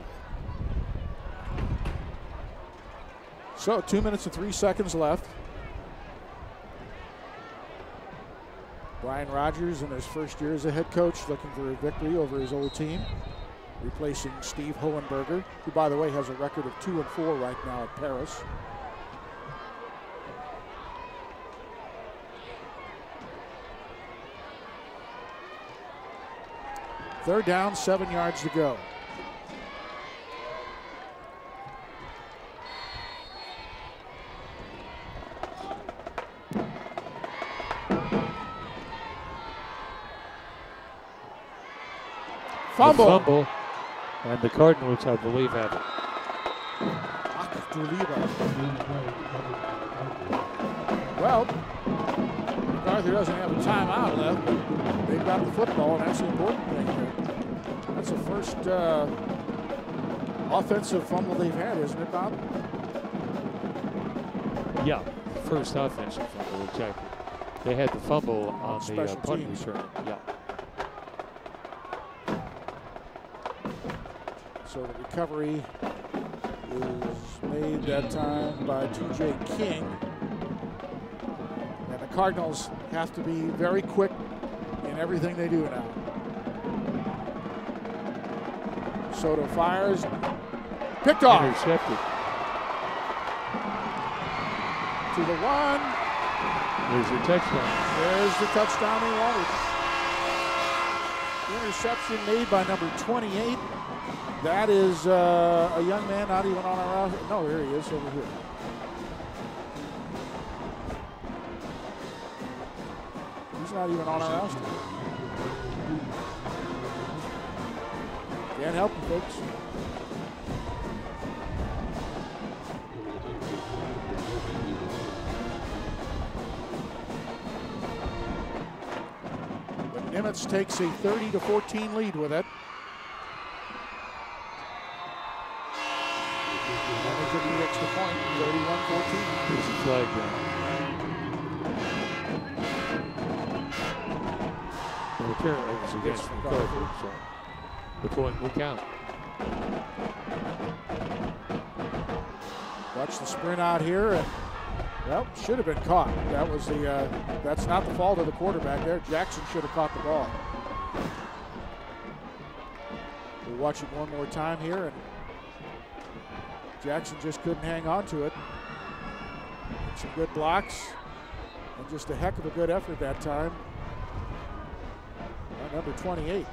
So 2 minutes and 3 seconds left. Brian Rogers in his first year as a head coach looking for a victory over his old team, replacing Steve Hohenberger, who, by the way, has a record of 2-4 right now at Paris. Third down, 7 yards to go. Fumble. And the Cardinals, I believe, have it. Well, MacArthur doesn't have a timeout left, but they've got the football, and that's the important thing here. That's the first offensive fumble they've had, isn't it, Bob? Yeah, first offensive fumble, exactly. They had the fumble on the punt return. Yeah. So the recovery is made that time by T.J. King. And the Cardinals have to be very quick in everything they do now. Soto fires. Picked off. Intercepted. To the one. There's the touchdown. There's the touchdown they wanted. Interception made by number 28. That is a young man not even on our roster. No, here he is over here. He's not even on our roster. Can't help him, folks. But Nimitz takes a 30-14 lead with it. And they took the extra point, 31-14. There's a flag down. And apparently it was against MacArthur, so the point will count. Watch the sprint out here, and well, should have been caught. That was the. That's not the fault of the quarterback there. Jackson should have caught the ball. We'll watch it one more time here, and Jackson just couldn't hang on to it. Some good blocks, and just a heck of a good effort that time. Number 28.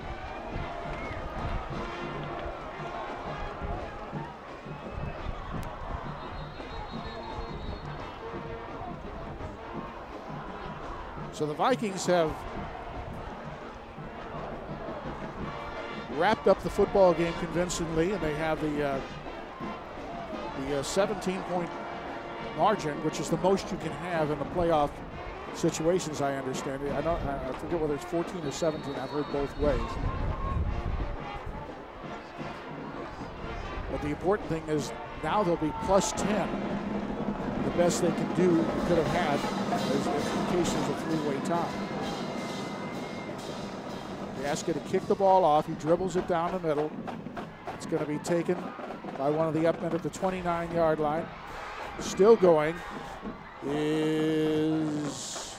So the Vikings have wrapped up the football game convincingly, and they have the 17-point margin, which is the most you can have in the playoff situations, I understand it. I forget whether it's 14 or 17. I've heard both ways. But the important thing is now they'll be plus 10. The best they can do, could have had, is in case there's a three-way tie. They ask you to kick the ball off. He dribbles it down the middle. It's going to be taken by one of the upmen at the 29-yard line. Still going is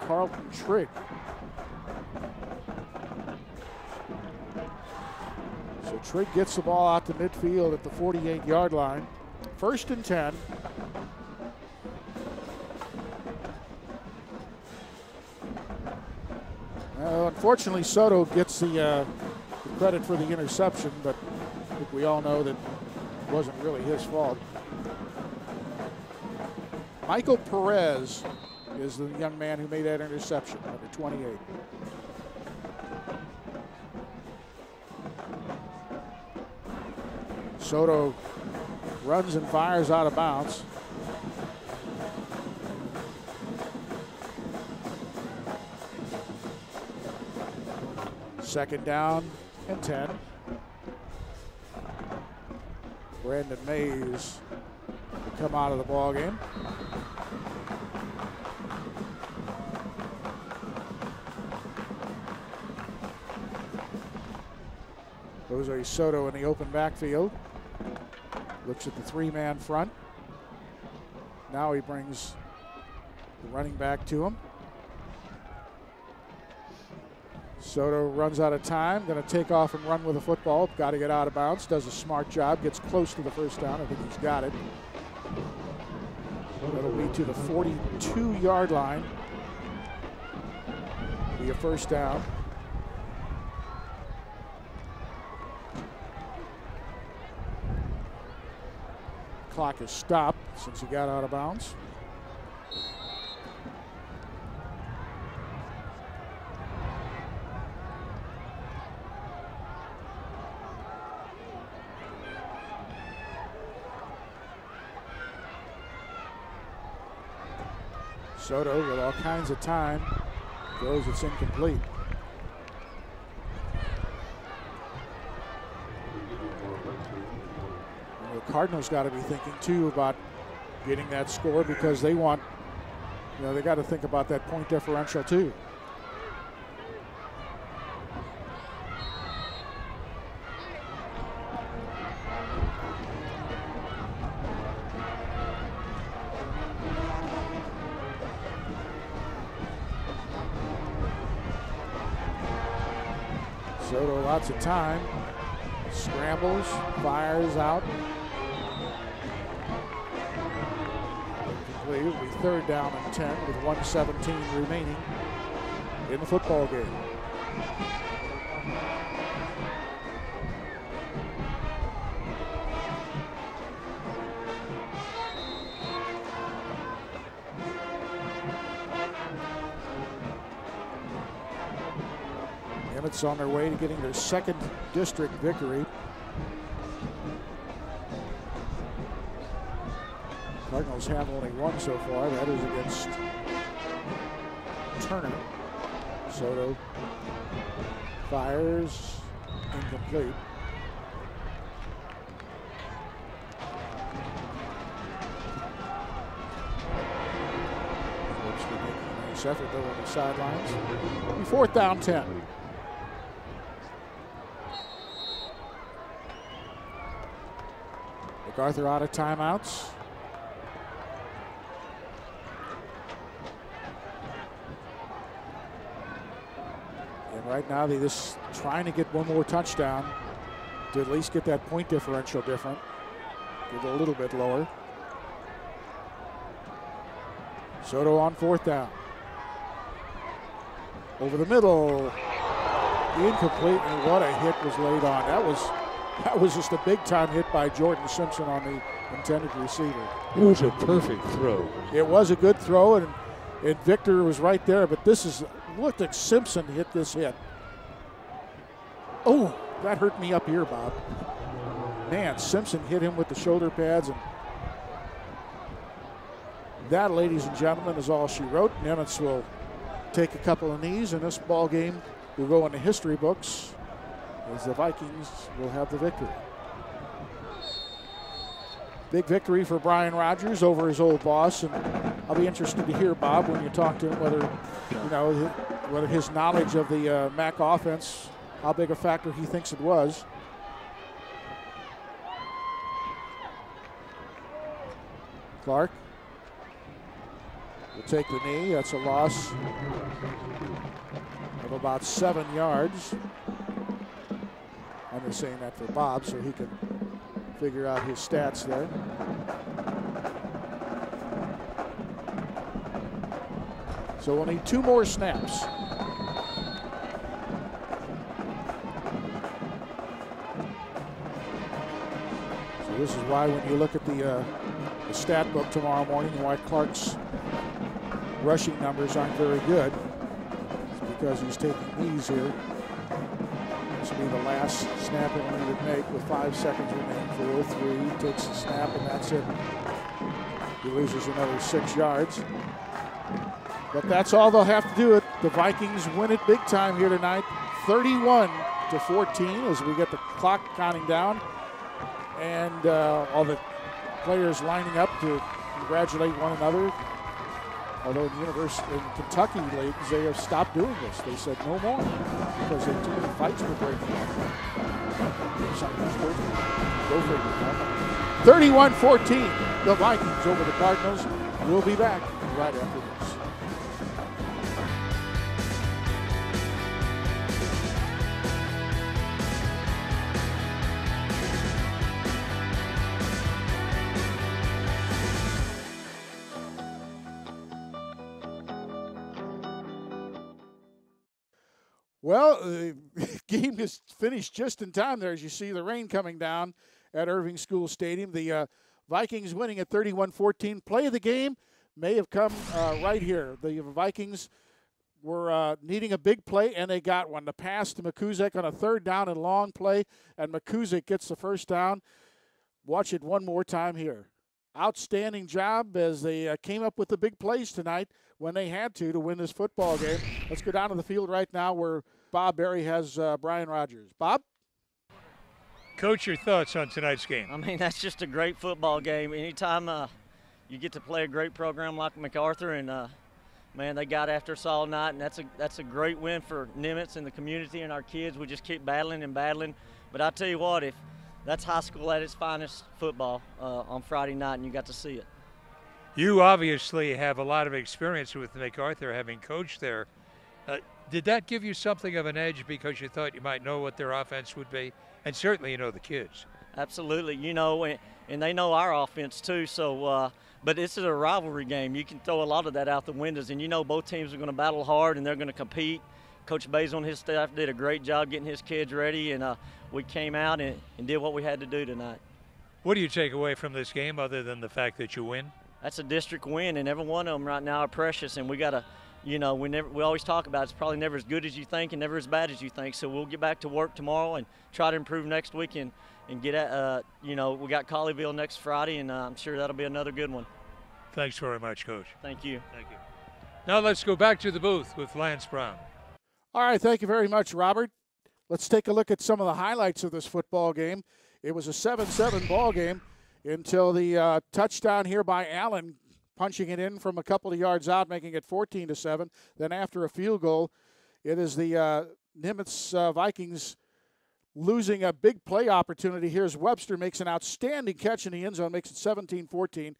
Carlton Trigg. So Trigg gets the ball out to midfield at the 48-yard line. 1st and 10. Unfortunately, Soto gets the credit for the interception, but I think we all know that it wasn't really his fault. Michael Perez is the young man who made that interception, number 28. Soto runs and fires out of bounds. Second down and 10. Brandon Mays come out of the ball game. Jose Soto in the open backfield. Looks at the three-man front. Now he brings the running back to him. Soto runs out of time, going to take off and run with the football. Got to get out of bounds, does a smart job, gets close to the first down. I think he's got it. That'll be to the 42-yard line. Be a first down. Clock is stopped since he got out of bounds. Soto with all kinds of time, throws it's incomplete. And the Cardinals got to be thinking too about getting that score because they want, they got to think about that point differential too. Soto lots of time. Scrambles, fires out. Incomplete. It'll be 3rd down and 10 with 1:17 remaining in the football game. Nimitz on their way to getting their 2nd district victory. Cardinals have only one so far. That is against Turner. Soto fires, incomplete. Making a nice effort though on the sidelines. 4th down 10. MacArthur out of timeouts. And right now they're just trying to get one more touchdown to at least get that point differential different. Get it a little bit lower. Soto on 4th down. Over the middle. Incomplete, and what a hit was laid on. That was just a big-time hit by Jordan Simpson on the intended receiver. It was a perfect throw. It was a good throw, and Victor was right there, but looked like Simpson hit this hit. Oh, that hurt me up here, Bob. Man, Simpson hit him with the shoulder pads, and that, ladies and gentlemen, is all she wrote. Nimitz will take a couple of knees, and this ball game will go in the history books as the Vikings will have the victory. Big victory for Brian Rogers over his old boss, and I'll be interested to hear, Bob, when you talk to him, whether his knowledge of the Mac offense, how big a factor he thinks it was. Clark will take the knee. That's a loss of about 7 yards. I'm just saying that for Bob so he can figure out his stats there. So we'll need 2 more snaps. So this is why when you look at the stat book tomorrow morning and why Clark's rushing numbers aren't very good, it's because he's taking knees here. This will be the last snap he'll need to make with 5 seconds remaining. 4, 3, takes the snap, and that's it. He loses another 6 yards. But that's all they'll have to do. The Vikings win it big time here tonight, 31-14 as we get the clock counting down. And all the players lining up to congratulate one another. Although in Kentucky leagues, they have stopped doing this. They said no more because too many fights were breaking out. Go figure. 31-14, the Vikings over the Cardinals. We'll be back right after this. Well, the game is finished just in time there as you see the rain coming down at Irving School Stadium. The Vikings winning at 31-14. Play of the game may have come right here. The Vikings were needing a big play, and they got one. The pass to Makuzek on a 3rd down and long play, and Makuzek gets the 1st down. Watch it one more time here. Outstanding job as they came up with the big plays tonight when they had to win this football game. Let's go down to the field right now where Bob Berry has Brian Rogers. Bob? Coach, your thoughts on tonight's game? I mean, that's just a great football game. Anytime you get to play a great program like MacArthur, and man, they got after us all night, and that's a great win for Nimitz and the community and our kids. We just keep battling and battling. But I tell you what, if that's high school at its finest football on Friday night, and you got to see it. You obviously have a lot of experience with MacArthur, having coached there. Did that give you something of an edge because you thought you might know what their offense would be? And certainly you know the kids. Absolutely, you know, and they know our offense too. So, but this is a rivalry game. You can throw a lot of that out the windows, and you know both teams are going to battle hard and they're going to compete. Coach Bays on his staff did a great job getting his kids ready, and we came out and did what we had to do tonight. What do you take away from this game other than the fact that you win? That's a district win, and every one of them right now are precious, and we got to, you know, we always talk about it's probably never as good as you think and never as bad as you think. So we'll get back to work tomorrow and try to improve next week and get at, you know, we got Colleyville next Friday, and I'm sure that'll be another good one. Thanks very much, Coach. Thank you. Thank you. Now let's go back to the booth with Lance Brown. All right, thank you very much, Robert. Let's take a look at some of the highlights of this football game. It was a 7-7 ball game until the touchdown here by Allen, punching it in from a couple of yards out, making it 14-7. Then after a field goal, it is the Nimitz Vikings losing a big play opportunity. Here's Webster, makes an outstanding catch in the end zone, makes it 17-14.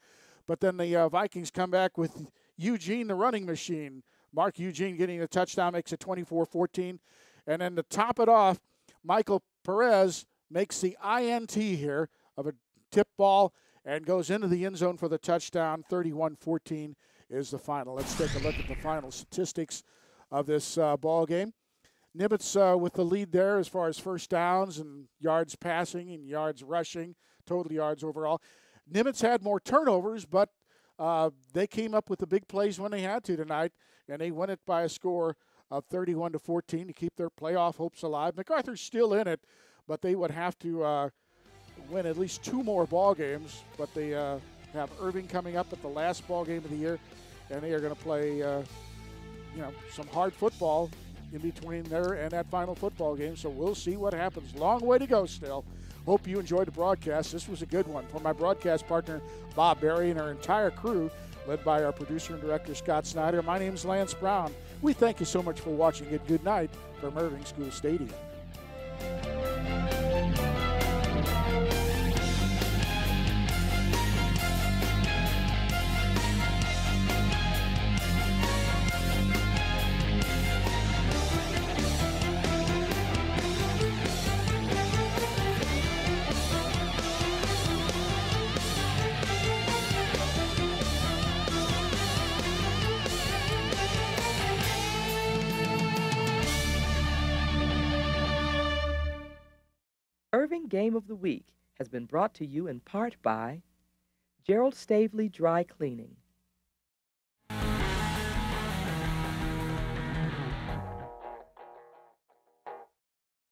But then the Vikings come back with Eugene, the running machine. Mark Eugene getting a touchdown, makes it 24-14. And then to top it off, Michael Perez makes the INT here of a tip ball and goes into the end zone for the touchdown. 31-14 is the final. Let's take a look at the final statistics of this ball game. Nimitz with the lead there as far as first downs and yards passing and yards rushing, total yards overall. Nimitz had more turnovers, but they came up with the big plays when they had to tonight, and they won it by a score of 31-14 to keep their playoff hopes alive. MacArthur's still in it, but they would have to win at least 2 more ball games. But they have Irving coming up at the last ball game of the year, and they are going to play, some hard football in between there and that final football game. So we'll see what happens. Long way to go still. Hope you enjoyed the broadcast. This was a good one. For my broadcast partner, Bob Berry, and our entire crew, led by our producer and director, Scott Snyder, my name is Lance Brown. We thank you so much for watching it. Good night from Irving School Stadium. Irving Game of the Week has been brought to you in part by Gerald Stavely Dry Cleaning,